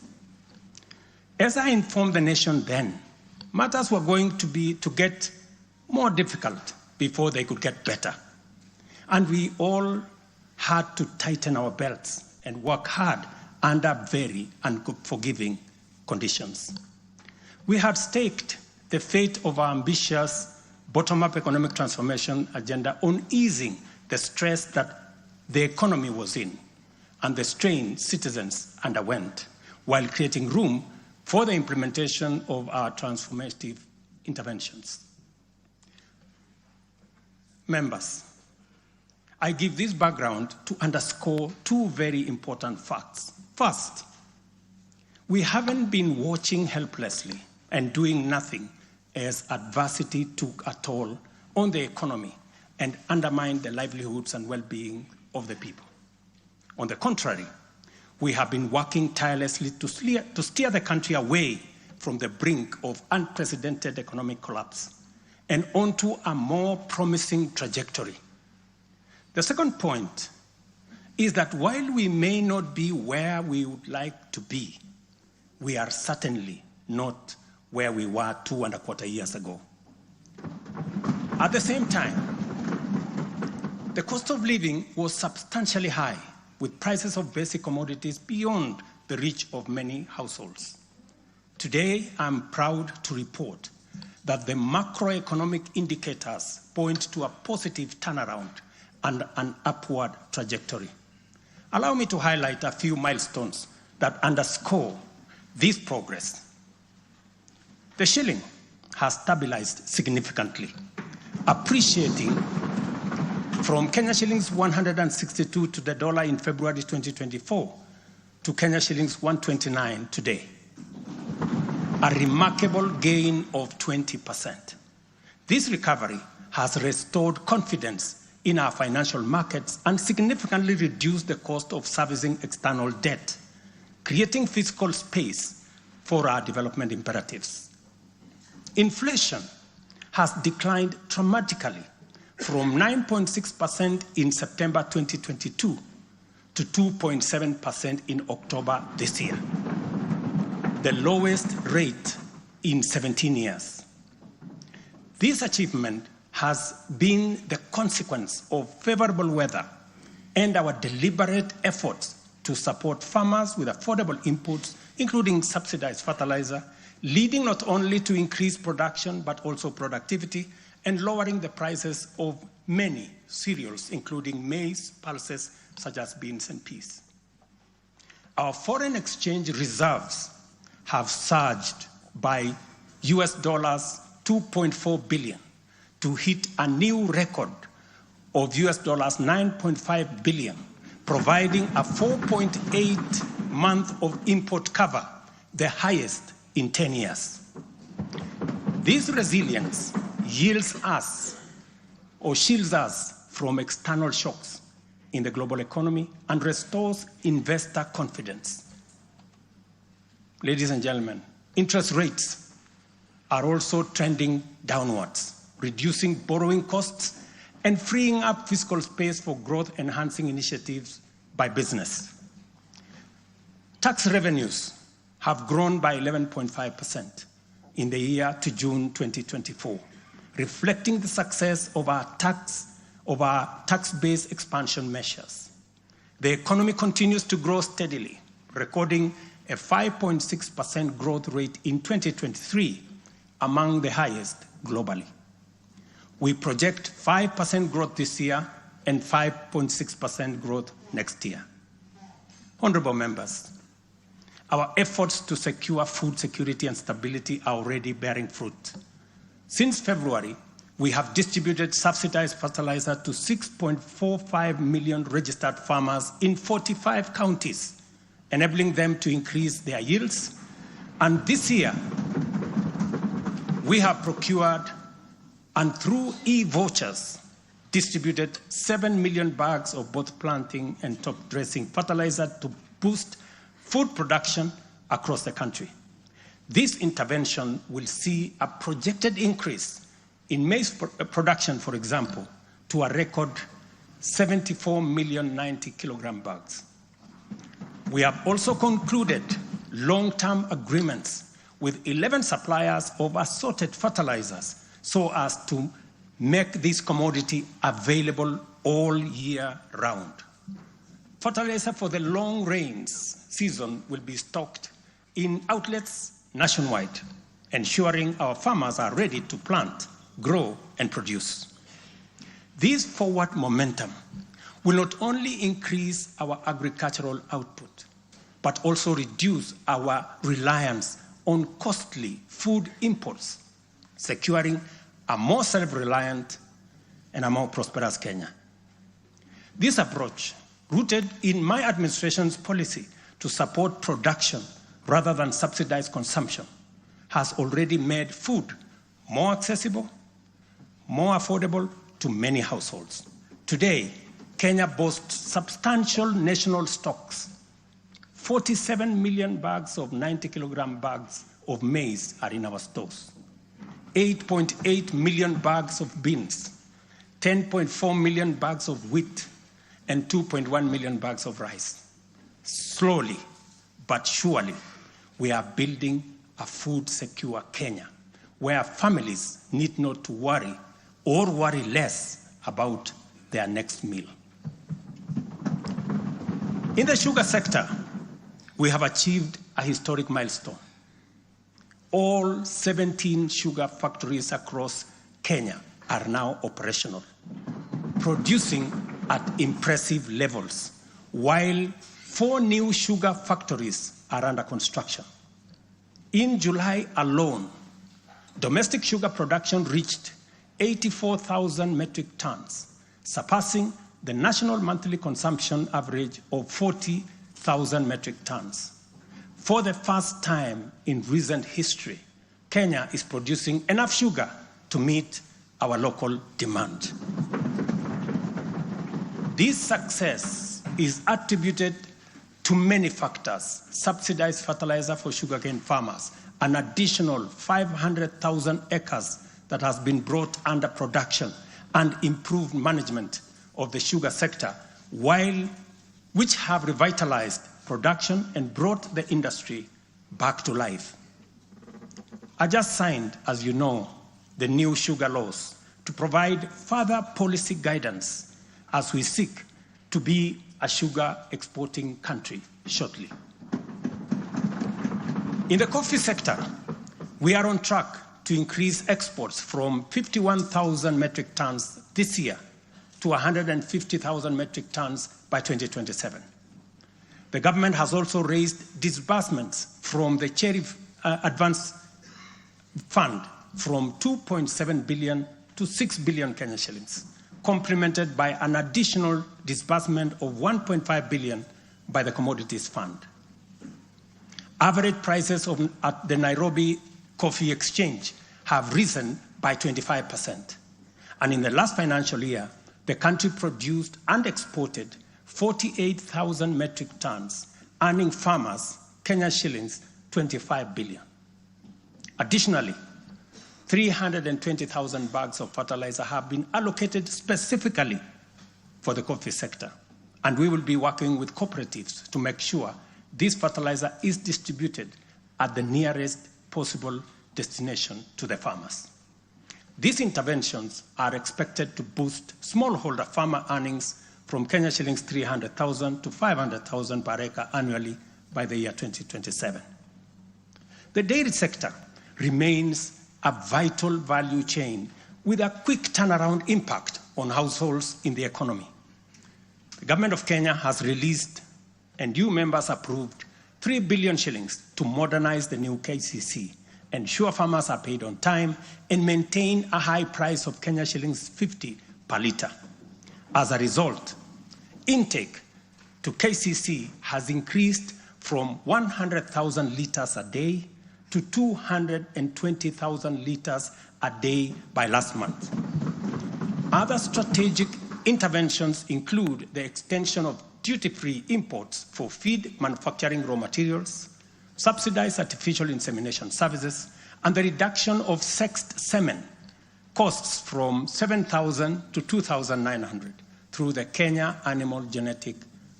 As I informed the nation then, matters were going to get more difficult before they could get better. And we all had to tighten our belts and work hard under very unforgiving conditions. We had staked the fate of our ambitious bottom-up economic transformation agenda on easing the stress that the economy was in and the strain citizens underwent, while creating room for the implementation of our transformative interventions. Members, I give this background to underscore two very important facts. First, we haven't been watching helplessly and doing nothing as adversity took a toll on the economy and undermined the livelihoods and well-being of the people. On the contrary, we have been working tirelessly to steer the country away from the brink of unprecedented economic collapse and onto a more promising trajectory. The second point is that while we may not be where we would like to be, we are certainly not where we were 2.25 years ago. At the same time, the cost of living was substantially high, with prices of basic commodities beyond the reach of many households. Today, I'm proud to report that the macroeconomic indicators point to a positive turnaround and an upward trajectory. Allow me to highlight a few milestones that underscore this progress. The shilling has stabilized significantly, appreciating from Kenya shillings 162 to the dollar in February 2024 to Kenya shillings 129 today, a remarkable gain of 20%. This recovery has restored confidence in our financial markets and significantly reduced the cost of servicing external debt, creating fiscal space for our development imperatives. Inflation has declined dramatically from 9.6% in September 2022 to 2.7% in October this year, the lowest rate in 17 years. This achievement has been the consequence of favorable weather and our deliberate efforts to support farmers with affordable inputs, including subsidized fertilizer, leading not only to increased production but also productivity and lowering the prices of many cereals, including maize, pulses, such as beans and peas. Our foreign exchange reserves have surged by US dollars 2.4 billion to hit a new record of US dollars 9.5 billion, providing a 4.8 month of import cover, the highest in 10 years. This resilience shields us from external shocks in the global economy and restores investor confidence. Ladies and gentlemen, interest rates are also trending downwards, reducing borrowing costs and freeing up fiscal space for growth-enhancing initiatives by business. Tax revenues have grown by 11.5% in the year to June 2024, reflecting the success of our tax-based expansion measures. The economy continues to grow steadily, recording a 5.6% growth rate in 2023, among the highest globally. We project 5% growth this year and 5.6% growth next year. Honorable members, our efforts to secure food security and stability are already bearing fruit. Since February, we have distributed subsidized fertilizer to 6.45 million registered farmers in 45 counties, enabling them to increase their yields. And this year, we have procured and through e-vouchers distributed 7 million bags of both planting and top dressing fertilizer to boost food production across the country. This intervention will see a projected increase in maize production, for example, to a record 74 million 90 kilogram bags. We have also concluded long-term agreements with 11 suppliers of assorted fertilizers so as to make this commodity available all year round. Fertilizer for the long rains season will be stocked in outlets nationwide, ensuring our farmers are ready to plant, grow, and produce. This forward momentum will not only increase our agricultural output, but also reduce our reliance on costly food imports, securing a more self-reliant and a more prosperous Kenya. This approach, rooted in my administration's policy to support production rather than subsidize consumption, has already made food more accessible, more affordable to many households. Today, Kenya boasts substantial national stocks. 47 million bags of 90-kilogram bags of maize are in our stores. 8.8 million bags of beans, 10.4 million bags of wheat, and 2.1 million bags of rice. Slowly but surely, we are building a food-secure Kenya, where families need not to worry or worry less about their next meal. In the sugar sector, we have achieved a historic milestone. All 17 sugar factories across Kenya are now operational, producing at impressive levels, while 4 new sugar factories are under construction. In July alone, domestic sugar production reached 84,000 metric tons, surpassing the national monthly consumption average of 40,000 1,000 metric tons. For the first time in recent history, Kenya is producing enough sugar to meet our local demand. This success is attributed to many factors: subsidized fertilizer for sugarcane farmers, an additional 500,000 acres that has been brought under production, and improved management of the sugar sector, which have revitalized production and brought the industry back to life. I just signed, as you know, the new sugar laws to provide further policy guidance as we seek to be a sugar exporting country shortly. In the coffee sector, we are on track to increase exports from 51,000 metric tons this year to 150,000 metric tons by 2027. The government has also raised disbursements from the Cherry Advance Fund from 2.7 billion to 6 billion Kenya shillings, complemented by an additional disbursement of 1.5 billion by the Commodities Fund. Average prices at the Nairobi Coffee Exchange have risen by 25%. And in the last financial year, the country produced and exported 48,000 metric tons, earning farmers Kenya shillings 25 billion. Additionally, 320,000 bags of fertilizer have been allocated specifically for the coffee sector. And we will be working with cooperatives to make sure this fertilizer is distributed at the nearest possible destination to the farmers. These interventions are expected to boost smallholder farmer earnings from Kenya shillings 300,000 to 500,000 per acre annually by the year 2027. The dairy sector remains a vital value chain with a quick turnaround impact on households in the economy. The government of Kenya has released and you members approved 3 billion shillings to modernize the new KCC, ensure farmers are paid on time, and maintain a high price of Kenya shillings 50 per litre. As a result, intake to KCC has increased from 100,000 litres a day to 220,000 litres a day by last month. Other strategic interventions include the extension of duty-free imports for feed manufacturing raw materials, subsidized artificial insemination services, and the reduction of sexed semen costs from 7,000 to 2,900 through the Kenya Animal Genetic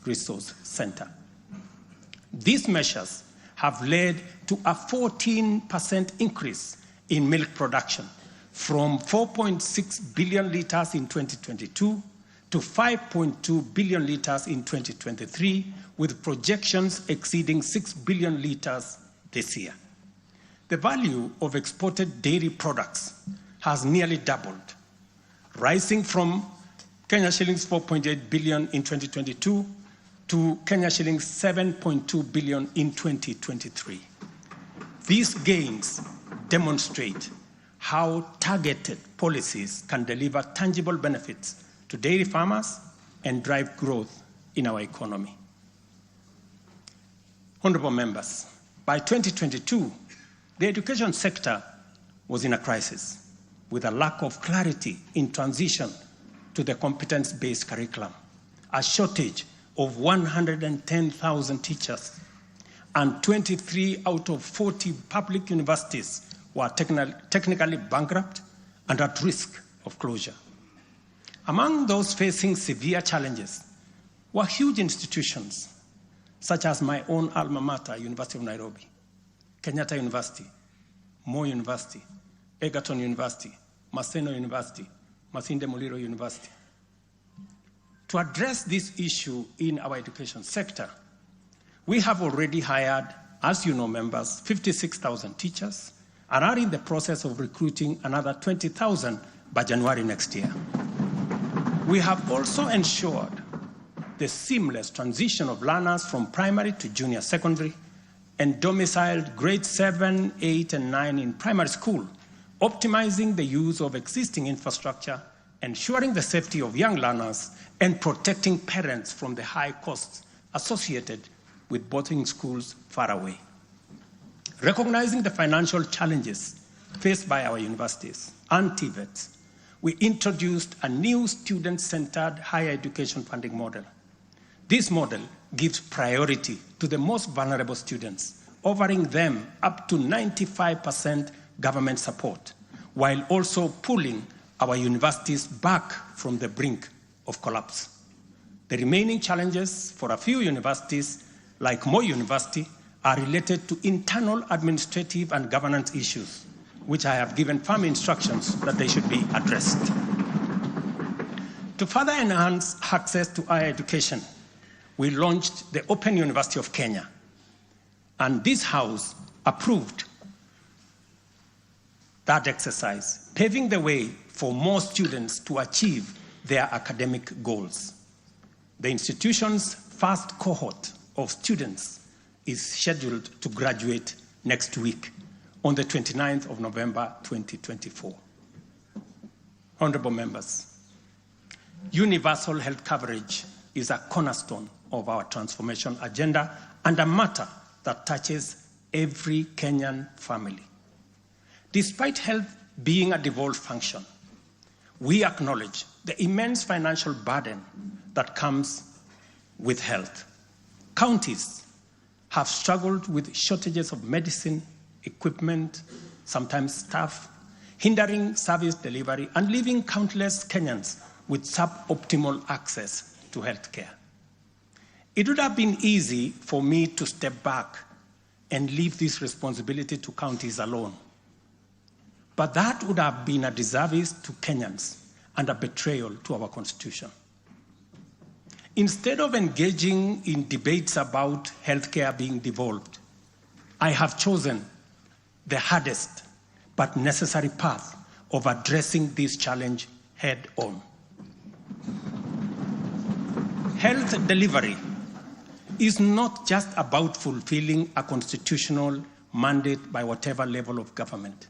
Resource Center. These measures have led to a 14% increase in milk production from 4.6 billion litres in 2022 to 5.2 billion litres in 2023, with projections exceeding 6 billion litres this year. The value of exported dairy products has nearly doubled, rising from Kenya shillings 4.8 billion in 2022 to Kenya shillings 7.2 billion in 2023. These gains demonstrate how targeted policies can deliver tangible benefits to dairy farmers and drive growth in our economy. Honorable members, by 2022, the education sector was in a crisis with a lack of clarity in transition to the competence-based curriculum, a shortage of 110,000 teachers, and 23 out of 40 public universities were technically bankrupt and at risk of closure. Among those facing severe challenges were huge institutions such as my own alma mater, University of Nairobi, Kenyatta University, Moi University, Egerton University, Maseno University, Masinde Muliro University. To address this issue in our education sector, we have already hired, as you know, members, 56,000 teachers and are in the process of recruiting another 20,000 by January next year. We have also ensured the seamless transition of learners from primary to junior secondary and domiciled grades 7, 8, and 9 in primary school, optimizing the use of existing infrastructure, ensuring the safety of young learners, and protecting parents from the high costs associated with boarding schools far away. Recognizing the financial challenges faced by our universities and TVETs, we introduced a new student-centered higher education funding model. This model gives priority to the most vulnerable students, offering them up to 95% government support, while also pulling our universities back from the brink of collapse. The remaining challenges for a few universities, like Moi University, are related to internal administrative and governance issues, which I have given firm instructions that they should be addressed. To further enhance access to higher education, we launched the Open University of Kenya, and this House approved that exercise, paving the way for more students to achieve their academic goals. The institution's first cohort of students is scheduled to graduate next week on the 29th of November 2024. Honorable members, universal health coverage is a cornerstone of our transformation agenda and a matter that touches every Kenyan family. Despite health being a devolved function, we acknowledge the immense financial burden that comes with health. Counties have struggled with shortages of medicine, equipment, sometimes staff, hindering service delivery and leaving countless Kenyans with suboptimal access to health care. It would have been easy for me to step back and leave this responsibility to counties alone. But that would have been a disservice to Kenyans and a betrayal to our Constitution. Instead of engaging in debates about healthcare being devolved, I have chosen the hardest but necessary path of addressing this challenge head on. Health delivery is not just about fulfilling a constitutional mandate by whatever level of government.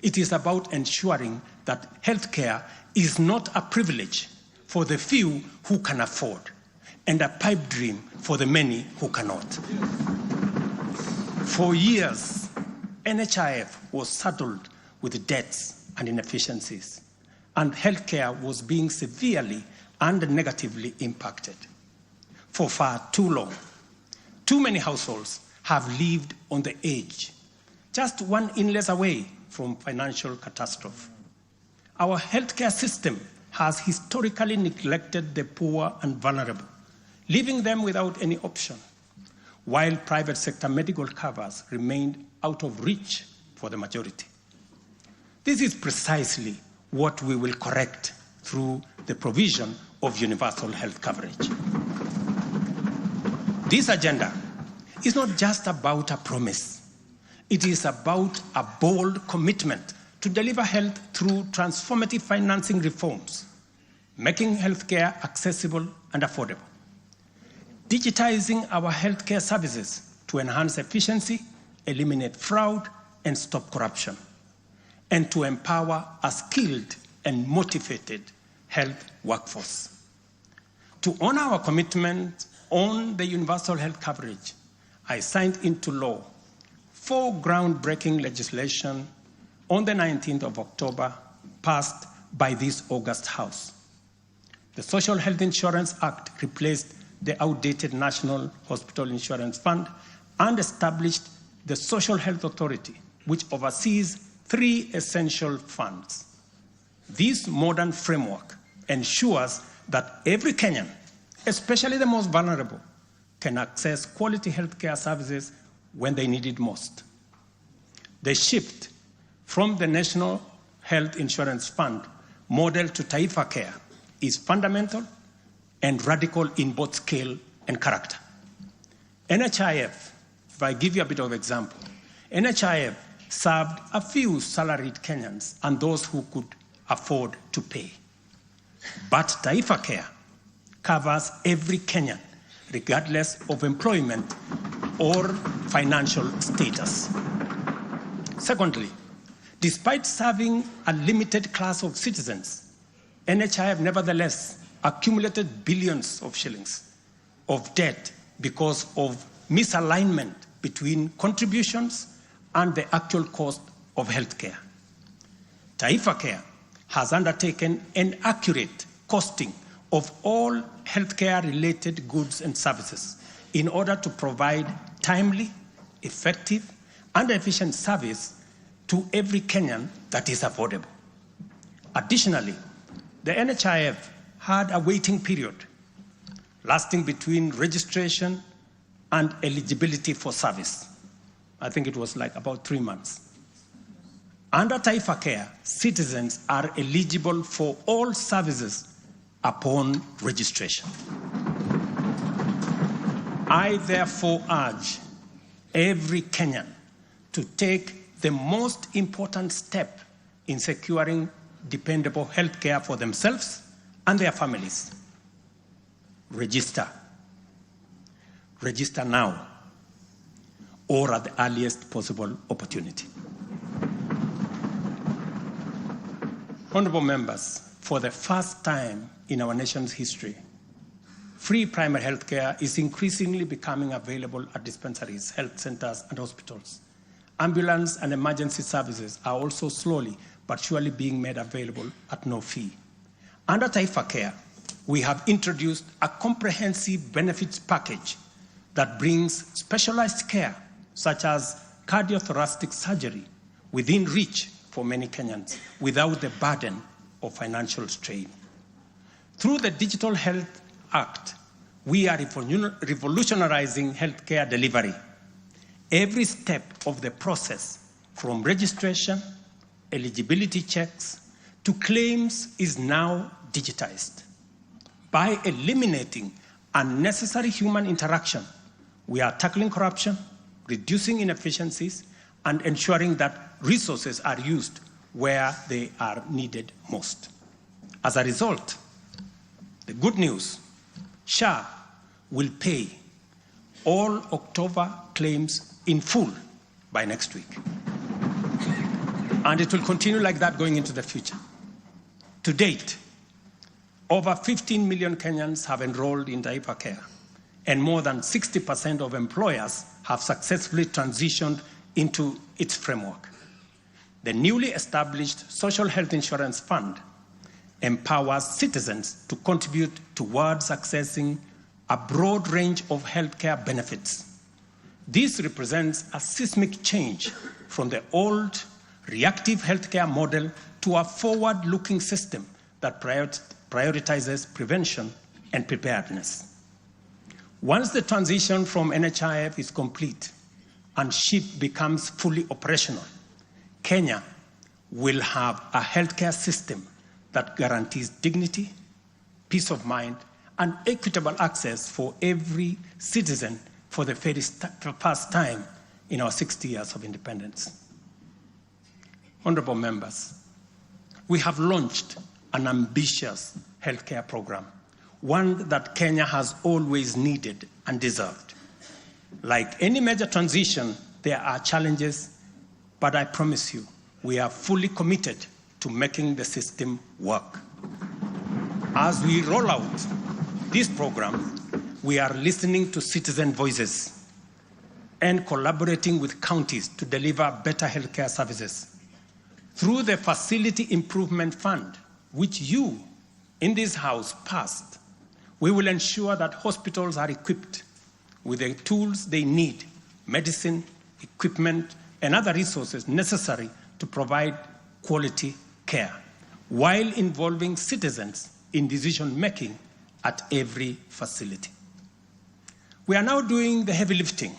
It is about ensuring that healthcare is not a privilege for the few who can afford and a pipe dream for the many who cannot. For years, NHIF was saddled with debts and inefficiencies, and healthcare was being severely and negatively impacted. For far too long, too many households have lived on the edge, just one illness away from financial catastrophe. Our healthcare system has historically neglected the poor and vulnerable, leaving them without any option, while private sector medical covers remained out of reach for the majority. This is precisely what we will correct through the provision of universal health coverage. This agenda is not just about a promise. It is about a bold commitment to deliver health through transformative financing reforms, making healthcare accessible and affordable, digitizing our healthcare services to enhance efficiency, eliminate fraud, and stop corruption, and to empower a skilled and motivated health workforce. To honor our commitment on the universal health coverage, I signed into law 4 groundbreaking legislation on the 19th of October, passed by this August House. The Social Health Insurance Act replaced the outdated National Hospital Insurance Fund and established the Social Health Authority, which oversees 3 essential funds. This modern framework ensures that every Kenyan, especially the most vulnerable, can access quality healthcare services when they need it most. The shift from the National Health Insurance Fund model to Taifa Care is fundamental and radical in both scale and character. NHIF, if I give you a bit of example, NHIF served a few salaried Kenyans and those who could afford to pay. But Taifa Care covers every Kenyan, regardless of employment or financial status. Secondly, despite serving a limited class of citizens, NHIF nevertheless accumulated billions of shillings of debt because of misalignment between contributions and the actual cost of healthcare. Taifa Care has undertaken an accurate costing of all healthcare-related goods and services in order to provide timely, effective, and efficient service to every Kenyan that is affordable. Additionally, the NHIF had a waiting period lasting between registration and eligibility for service. I think it was like about 3 months. Under Taifa Care, citizens are eligible for all services upon registration. I therefore urge every Kenyan to take the most important step in securing dependable health care for themselves and their families. Register. Register now or at the earliest possible opportunity. Honorable members, for the first time in our nation's history, free primary health care is increasingly becoming available at dispensaries, health centers, and hospitals. Ambulance and emergency services are also slowly but surely being made available at no fee. Under Taifa Care, we have introduced a comprehensive benefits package that brings specialized care, such as cardiothoracic surgery, within reach for many Kenyans without the burden of financial strain. Through the Digital Health Act, we are revolutionizing healthcare delivery. Every step of the process, from registration, eligibility checks, to claims, is now digitized. By eliminating unnecessary human interaction, we are tackling corruption, reducing inefficiencies, and ensuring that resources are used where they are needed most. As a result, the good news, SHA will pay all October claims in full by next week. And it will continue like that going into the future. To date, over 15 million Kenyans have enrolled in Taifa Care, and more than 60% of employers have successfully transitioned into its framework. The newly established Social Health Insurance Fund empowers citizens to contribute towards accessing a broad range of healthcare benefits. This represents a seismic change from the old reactive healthcare model to a forward-looking system that prioritizes prevention and preparedness. Once the transition from NHIF is complete and SHIP becomes fully operational, Kenya will have a healthcare system that guarantees dignity, peace of mind, and equitable access for every citizen for the first time in our 60 years of independence. Honorable members, we have launched an ambitious healthcare program, one that Kenya has always needed and deserved. Like any major transition, there are challenges, but I promise you, we are fully committed to making the system work. As we roll out this program, we are listening to citizen voices and collaborating with counties to deliver better healthcare services. Through the Facility Improvement Fund, which you in this House passed, we will ensure that hospitals are equipped with the tools they need, medicine, equipment, and other resources necessary to provide quality care, while involving citizens in decision-making at every facility. We are now doing the heavy lifting,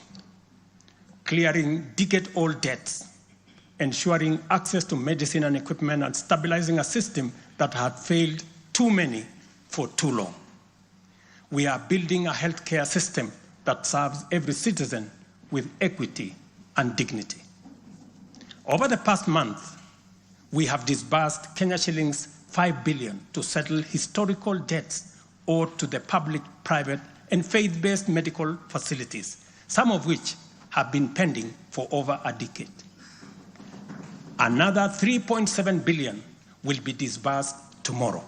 clearing decade-old debts, ensuring access to medicine and equipment, and stabilizing a system that had failed too many for too long. We are building a healthcare system that serves every citizen with equity and dignity. Over the past month, we have disbursed Kenya shillings 5 billion to settle historical debts owed to the public, private, and faith-based medical facilities, some of which have been pending for over a decade. Another 3.7 billion will be disbursed tomorrow.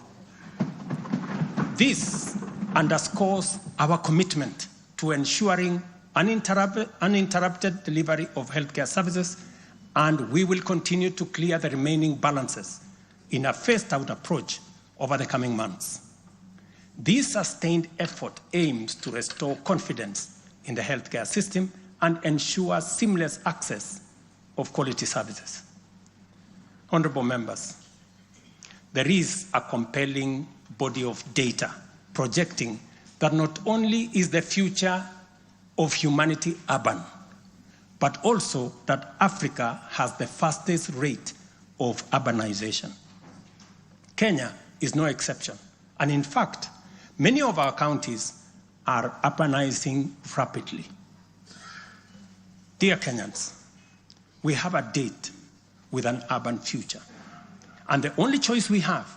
This underscores our commitment to ensuring uninterrupted delivery of healthcare services, and we will continue to clear the remaining balances in a phased-out approach over the coming months. This sustained effort aims to restore confidence in the healthcare system and ensure seamless access of quality services. Honorable members, there is a compelling body of data projecting that not only is the future of humanity urban, but also that Africa has the fastest rate of urbanization. Kenya is no exception, and in fact, many of our counties are urbanizing rapidly. Dear Kenyans, we have a date with an urban future, and the only choice we have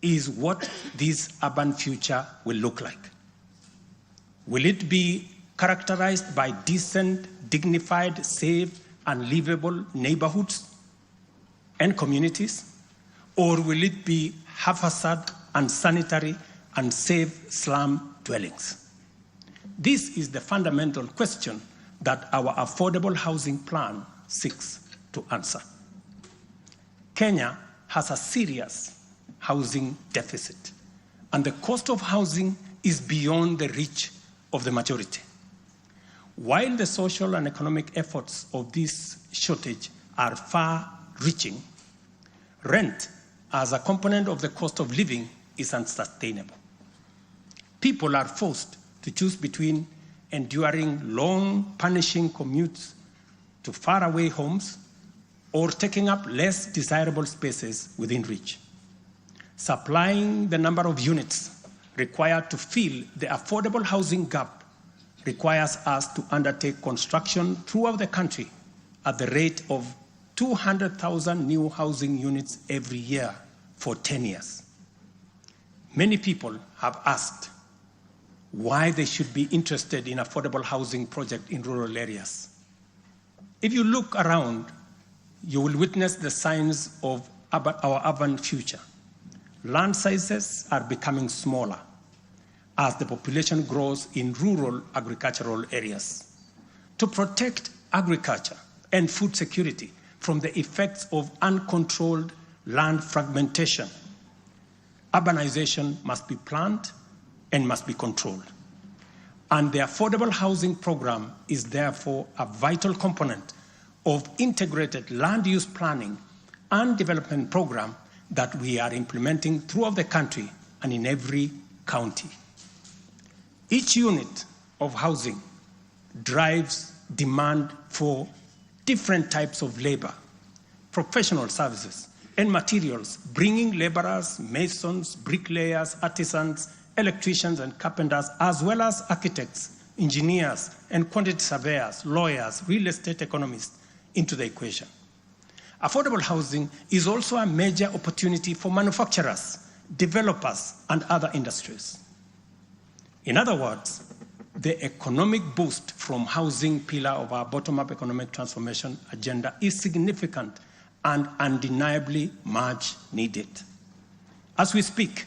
is what this urban future will look like. Will it be characterized by decent, dignified, safe, and livable neighborhoods and communities? Or will it be haphazard, unsanitary, unsafe slum dwellings? This is the fundamental question that our affordable housing plan seeks to answer. Kenya has a serious housing deficit, and the cost of housing is beyond the reach of the majority. While the social and economic efforts of this shortage are far-reaching, rent as a component of the cost of living is unsustainable. People are forced to choose between enduring long, punishing commutes to faraway homes or taking up less desirable spaces within reach. Supplying the number of units required to fill the affordable housing gap requires us to undertake construction throughout the country at the rate of 200,000 new housing units every year for 10 years. Many people have asked why they should be interested in affordable housing project in rural areas. If you look around, you will witness the signs of our urban future. Land sizes are becoming smaller as the population grows in rural agricultural areas. To protect agriculture and food security from the effects of uncontrolled land fragmentation, urbanization must be planned and must be controlled. And the affordable housing program is therefore a vital component of integrated land use planning and development program that we are implementing throughout the country and in every county. Each unit of housing drives demand for different types of labor, professional services, and materials, bringing laborers, masons, bricklayers, artisans, electricians, and carpenters, as well as architects, engineers, and quantity surveyors, lawyers, real estate economists into the equation. Affordable housing is also a major opportunity for manufacturers, developers, and other industries. In other words, the economic boost from housing pillar of our bottom-up economic transformation agenda is significant and undeniably much needed. As we speak,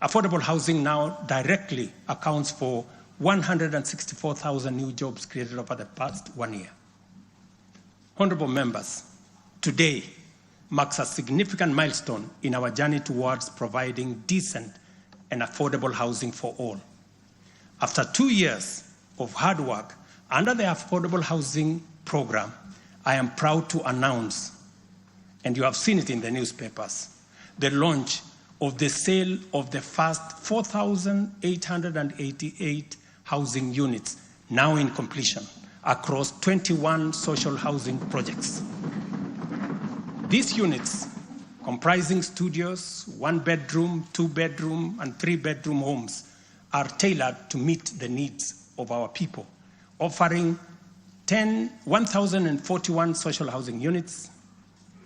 affordable housing now directly accounts for 164,000 new jobs created over the past 1 year. Honorable members, today marks a significant milestone in our journey towards providing decent and affordable housing for all. After 2 years of hard work under the Affordable Housing Program, I am proud to announce, and you have seen it in the newspapers, the launch of the sale of the first 4,888 housing units, now in completion, across 21 social housing projects. These units, comprising studios, 1-bedroom, 2-bedroom, and 3-bedroom homes, are tailored to meet the needs of our people, offering 1,041 social housing units,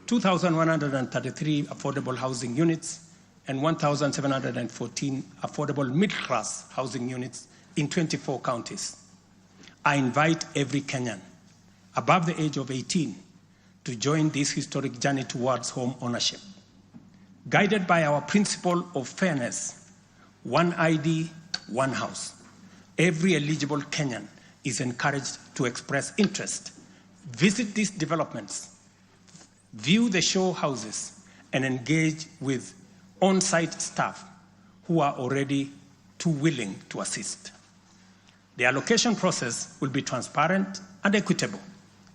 2,133 affordable housing units, and 1,714 affordable middle-class housing units in 24 counties. I invite every Kenyan above the age of 18 to join this historic journey towards home ownership. Guided by our principle of fairness, one ID, one house, every eligible Kenyan is encouraged to express interest, visit these developments, view the show houses, and engage with on-site staff who are already too willing to assist. The allocation process will be transparent and equitable,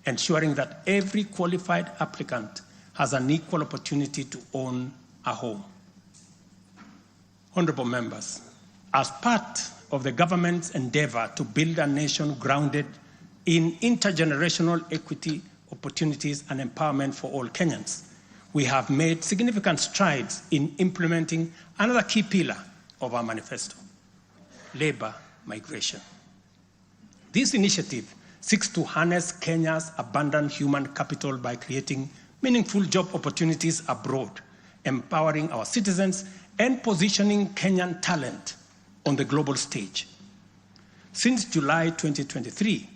ensuring that every qualified applicant has an equal opportunity to own a home. Honorable members, as part of the government's endeavor to build a nation grounded in intergenerational equity, opportunities, and empowerment for all Kenyans, we have made significant strides in implementing another key pillar of our manifesto, labor migration. This initiative seeks to harness Kenya's abundant human capital by creating meaningful job opportunities abroad, empowering our citizens, and positioning Kenyan talent on the global stage. Since July 2023,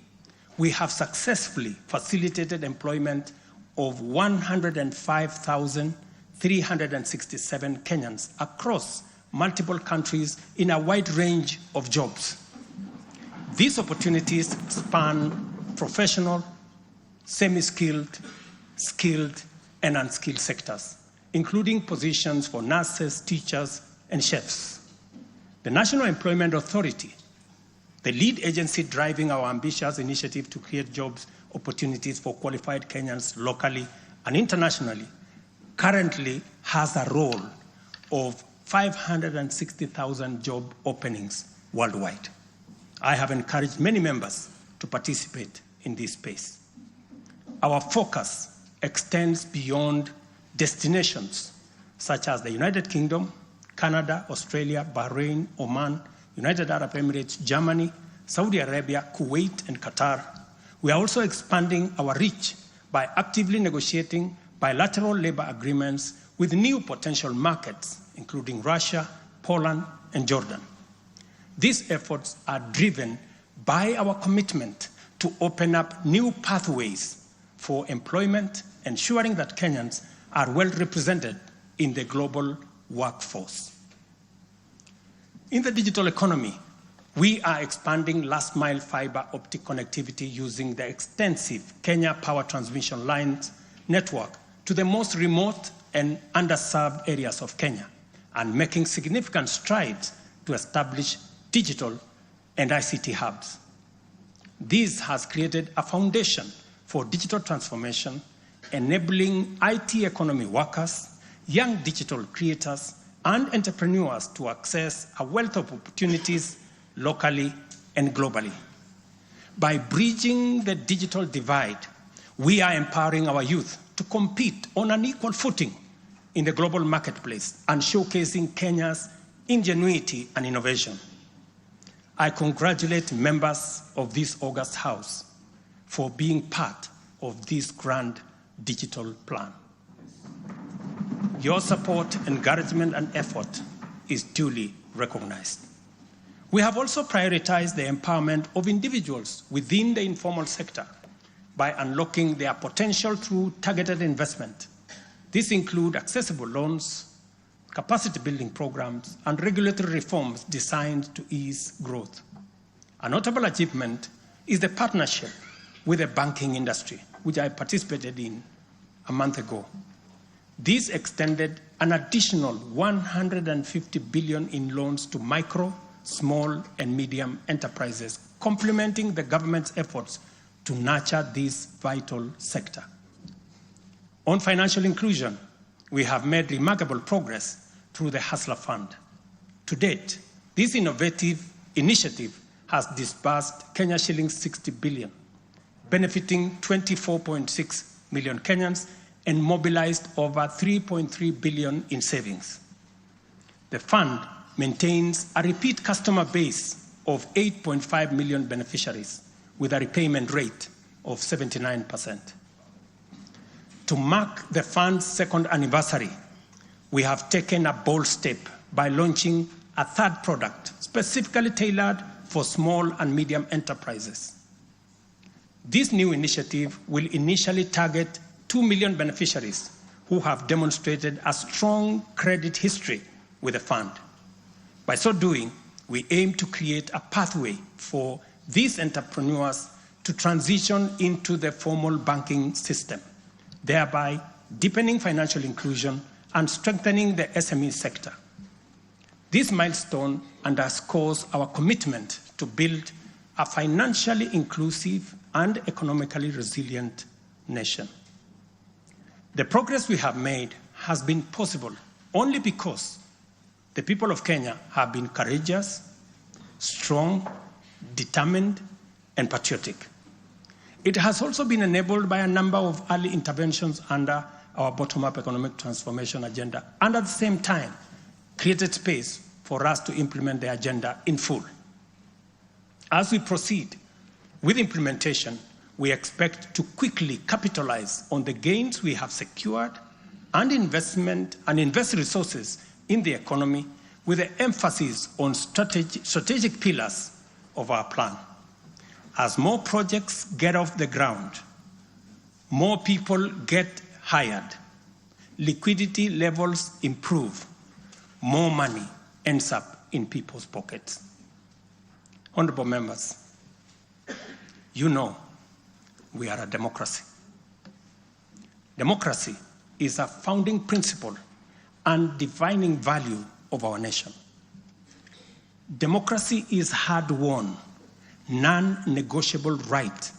we have successfully facilitated employment of 105,367 Kenyans across multiple countries in a wide range of jobs. These opportunities span professional, semi-skilled, skilled, and unskilled sectors, including positions for nurses, teachers, and chefs. The National Employment Authority, the lead agency driving our ambitious initiative to create jobs opportunities for qualified Kenyans locally and internationally, currently has a role of 560,000 job openings worldwide. I have encouraged many members to participate in this space. Our focus extends beyond destinations such as the United Kingdom, Canada, Australia, Bahrain, Oman, United Arab Emirates, Germany, Saudi Arabia, Kuwait, and Qatar. We are also expanding our reach by actively negotiating bilateral labor agreements with new potential markets, including Russia, Poland, and Jordan. These efforts are driven by our commitment to open up new pathways for employment, ensuring that Kenyans are well represented in the global workforce. In the digital economy, we are expanding last-mile fiber optic connectivity using the extensive Kenya Power Transmission Lines network to the most remote and underserved areas of Kenya, and making significant strides to establish digital and ICT hubs. This has created a foundation for digital transformation, enabling IT economy workers, young digital creators, and entrepreneurs to access a wealth of opportunities locally and globally. By bridging the digital divide, we are empowering our youth to compete on an equal footing in the global marketplace and showcasing Kenya's ingenuity and innovation. I congratulate members of this august House for being part of this grand digital plan. Your support, encouragement, and effort is duly recognized. We have also prioritized the empowerment of individuals within the informal sector by unlocking their potential through targeted investment. This includes accessible loans, capacity building programs, and regulatory reforms designed to ease growth. A notable achievement is the partnership with the banking industry, which I participated in a month ago. This extended an additional 150 billion in loans to micro, small, and medium enterprises, complementing the government's efforts to nurture this vital sector. On financial inclusion, we have made remarkable progress through the Hustler Fund. To date, this innovative initiative has disbursed Kenya shillings 60 billion, benefiting 24.6 million Kenyans and mobilized over 3.3 billion in savings. The fund maintains a repeat customer base of 8.5 million beneficiaries with a repayment rate of 79%. To mark the fund's second anniversary, we have taken a bold step by launching a third product specifically tailored for small and medium enterprises. This new initiative will initially target 2 million beneficiaries who have demonstrated a strong credit history with the fund. By so doing, we aim to create a pathway for these entrepreneurs to transition into the formal banking system, thereby deepening financial inclusion and strengthening the SME sector. This milestone underscores our commitment to build a financially inclusive and economically resilient nation. The progress we have made has been possible only because the people of Kenya have been courageous, strong, determined, and patriotic. It has also been enabled by a number of early interventions under our bottom-up economic transformation agenda, and at the same time, created space for us to implement the agenda in full. As we proceed with implementation, we expect to quickly capitalize on the gains we have secured and invest resources in the economy with an emphasis on strategic pillars of our plan. As more projects get off the ground, more people get hired, liquidity levels improve, more money ends up in people's pockets. Honorable members, you know we are a democracy. Democracy is a founding principle and defining value of our nation. Democracy is hard-won, non-negotiable right,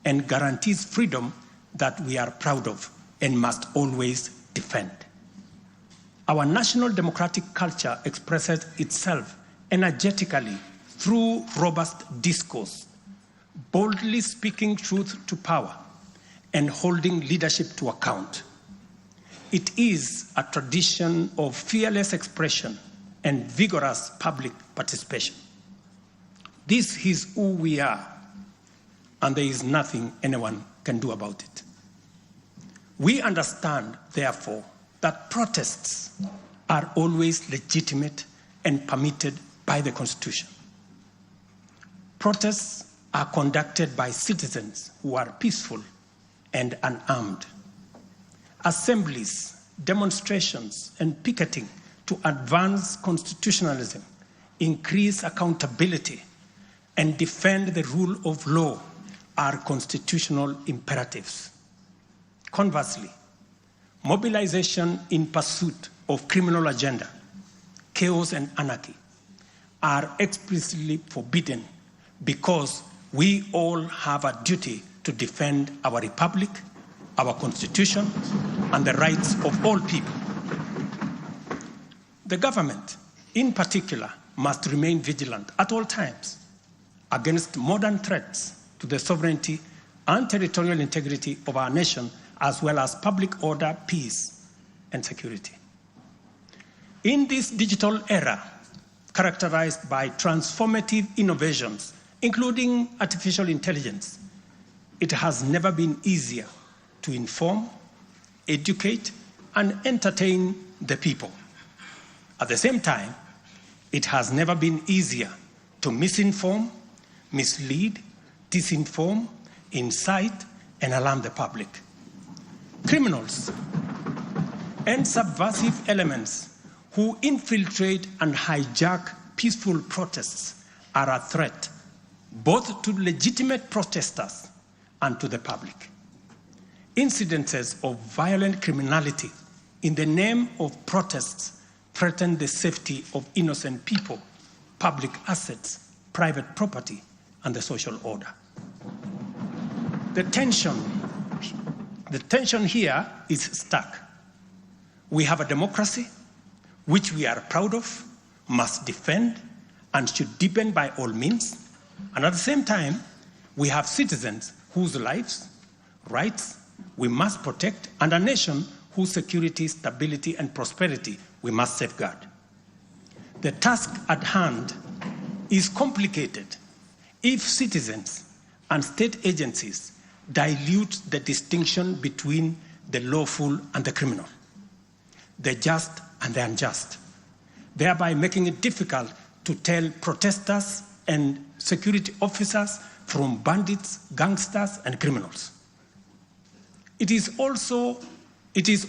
and guarantees freedom that we are proud of and must always defend. Our national democratic culture expresses itself energetically through robust discourse, boldly speaking truth to power, and holding leadership to account. It is a tradition of fearless expression and vigorous public participation. This is who we are, and there is nothing anyone can do about it. We understand, therefore, that protests are always legitimate and permitted by the Constitution. Protests are conducted by citizens who are peaceful and unarmed. Assemblies, demonstrations, and picketing to advance constitutionalism, increase accountability, and defend the rule of law are constitutional imperatives. Conversely, mobilization in pursuit of criminal agenda, chaos and anarchy are explicitly forbidden because we all have a duty to defend our republic, our constitution, and the rights of all people. The government, in particular, must remain vigilant at all times against modern threats to the sovereignty and territorial integrity of our nation, as well as public order, peace, and security. In this digital era, characterized by transformative innovations, including artificial intelligence, it has never been easier to inform, educate, and entertain the people. At the same time, it has never been easier to misinform, mislead, disinform, incite, and alarm the public. Criminals and subversive elements who infiltrate and hijack peaceful protests are a threat both to legitimate protesters and to the public. Incidences of violent criminality in the name of protests threaten the safety of innocent people, public assets, private property, and the social order. The tension here is stark. We have a democracy which we are proud of, must defend, and should deepen by all means. And at the same time, we have citizens whose lives, rights, we must protect, and a nation whose security, stability, and prosperity we must safeguard. The task at hand is complicated if citizens and state agencies dilute the distinction between the lawful and the criminal, the just and the unjust, thereby making it difficult to tell protesters and security officers from bandits, gangsters, and criminals. It is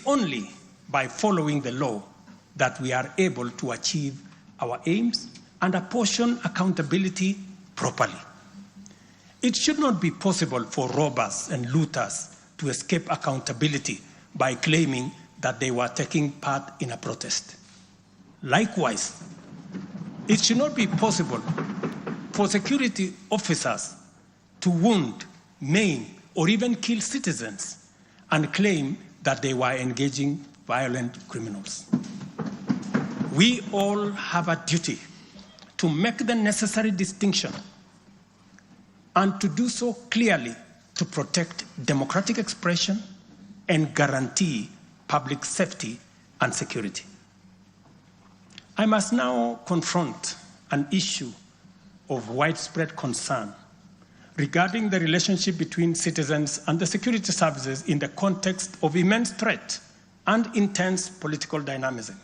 only by following the law that we are able to achieve our aims and apportion accountability properly. It should not be possible for robbers and looters to escape accountability by claiming that they were taking part in a protest. Likewise, it should not be possible for security officers to wound, maim, or even kill citizens and claim that they were engaging violent criminals. We all have a duty to make the necessary distinction and to do so clearly to protect democratic expression and guarantee public safety and security. I must now confront an issue of widespread concern regarding the relationship between citizens and the security services in the context of immense threat and intense political dynamism.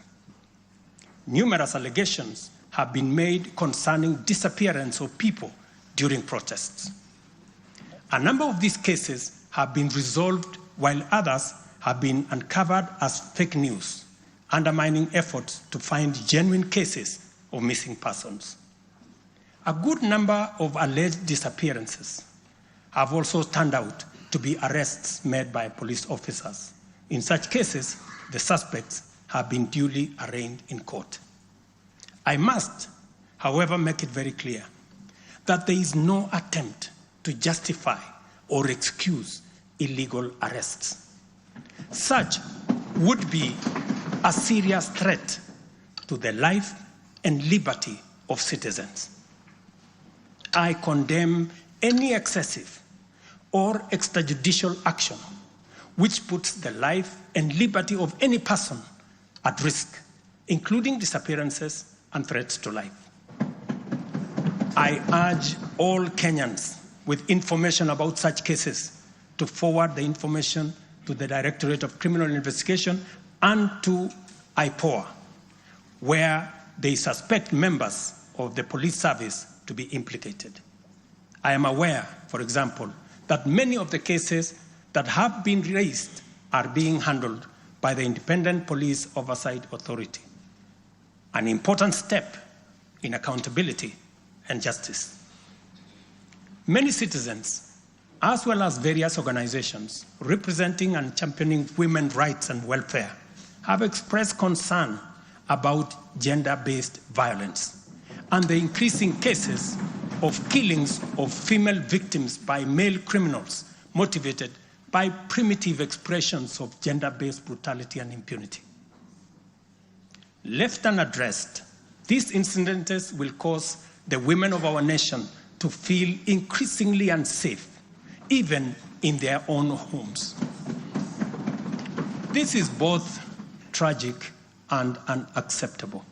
Numerous allegations have been made concerning disappearance of people during protests. A number of these cases have been resolved, while others have been uncovered as fake news, undermining efforts to find genuine cases of missing persons. A good number of alleged disappearances have also turned out to be arrests made by police officers. In such cases, the suspects have been duly arraigned in court. I must, however, make it very clear that there is no attempt to justify or excuse illegal arrests. Such would be a serious threat to the life and liberty of citizens. I condemn any excessive or extrajudicial action which puts the life and liberty of any person at risk, including disappearances and threats to life. I urge all Kenyans with information about such cases to forward the information to the Directorate of Criminal Investigation and to IPOA, where they suspect members of the police service to be implicated. I am aware, for example, that many of the cases that have been raised are being handled by the Independent Police Oversight Authority, an important step in accountability and justice. Many citizens, as well as various organizations representing and championing women's rights and welfare, have expressed concern about gender-based violence and the increasing cases of killings of female victims by male criminals motivated by primitive expressions of gender-based brutality and impunity. Left unaddressed, these incidents will cause the women of our nation to feel increasingly unsafe, even in their own homes. This is both tragic and unacceptable.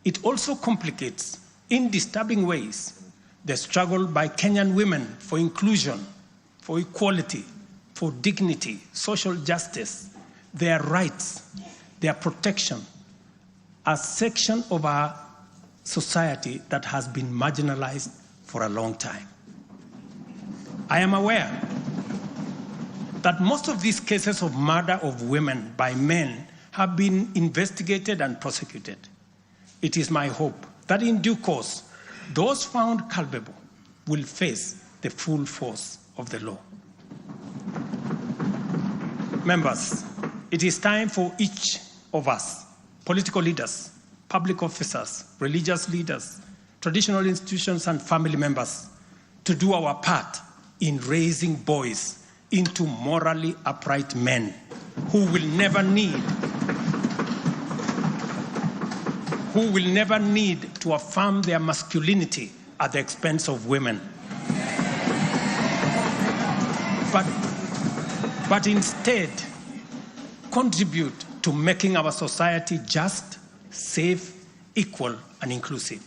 It also complicates, in disturbing ways, the struggle by Kenyan women for inclusion, for equality, for dignity, social justice, their rights, their protection, a section of our society that has been marginalized for a long time. I am aware that most of these cases of murder of women by men have been investigated and prosecuted. It is my hope that in due course, those found culpable will face the full force of the law. Members, it is time for each of us, political leaders, public officers, religious leaders, traditional institutions, and family members, to do our part in raising boys into morally upright men who will never need to affirm their masculinity at the expense of women, but instead contribute to making our society just, safe, equal, and inclusive.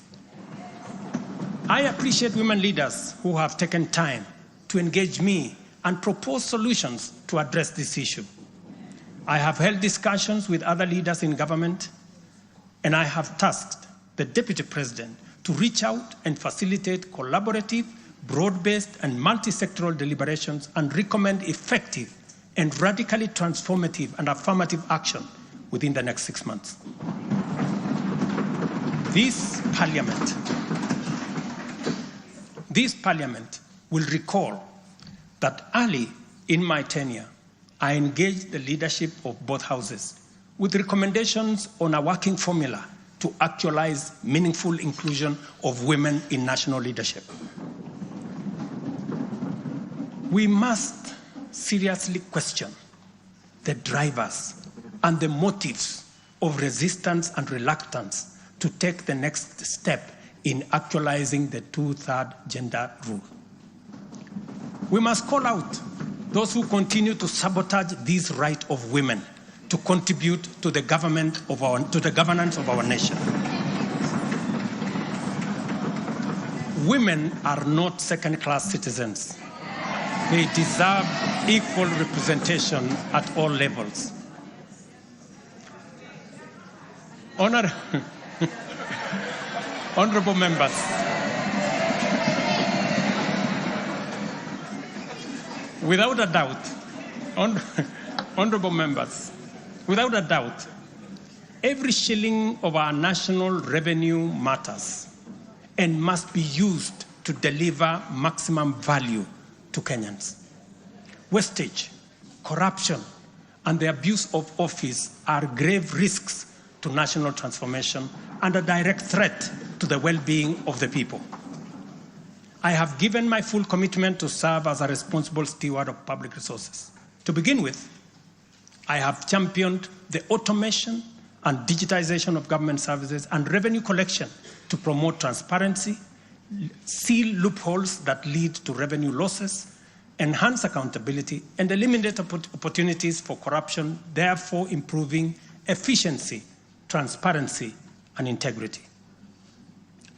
I appreciate women leaders who have taken time to engage me and propose solutions to address this issue. I have held discussions with other leaders in government, and I have tasked the Deputy President to reach out and facilitate collaborative, broad-based, and multi-sectoral deliberations and recommend effective and radically transformative and affirmative action within the next 6 months. This Parliament will recall that early in my tenure, I engaged the leadership of both houses with recommendations on a working formula to actualize meaningful inclusion of women in national leadership. We must seriously question the drivers and the motives of resistance and reluctance to take the next step in actualizing the 2/3 gender rule. We must call out those who continue to sabotage this right of women to contribute to the governance of our nation. Women are not second-class citizens. They deserve equal representation at all levels. Honorable members, without a doubt, honorable members, without a doubt, every shilling of our national revenue matters and must be used to deliver maximum value to Kenyans. Wastage, corruption, and the abuse of office are grave risks to national transformation and a direct threat to the well-being of the people. I have given my full commitment to serve as a responsible steward of public resources. To begin with, I have championed the automation and digitization of government services and revenue collection to promote transparency, seal loopholes that lead to revenue losses, enhance accountability, and eliminate opportunities for corruption, therefore improving efficiency, transparency, and integrity.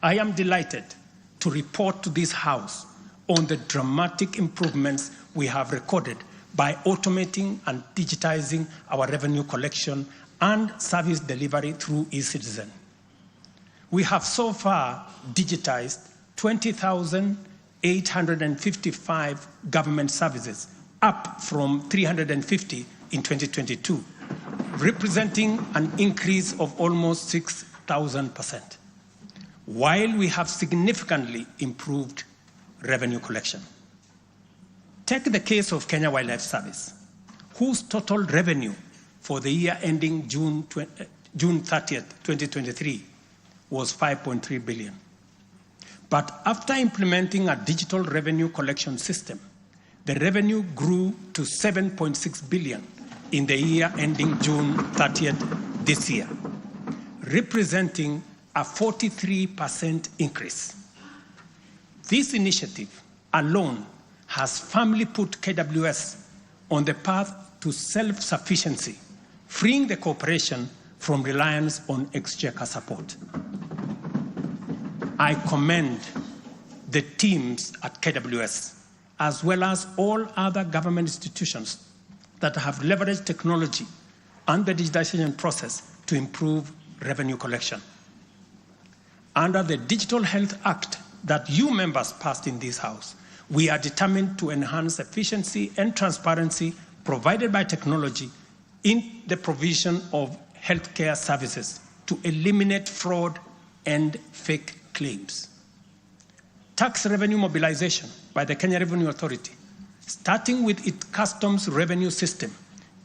I am delighted to report to this House on the dramatic improvements we have recorded by automating and digitizing our revenue collection and service delivery through eCitizen. We have so far digitized 20,855 government services, up from 350 in 2022, representing an increase of almost 6,000%, while we have significantly improved revenue collection. Take the case of Kenya Wildlife Service, whose total revenue for the year ending June 30th, 2023 was 5.3 billion. But after implementing a digital revenue collection system, the revenue grew to 7.6 billion in the year ending June 30th this year, representing a 43% increase. This initiative alone has firmly put KWS on the path to self-sufficiency, freeing the corporation from reliance on exchequer support. I commend the teams at KWS, as well as all other government institutions that have leveraged technology and the digitization process to improve revenue collection. Under the Digital Health Act that you members passed in this House, we are determined to enhance efficiency and transparency provided by technology in the provision of healthcare services to eliminate fraud and fake claims. Tax revenue mobilization by the Kenya Revenue Authority, starting with its customs revenue system,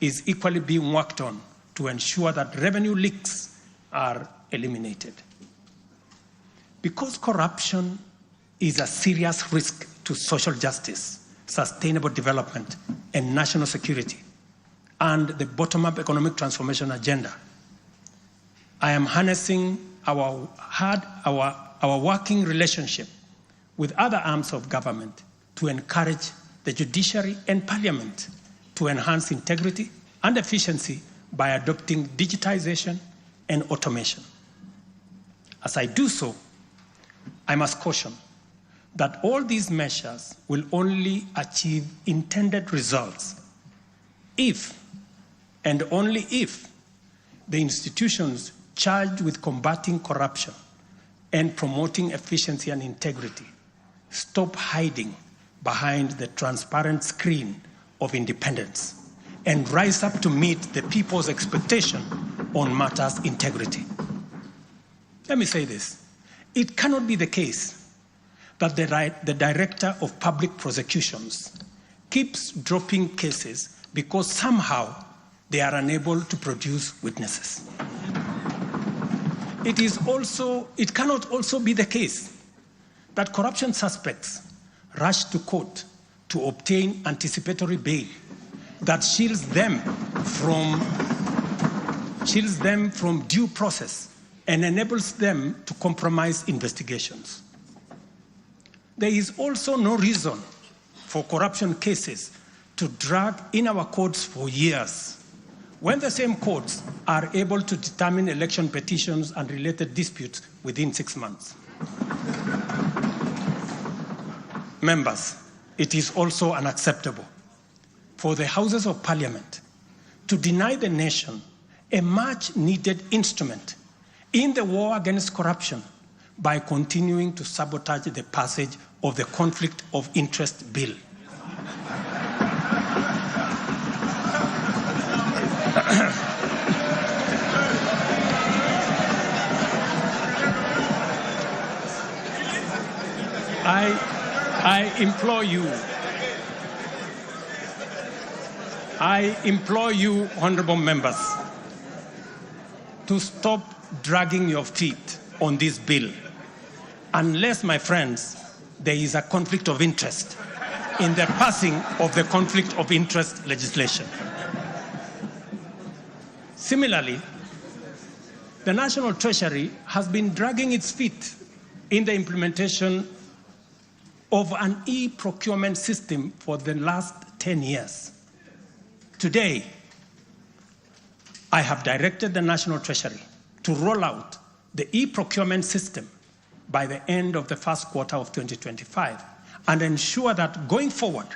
is equally being worked on to ensure that revenue leaks are eliminated. Because corruption is a serious risk to social justice, sustainable development, and national security, and the bottom-up economic transformation agenda, I am harnessing our working relationship with other arms of government to encourage the judiciary and parliament to enhance integrity and efficiency by adopting digitization and automation. As I do so, I must caution that all these measures will only achieve intended results if, and only if, the institutions charged with combating corruption and promoting efficiency and integrity stop hiding behind the transparent screen of independence and rise up to meet the people's expectation on matters integrity. Let me say this. It cannot be the case that the Director of Public Prosecutions keeps dropping cases because somehow they are unable to produce witnesses. It cannot also be the case that corruption suspects rush to court to obtain anticipatory bail that shields them from due process and enables them to compromise investigations. There is also no reason for corruption cases to drag in our courts for years when the same courts are able to determine election petitions and related disputes within 6 months. Members, it is also unacceptable for the Houses of Parliament to deny the nation a much-needed instrument in the war against corruption by continuing to sabotage the passage of the Conflict of Interest Bill. I implore you, honorable members, to stop dragging your feet on this bill, unless, my friends, there is a conflict of interest in the passing of the conflict of interest legislation. Similarly, the National Treasury has been dragging its feet in the implementation of an e-procurement system for the last 10 years. Today, I have directed the National Treasury to roll out the e-procurement system by the end of the first quarter of 2025 and ensure that going forward,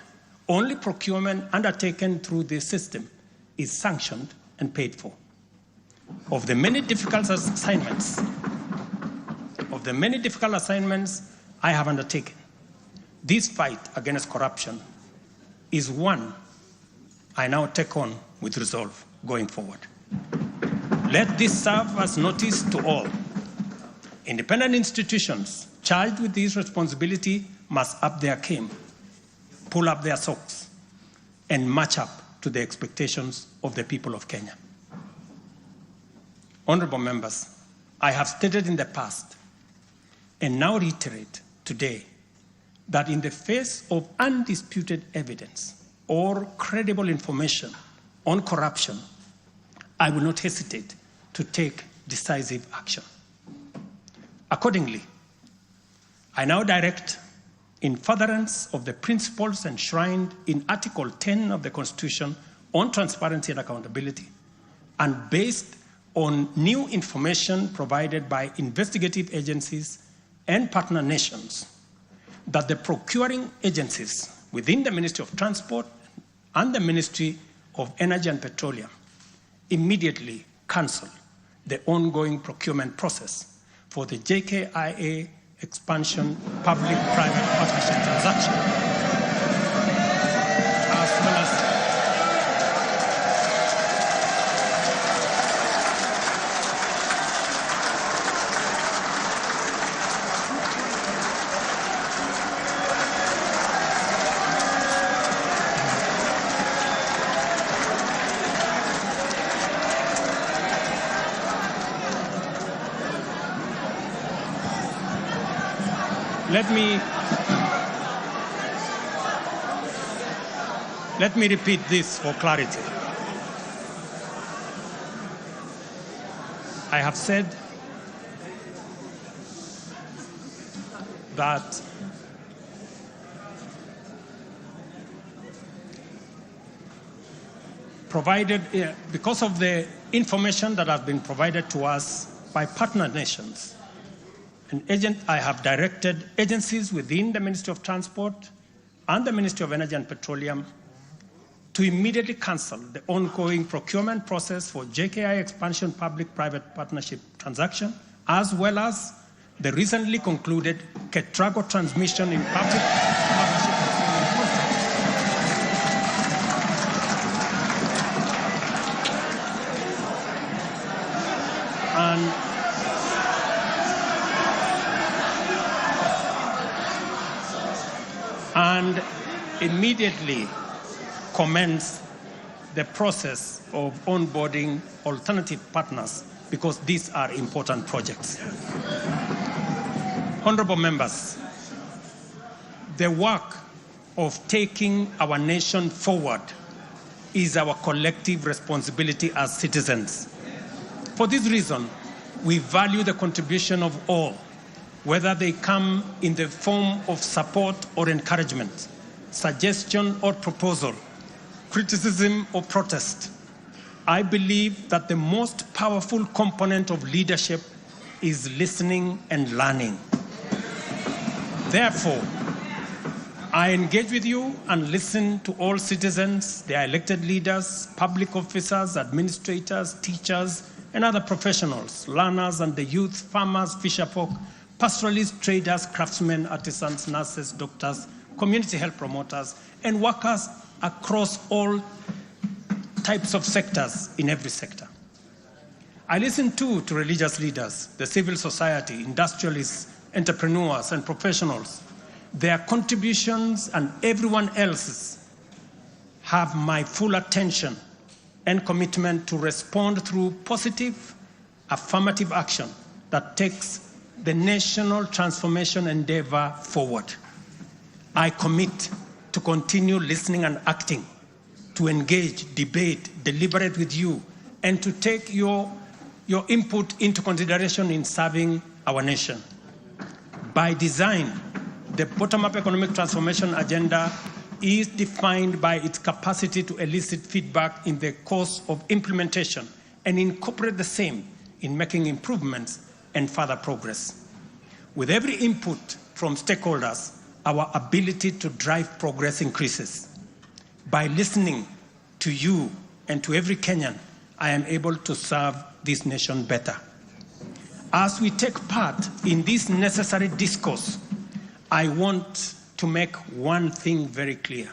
only procurement undertaken through this system is sanctioned and paid for. Of the many difficult assignments I have undertaken, this fight against corruption is one I now take on with resolve going forward. Let this serve as notice to all. Independent institutions charged with this responsibility must up their game, pull up their socks, and match up to the expectations of the people of Kenya. Honorable members, I have stated in the past and now reiterate today that in the face of undisputed evidence or credible information on corruption, I will not hesitate to take decisive action. Accordingly, I now direct, in furtherance of the principles enshrined in Article 10 of the Constitution on transparency and accountability, and based on new information provided by investigative agencies and partner nations, that the procuring agencies within the Ministry of Transport and the Ministry of Energy and Petroleum immediately cancel the ongoing procurement process for the JKIA expansion public-private partnership transaction, as well as Let me repeat this for clarity. I have said that because of the information that has been provided to us by partner nations, I have directed agencies within the Ministry of Transport and the Ministry of Energy and Petroleum to immediately cancel the ongoing procurement process for JKI expansion public-private partnership transaction, as well as the recently concluded Ketrago transmission in public partnership procurement process. immediately commence the process of onboarding alternative partners because these are important projects. Honorable members, the work of taking our nation forward is our collective responsibility as citizens. For this reason, we value the contribution of all, whether they come in the form of support or encouragement, suggestion or proposal, criticism or protest. I believe that the most powerful component of leadership is listening and learning. Therefore, I engage with you and listen to all citizens, their elected leaders, public officers, administrators, teachers, and other professionals, learners and the youth, farmers, fisherfolk, pastoralists, traders, craftsmen, artisans, nurses, doctors, community health promoters, and workers across all types of sectors in every sector. I listen too to religious leaders, the civil society, industrialists, entrepreneurs, and professionals. Their contributions and everyone else's have my full attention and commitment to respond through positive, affirmative action that takes the national transformation endeavor forward. I commit to continue listening and acting, to engage, debate, deliberate with you, and to take your input into consideration in serving our nation. By design, the bottom-up economic transformation agenda is defined by its capacity to elicit feedback in the course of implementation and incorporate the same in making improvements and further progress. With every input from stakeholders, our ability to drive progress increases. By listening to you and to every Kenyan, I am able to serve this nation better. As we take part in this necessary discourse, I want to make one thing very clear.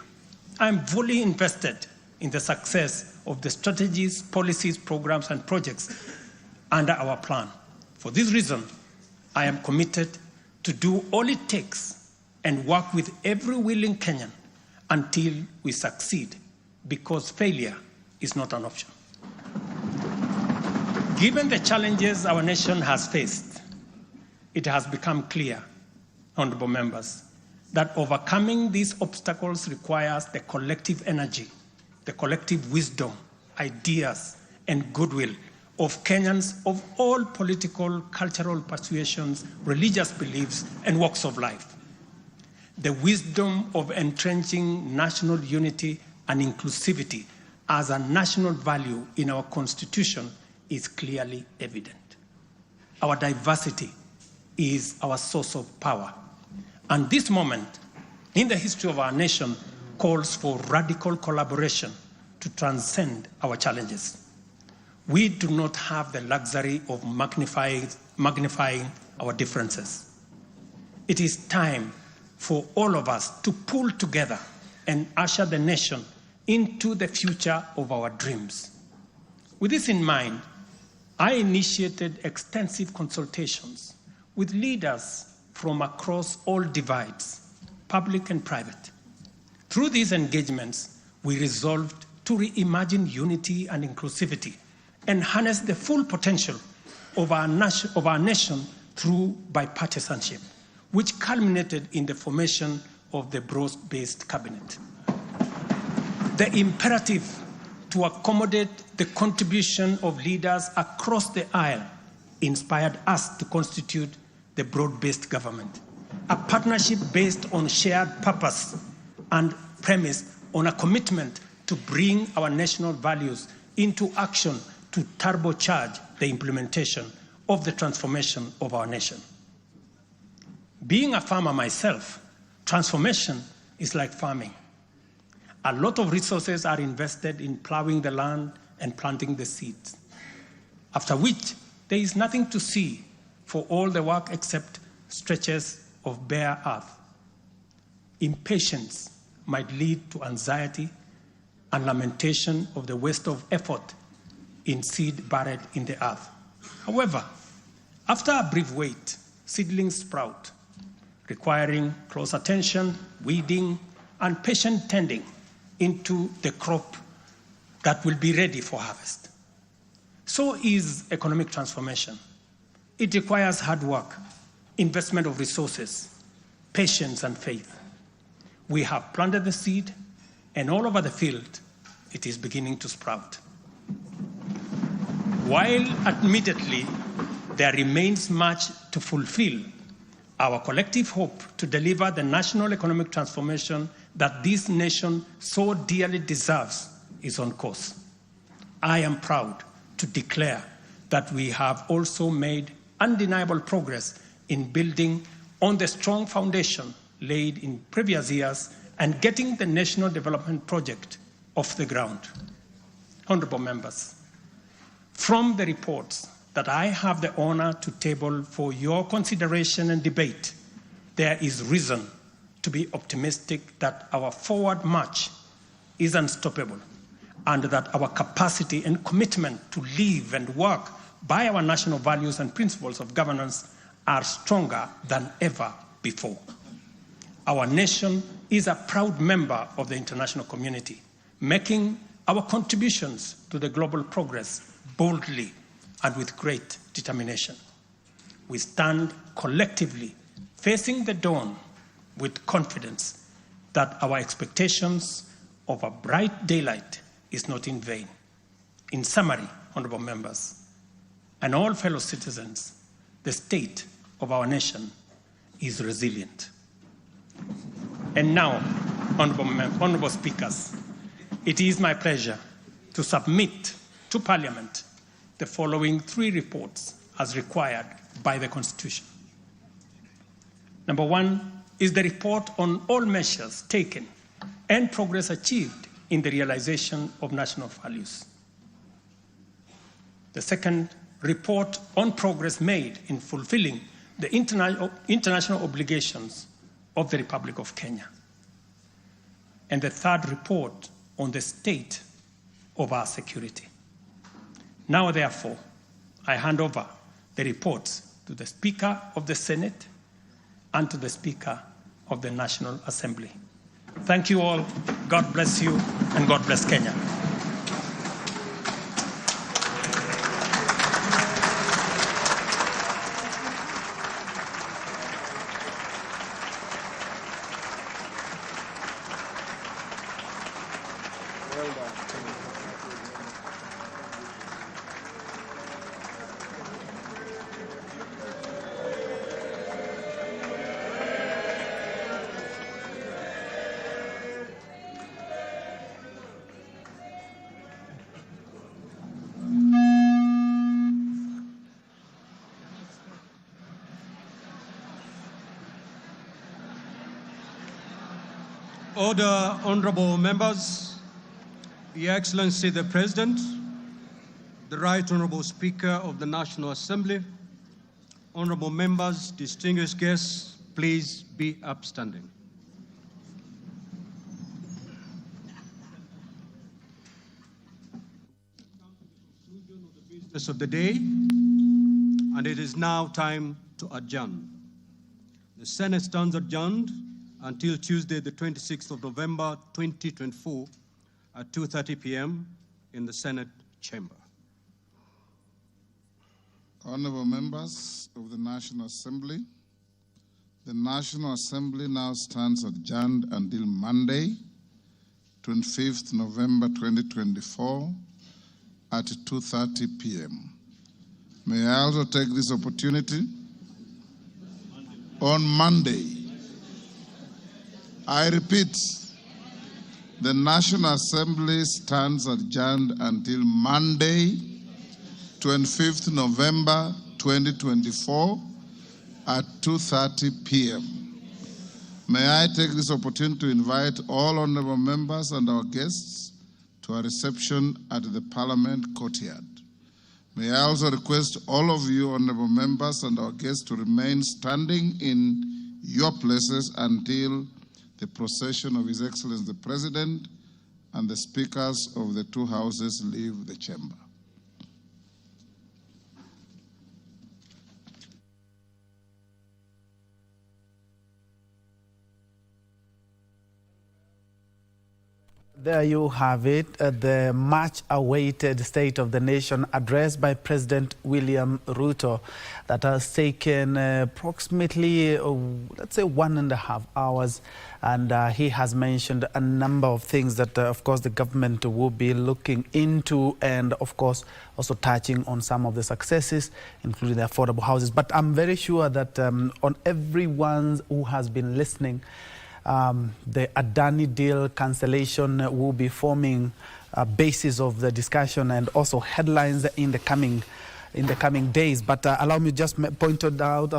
I'm fully invested in the success of the strategies, policies, programs, and projects under our plan. For this reason, I am committed to do all it takes and work with every willing Kenyan until we succeed, because failure is not an option. Given the challenges our nation has faced, it has become clear, honorable members, that overcoming these obstacles requires the collective energy, the collective wisdom, ideas, and goodwill of Kenyans of all political, cultural persuasions, religious beliefs, and walks of life. The wisdom of entrenching national unity and inclusivity as a national value in our Constitution is clearly evident. Our diversity is our source of power. And this moment in the history of our nation calls for radical collaboration to transcend our challenges. We do not have the luxury of magnifying our differences. It is time for all of us to pull together and usher the nation into the future of our dreams. With this in mind, I initiated extensive consultations with leaders from across all divides, public and private. Through these engagements, we resolved to reimagine unity and inclusivity and harness the full potential of our nation through bipartisanship, which culminated in the formation of the broad-based cabinet. The imperative to accommodate the contribution of leaders across the aisle inspired us to constitute the broad-based government, a partnership based on shared purpose and premised on a commitment to bring our national values into action to turbocharge the implementation of the transformation of our nation. Being a farmer myself, transformation is like farming. A lot of resources are invested in plowing the land and planting the seeds, after which there is nothing to see for all the work except stretches of bare earth. Impatience might lead to anxiety and lamentation of the waste of effort in seed buried in the earth. However, after a brief wait, seedlings sprout, requiring close attention, weeding, and patient tending into the crop that will be ready for harvest. So is economic transformation. It requires hard work, investment of resources, patience and faith. We have planted the seed, and all over the field, it is beginning to sprout. While admittedly there remains much to fulfill, our collective hope to deliver the national economic transformation that this nation so dearly deserves is on course. I am proud to declare that we have also made undeniable progress in building on the strong foundation laid in previous years and getting the national development project off the ground. Honorable members, from the reports that I have the honor to table for your consideration and debate, there is reason to be optimistic that our forward march is unstoppable and that our capacity and commitment to live and work by our national values and principles of governance are stronger than ever before. Our nation is a proud member of the international community, making our contributions to the global progress boldly and with great determination. We stand collectively facing the dawn with confidence that our expectations of a bright daylight is not in vain. In summary, honorable members, and all fellow citizens, the state of our nation is resilient. And now, honorable speakers, it is my pleasure to submit to Parliament the following 3 reports as required by the Constitution. Number 1 is the report on all measures taken and progress achieved in the realization of national values. The second, report on progress made in fulfilling the international obligations of the Republic of Kenya. And the third, report on the state of our security. Now, therefore, I hand over the reports to the Speaker of the Senate and to the Speaker of the National Assembly. Thank you all. God bless you, and God bless Kenya. Order, honorable members, Your Excellency the President, the Right Honorable Speaker of the National Assembly, honorable members, distinguished guests, please be upstanding. Business of the day, and it is now time to adjourn. The Senate stands adjourned until Tuesday, the 26th of November, 2024, at 2:30 p.m. in the Senate chamber. Honorable members of the National Assembly, the National Assembly now stands adjourned until Monday, 25th November 2024, at 2:30 p.m. May I also take this opportunity on Monday. I repeat, the National Assembly stands adjourned until Monday, 25th November 2024 at 2:30 p.m. May I take this opportunity to invite all honorable members and our guests to a reception at the Parliament courtyard. May I also request all of you honorable members and our guests to remain standing in your places until the procession of His Excellency the President and the speakers of the 2 houses leave the chamber. There you have it, the much-awaited State of the Nation address by President William Ruto that has taken approximately, let's say, 1.5 hours. And he has mentioned a number of things that, of course, the government will be looking into and, of course, also touching on some of the successes, including the affordable houses. But I'm very sure that on everyone who has been listening, the Adani deal cancellation will be forming a basis of the discussion and also headlines in the coming days. But allow me just to point out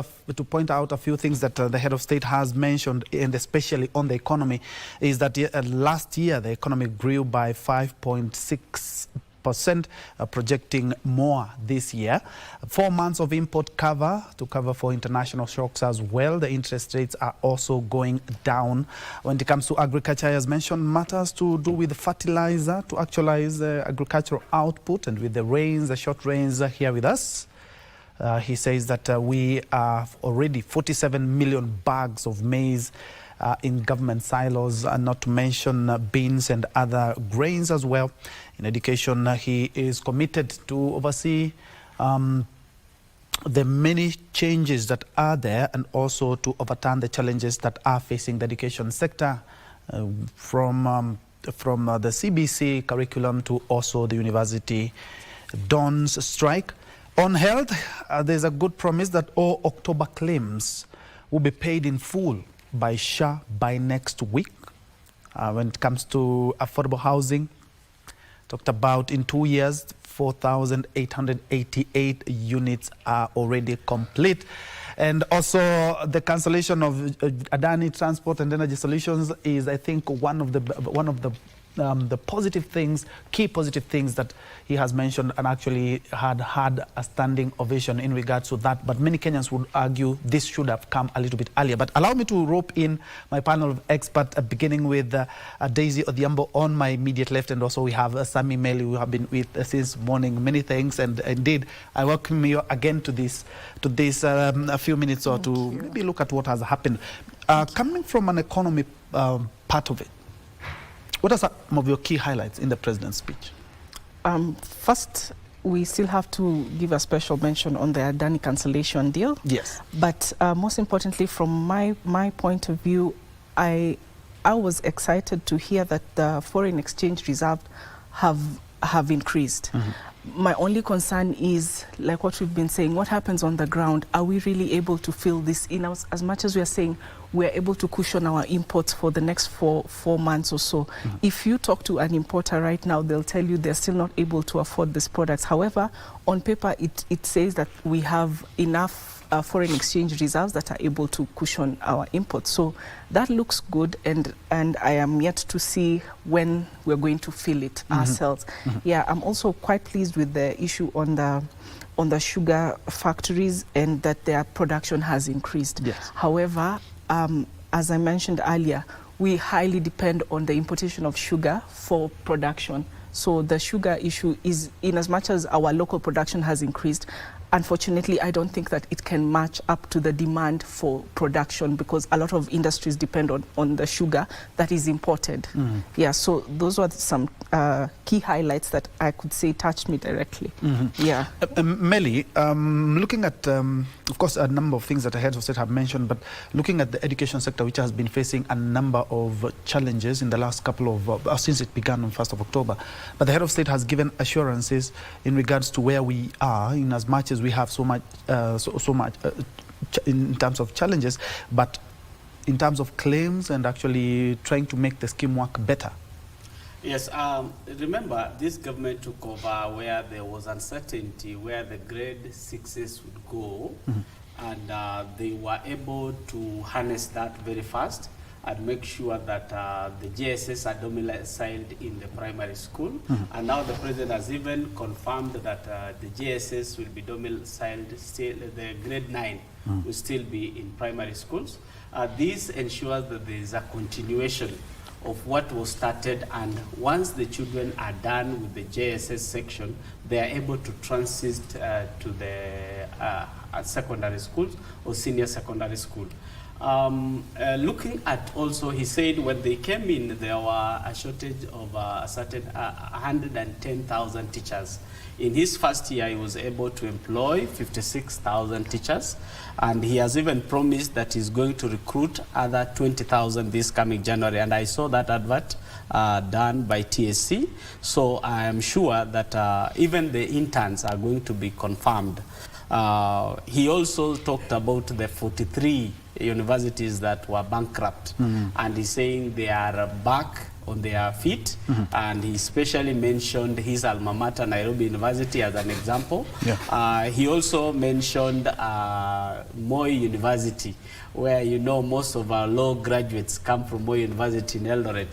a few things that the head of state has mentioned, and especially on the economy, is that last year the economy grew by 5.6%, projecting more this year. 4 months of import cover to cover for international shocks as well. The interest rates are also going down. When it comes to agriculture, as mentioned, matters to do with fertilizer to actualize agricultural output, and with the rains, the short rains here with us. He says that we are already 47 million bags of maize in government silos, and not to mention beans and other grains as well. In education, he is committed to oversee the many changes that are there, and also to overturn the challenges that are facing the education sector, from the CBC curriculum to also the university Dawn's strike. On health, there's a good promise that all October claims will be paid in full by SHA by next week. When it comes to affordable housing, talked about in 2 years, 4,888 units are already complete. And also the cancellation of Adani Transport and Energy Solutions is, I think, one of the positive things, key positive things that he has mentioned, and actually had a standing ovation in regards to that. But many Kenyans would argue this should have come a little bit earlier. But allow me to rope in my panel of experts, beginning with Daisy Odhiambo on my immediate left, and also we have Sammy Meli, who have been with since morning. Many thanks, and indeed I welcome you again to this a few minutes or to maybe look at what has happened. Coming from an economy part of it, what are some of your key highlights in the president's speech? First, we still have to give a special mention on the Adani cancellation deal. Yes. But most importantly, from my point of view, I was excited to hear that the foreign exchange reserve have increased. Mm-hmm. My only concern is, like what we've been saying, what happens on the ground? Are we really able to fill this in? As much as we are saying we're able to cushion our imports for the next four months or so. Mm-hmm. If you talk to an importer right now, they'll tell you they're still not able to afford these products. However, on paper, it says that we have enough foreign exchange reserves that are able to cushion our imports. So that looks good, and I am yet to see when we're going to fill it ourselves. Mm-hmm. Yeah, I'm also quite pleased with the issue on the sugar factories, and that their production has increased. Yes. However, as I mentioned earlier, we highly depend on the importation of sugar for production. So the sugar issue is, in as much as our local production has increased, unfortunately, I don't think that it can match up to the demand for production, because a lot of industries depend on the sugar that is imported. Mm-hmm. Yeah, so those were some key highlights that I could say touched me directly. Mm-hmm. Yeah. Meli, looking at, of course, a number of things that the heads of state have mentioned, but looking at the education sector, which has been facing a number of challenges in the last couple of, since it began on 1st of October. But the head of state has given assurances in regards to where we are, in as much as we have so much in terms of challenges, but in terms of claims and actually trying to make the scheme work better. Yes, remember, this government took over where there was uncertainty where the grade 6s would go, and they were able to harness that very fast and make sure that the JSS are domiciled in the primary school. And now the president has even confirmed that the JSS will be domiciled, still the grade 9 will still be in primary schools. This ensures that there is a continuation of what was started, and once the children are done with the JSS section, they are able to transit to the secondary schools or senior secondary school. Looking at also, he said when they came in, there were a shortage of a certain 110,000 teachers. In his first year, he was able to employ 56,000 teachers, and he has even promised that he's going to recruit other 20,000 this coming January. And I saw that advert done by TSC, so I am sure that even the interns are going to be confirmed. He also talked about the 43 universities that were bankrupt, and he's saying they are back on their feet, and he especially mentioned his alma mater, Nairobi University, as an example. He also mentioned Moi University, where most of our law graduates come from Moi University in Eldoret.